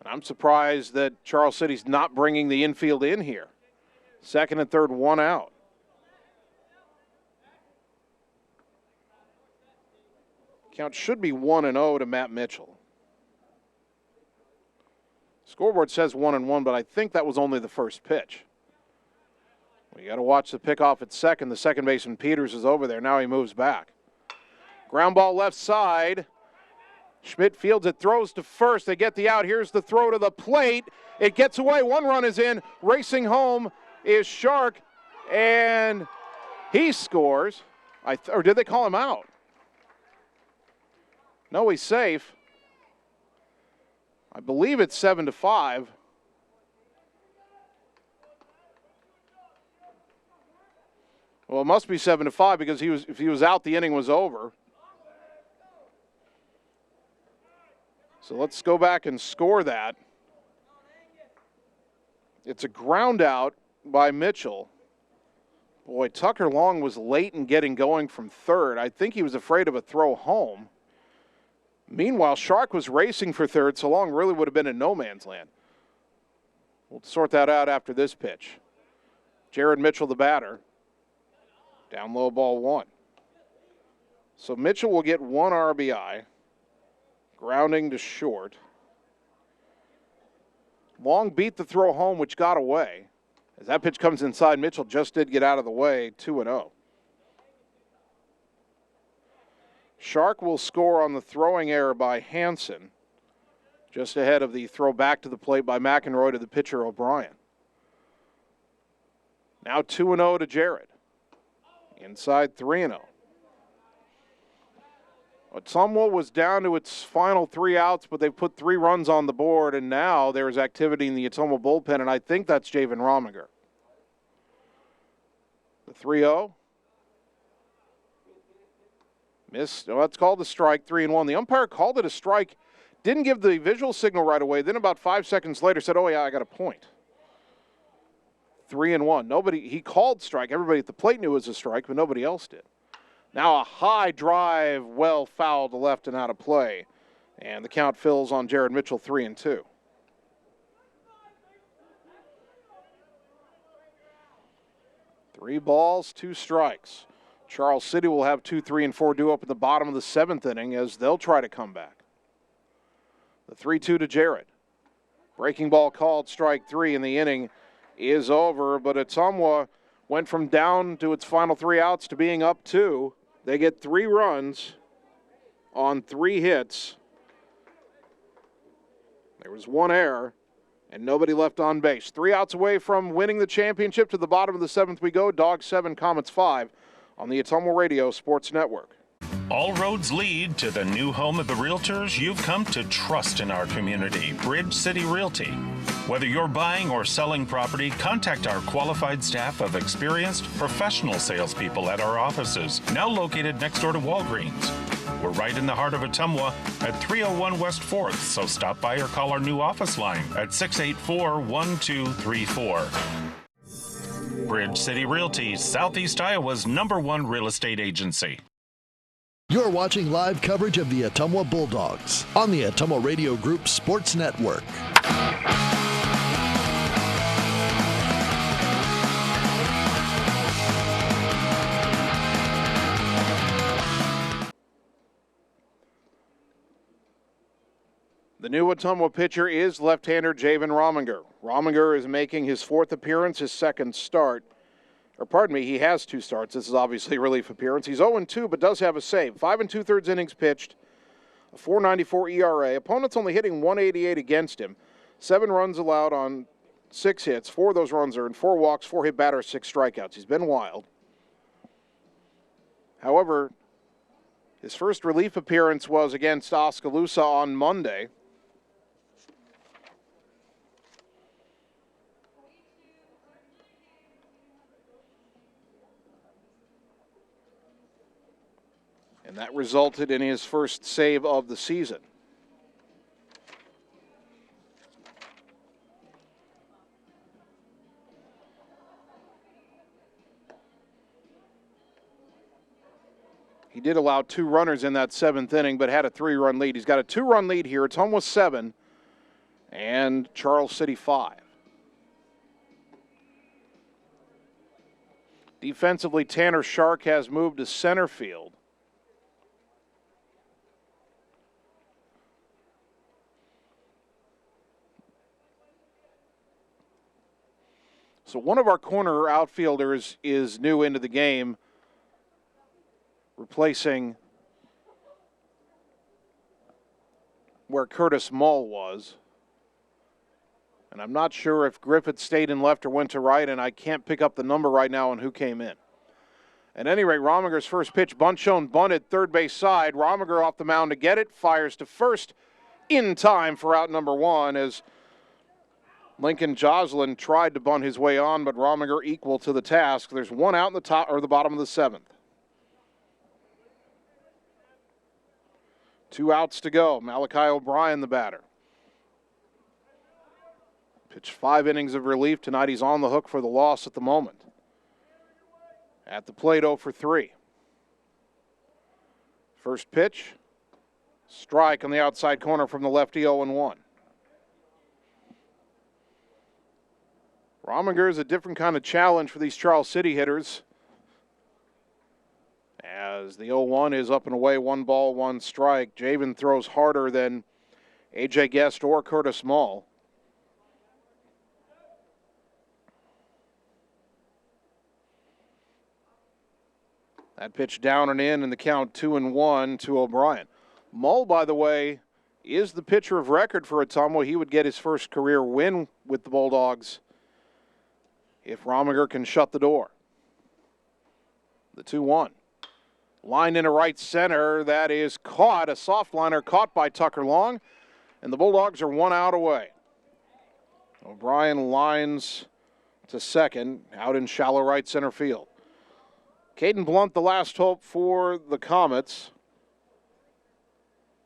And I'm surprised that Charles City's not bringing the infield in here. Second and third, 1 out. Count should be 1-0 to Matt Mitchell. Scoreboard says 1-1, but I think that was only the first pitch. We got to watch the pickoff at second. The second baseman, Peters, is over there. Now he moves back. Ground ball left side. Schmidt fields it, throws to first. They get the out. Here's the throw to the plate. It gets away. 1 run is in. Racing home is Shark, and he scores. Or did they call him out? No, he's safe. I believe it's 7-5. Well, it must be 7-5 because if he was out, the inning was over. So let's go back and score that. It's a ground out by Mitchell. Boy, Tucker Long was late in getting going from third. I think he was afraid of a throw home. Meanwhile, Shark was racing for third, so Long really would have been in no man's land. We'll sort that out after this pitch. Jared Mitchell, the batter. Down low, ball 1. So Mitchell will get 1 RBI. Grounding to short. Long beat the throw home, which got away. As that pitch comes inside, Mitchell just did get out of the way, 2-0. Shark will score on the throwing error by Hansen, just ahead of the throw back to the plate by McEnroy to the pitcher O'Brien. Now 2-0 to Jared. Inside 3-0. Ottumwa was down to its final 3 outs, but they've put 3 runs on the board, and now there's activity in the Ottumwa bullpen, and I think that's Javen Rominger. The 3-0. Missed. Well, that's called a strike, 3-1. The umpire called it a strike, didn't give the visual signal right away. Then about 5 seconds later said, oh, yeah, I got a point. 3-1. He called strike. Everybody at the plate knew it was a strike, but nobody else did. Now a high drive, well fouled to left and out of play. And the count fills on Jared Mitchell, 3-2. Three balls, 2 strikes. Charles City will have 2, 3, and 4 due up in the bottom of the 7th inning as they'll try to come back. The 3-2 to Jared. Breaking ball called, strike 3, and the inning is over. But Ottumwa went from down to its final 3 outs to being up 2. They get 3 runs on 3 hits. There was 1 error, and nobody left on base. 3 outs away from winning the championship. To the bottom of the 7th we go. Dogs 7, Comets 5 on the Ottumwa Radio Sports Network. All roads lead to the new home of the realtors you've come to trust in our community, Bridge City Realty. Whether you're buying or selling property, contact our qualified staff of experienced professional salespeople at our offices, now located next door to Walgreens. We're right in the heart of Ottumwa at 301 West 4th, so stop by or call our new office line at 684-1234. Bridge City Realty, Southeast Iowa's #1 real estate agency. You're watching live coverage of the Ottumwa Bulldogs on the Ottumwa Radio Group Sports Network. The new Ottumwa pitcher is left-hander Javen Rominger. Rominger is making his 4th appearance, his 2nd start. Or pardon me, he has 2 starts. This is obviously a relief appearance. He's 0-2, but does have a save. 5 2/3 innings pitched, a 4.94 ERA. Opponent's only hitting 188 against him. 7 runs allowed on 6 hits. 4 of those runs are in 4 walks, 4 hit batter, 6 strikeouts. He's been wild. However, his first relief appearance was against Oskaloosa on Monday. And that resulted in his first save of the season. He did allow 2 runners in that 7th inning, but had a 3-run lead. He's got a 2-run lead here. It's almost 7, and Charles City 5. Defensively, Tanner Shark has moved to center field. So one of our corner outfielders is new into the game, replacing where Curtis Mull was. And I'm not sure if Griffith stayed in left or went to right, and I can't pick up the number right now on who came in. At any rate, Rominger's first pitch, bunt shown, bunted third base side. Rominger off the mound to get it, fires to first in time for out number 1 as Lincoln Joslin tried to bunt his way on, but Rominger equal to the task. There's 1 out in the top or the bottom of the 7th. 2 outs to go. Malachi O'Brien, the batter. Pitched 5 innings of relief tonight. He's on the hook for the loss at the moment. At the plate, 0 for 3. First pitch, strike on the outside corner from the lefty, 0-1. Rominger is a different kind of challenge for these Charles City hitters, as the 0-1 is up and away, 1 ball, 1 strike. Javen throws harder than A.J. Guest or Curtis Mull. That pitch down and in the count 2-1 to O'Brien. Mull, by the way, is the pitcher of record for Ottumwa. He would get his first career win with the Bulldogs if Rominger can shut the door. The 2-1. Line into right center. That is caught. A soft liner caught by Tucker Long. And the Bulldogs are 1 out away. O'Brien lines to second, out in shallow right center field. Caden Blunt, the last hope for the Comets.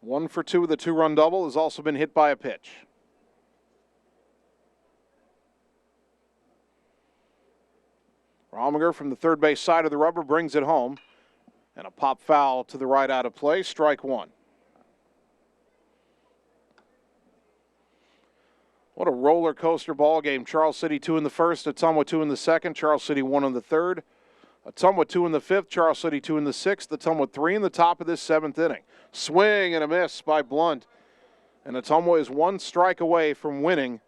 1 for 2 with a 2-run double, has also been hit by a pitch. Rominger from the third base side of the rubber brings it home. And a pop foul to the right out of play, strike one. What a roller coaster ball game. Charles City 2 in the first, Ottumwa 2 in the second, Charles City 1 in the third. Ottumwa 2 in the fifth, Charles City 2 in the sixth, Ottumwa 3 in the top of this seventh inning. Swing and a miss by Blunt. And Ottumwa is 1 strike away from winning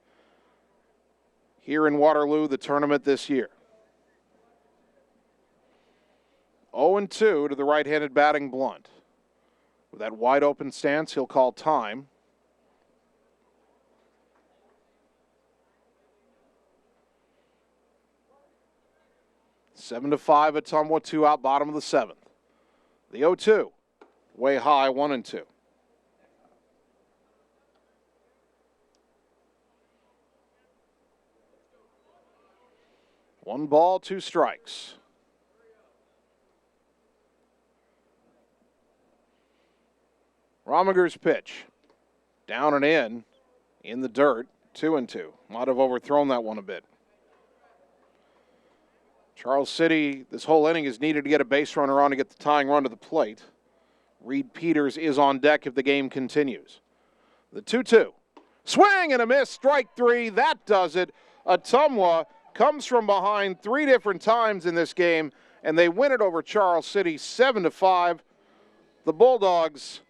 here in Waterloo, the tournament this year. 0-2 to the right-handed batting Blunt. With that wide open stance, he'll call time. Seven to 5, Ottumwa, 2 out, bottom of the seventh. The 0-2, way high, 1-2. One ball, 2 strikes. Romiger's pitch. Down and in the dirt, 2-2. Might have overthrown that one a bit. Charles City, this whole inning is needed to get a base runner on to get the tying run to the plate. Reed Peters is on deck if the game continues. The 2-2. Swing and a miss, strike 3. That does it. Ottumwa comes from behind 3 different times in this game, and they win it over Charles City 7-5. The Bulldogs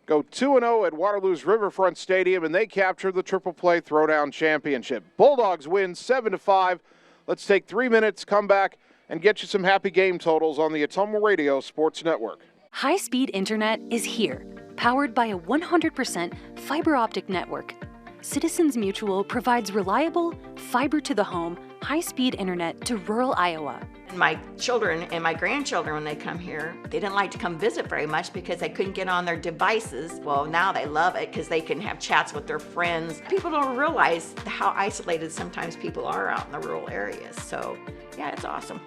go 2-0 at Waterloo's Riverfront Stadium, and they capture the Triple Play Throwdown Championship. Bulldogs win 7-5. Let's take 3 minutes, come back, and get you some happy game totals on the Ottumwa Radio Sports Network. High-speed internet is here, powered by a 100% fiber optic network. Citizens Mutual provides reliable, fiber-to-the-home, high-speed internet to rural Iowa. My children and my grandchildren, when they come here, they didn't like to come visit very much because they couldn't get on their devices. Well, now they love it because they can have chats with their friends. People don't realize how isolated sometimes people are out in the rural areas. So, yeah, it's awesome.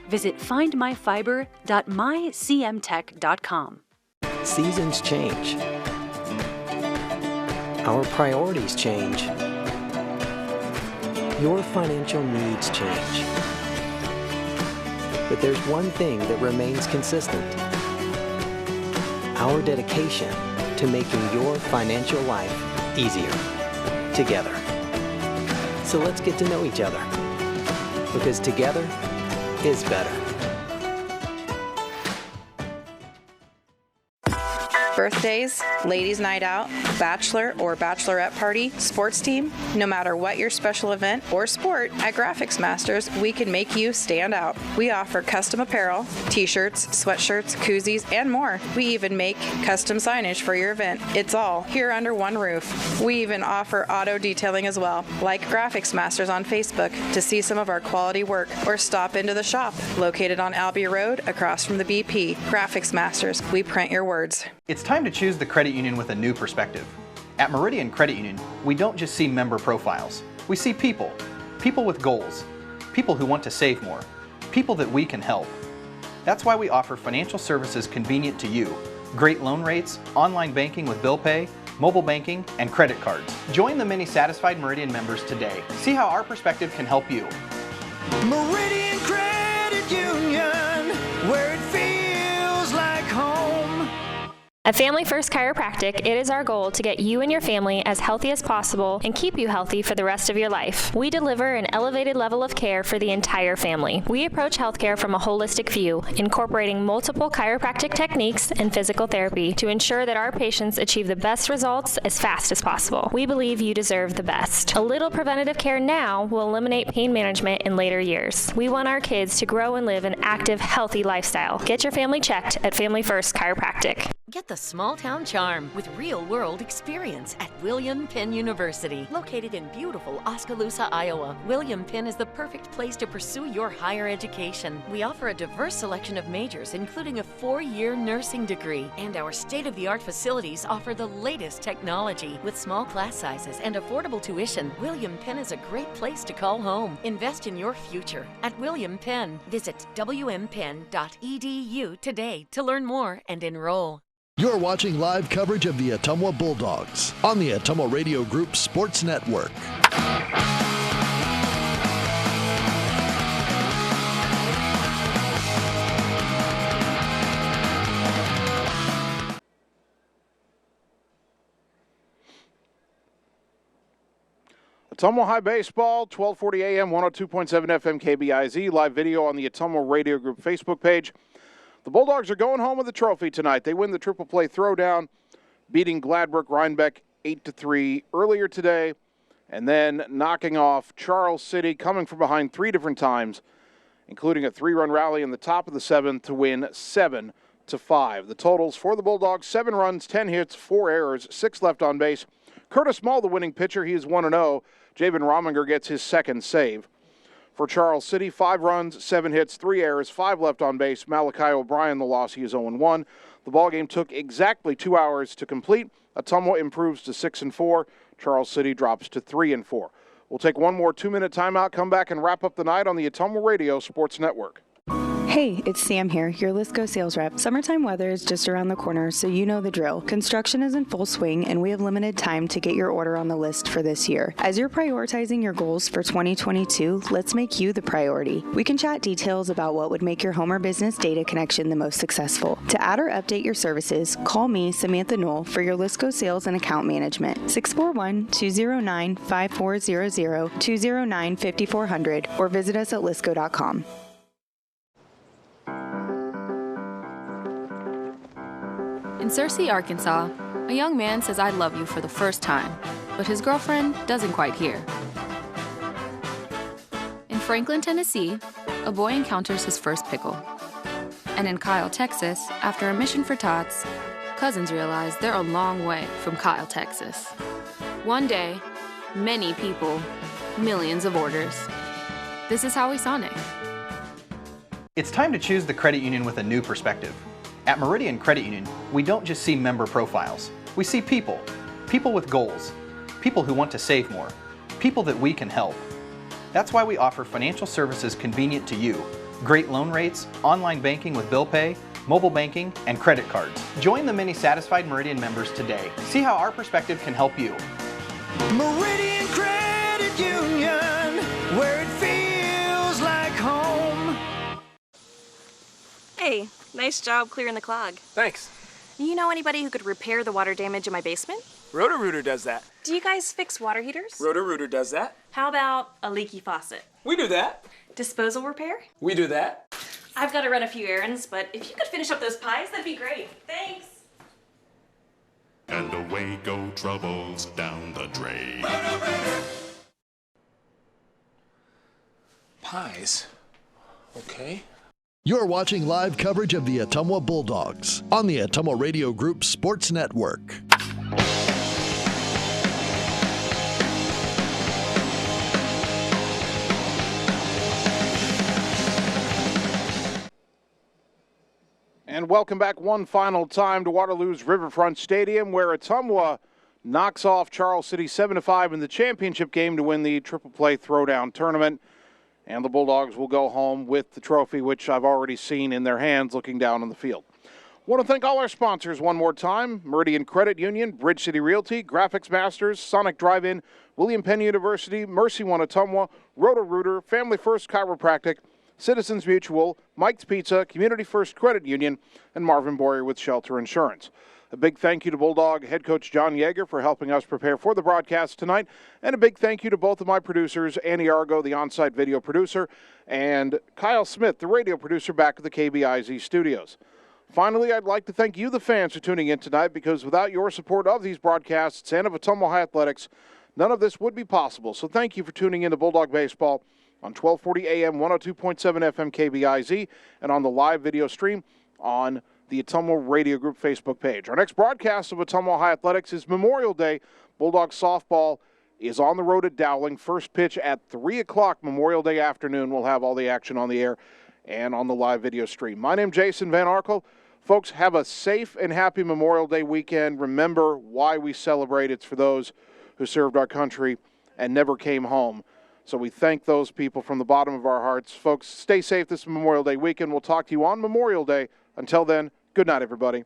Visit findmyfiber.mycmtech.com. Seasons change. Our priorities change. Your financial needs change. But there's one thing that remains consistent: our dedication to making your financial life easier together. So let's get to know each other, because together is better. Birthdays, ladies' night out, bachelor or bachelorette party, sports team, no matter what your special event or sport, at Graphics Masters, we can make you stand out. We offer custom apparel, t-shirts, sweatshirts, koozies, and more. We even make custom signage for your event. It's all here under one roof. We even offer auto detailing as well. Like Graphics Masters on Facebook to see some of our quality work, or stop into the shop located on Albee Road across from the BP. Graphics Masters, we print your words. It's time to choose the credit union with a new perspective. At Meridian Credit Union, we don't just see member profiles. We see people. People with goals. People who want to save more. People that we can help. That's why we offer financial services convenient to you. Great loan rates, online banking with bill pay, mobile banking, and credit cards. Join the many satisfied Meridian members today. See how our perspective can help you. Meridian Credit Union, where it feels like home. At Family First Chiropractic, it is our goal to get you and your family as healthy as possible and keep you healthy for the rest of your life. We deliver an elevated level of care for the entire family. We approach healthcare from a holistic view, incorporating multiple chiropractic techniques and physical therapy to ensure that our patients achieve the best results as fast as possible. We believe you deserve the best. A little preventative care now will eliminate pain management in later years. We want our kids to grow and live an active, healthy lifestyle. Get your family checked at Family First Chiropractic. Get the small town charm with real-world experience at William Penn University. Located in beautiful Oskaloosa, Iowa, William Penn is the perfect place to pursue your higher education. We offer a diverse selection of majors, including a 4-year nursing degree. And our state-of-the-art facilities offer the latest technology. With small class sizes and affordable tuition, William Penn is a great place to call home. Invest in your future at William Penn. Visit wmpenn.edu today to learn more and enroll. You're watching live coverage of the Ottumwa Bulldogs on the Ottumwa Radio Group Sports Network. Ottumwa High Baseball, 1240 AM, 102.7 FM KBIZ, live video on the Ottumwa Radio Group Facebook page. The Bulldogs are going home with the trophy tonight. They win the triple play throwdown, beating Gladbrook Rhinebeck 8-3 earlier today, and then knocking off Charles City, coming from behind 3 different times, including a 3-run rally in the top of the 7th to win 7-5. The totals for the Bulldogs: 7 runs, 10 hits, 4 errors, 6 left on base. Curtis Mull, the winning pitcher, he is 1-0. Javen Rominger gets his second save. For Charles City, 5 runs, 7 hits, 3 errors, 5 left on base. Malachi O'Brien, the loss, he is 0-1. The ballgame took exactly 2 hours to complete. Ottumwa improves to 6-4. Charles City drops to 3-4. We'll take one more 2-minute timeout, come back and wrap up the night on the Ottumwa Radio Sports Network. Hey, it's Sam here, your Lisco sales rep. Summertime weather is just around the corner, so you know the drill. Construction is in full swing, and we have limited time to get your order on the list for this year. As you're prioritizing your goals for 2022, let's make you the priority. We can chat details about what would make your home or business data connection the most successful. To add or update your services, call me, Samantha Knoll, for your Lisco sales and account management. 641-209-5400, 209-5400, or visit us at lisco.com. In Searcy, Arkansas, a young man says I love you for the first time, but his girlfriend doesn't quite hear. In Franklin, Tennessee, a boy encounters his first pickle. And in Kyle, Texas, after a mission for tots, cousins realize they're a long way from Kyle, Texas. One day, many people, millions of orders. This is Howie Sonic. It's time to choose the credit union with a new perspective. At Meridian Credit Union, we don't just see member profiles. We see people. People with goals. People who want to save more. People that we can help. That's why we offer financial services convenient to you. Great loan rates, online banking with bill pay, mobile banking, and credit cards. Join the many satisfied Meridian members today. See how our perspective can help you. Meridian Credit Union, where it feels like home. Hey, nice job clearing the clog. Thanks. You know anybody who could repair the water damage in my basement? Roto-Rooter does that. Do you guys fix water heaters? Roto-Rooter does that. How about a leaky faucet? We do that. Disposal repair? We do that. I've got to run a few errands, but if you could finish up those pies, that'd be great. Thanks. And away go troubles down the drain. Pies. Okay. You're watching live coverage of the Ottumwa Bulldogs on the Ottumwa Radio Group Sports Network. And welcome back one final time to Waterloo's Riverfront Stadium, where Ottumwa knocks off Charles City 7-5 in the championship game to win the Triple Play Throwdown tournament. And the Bulldogs will go home with the trophy, which I've already seen in their hands looking down on the field. Want to thank all our sponsors one more time: Meridian Credit Union, Bridge City Realty, Graphics Masters, Sonic Drive-In, William Penn University, Mercy One Ottumwa, Roto-Rooter, Family First Chiropractic, Citizens Mutual, Mike's Pizza, Community First Credit Union, and Marvin Boyer with Shelter Insurance. A big thank you to Bulldog head coach John Yeager for helping us prepare for the broadcast tonight. And a big thank you to both of my producers, Annie Argo, the on-site video producer, and Kyle Smith, the radio producer back at the KBIZ studios. Finally, I'd like to thank you, the fans, for tuning in tonight, because without your support of these broadcasts and of Ottumwa High Athletics, none of this would be possible. So thank you for tuning in to Bulldog Baseball on 1240 AM, 102.7 FM KBIZ, and on the live video stream on the Ottumwa Radio Group Facebook page. Our next broadcast of Ottumwa High Athletics is Memorial Day. Bulldog softball is on the road at Dowling. First pitch at 3 o'clock Memorial Day afternoon. We'll have all the action on the air and on the live video stream. My name's Jason Van Arkel. Folks, have a safe and happy Memorial Day weekend. Remember why we celebrate. It's for those who served our country and never came home. So we thank those people from the bottom of our hearts. Folks, stay safe this Memorial Day weekend. We'll talk to you on Memorial Day. Until then, good night, everybody.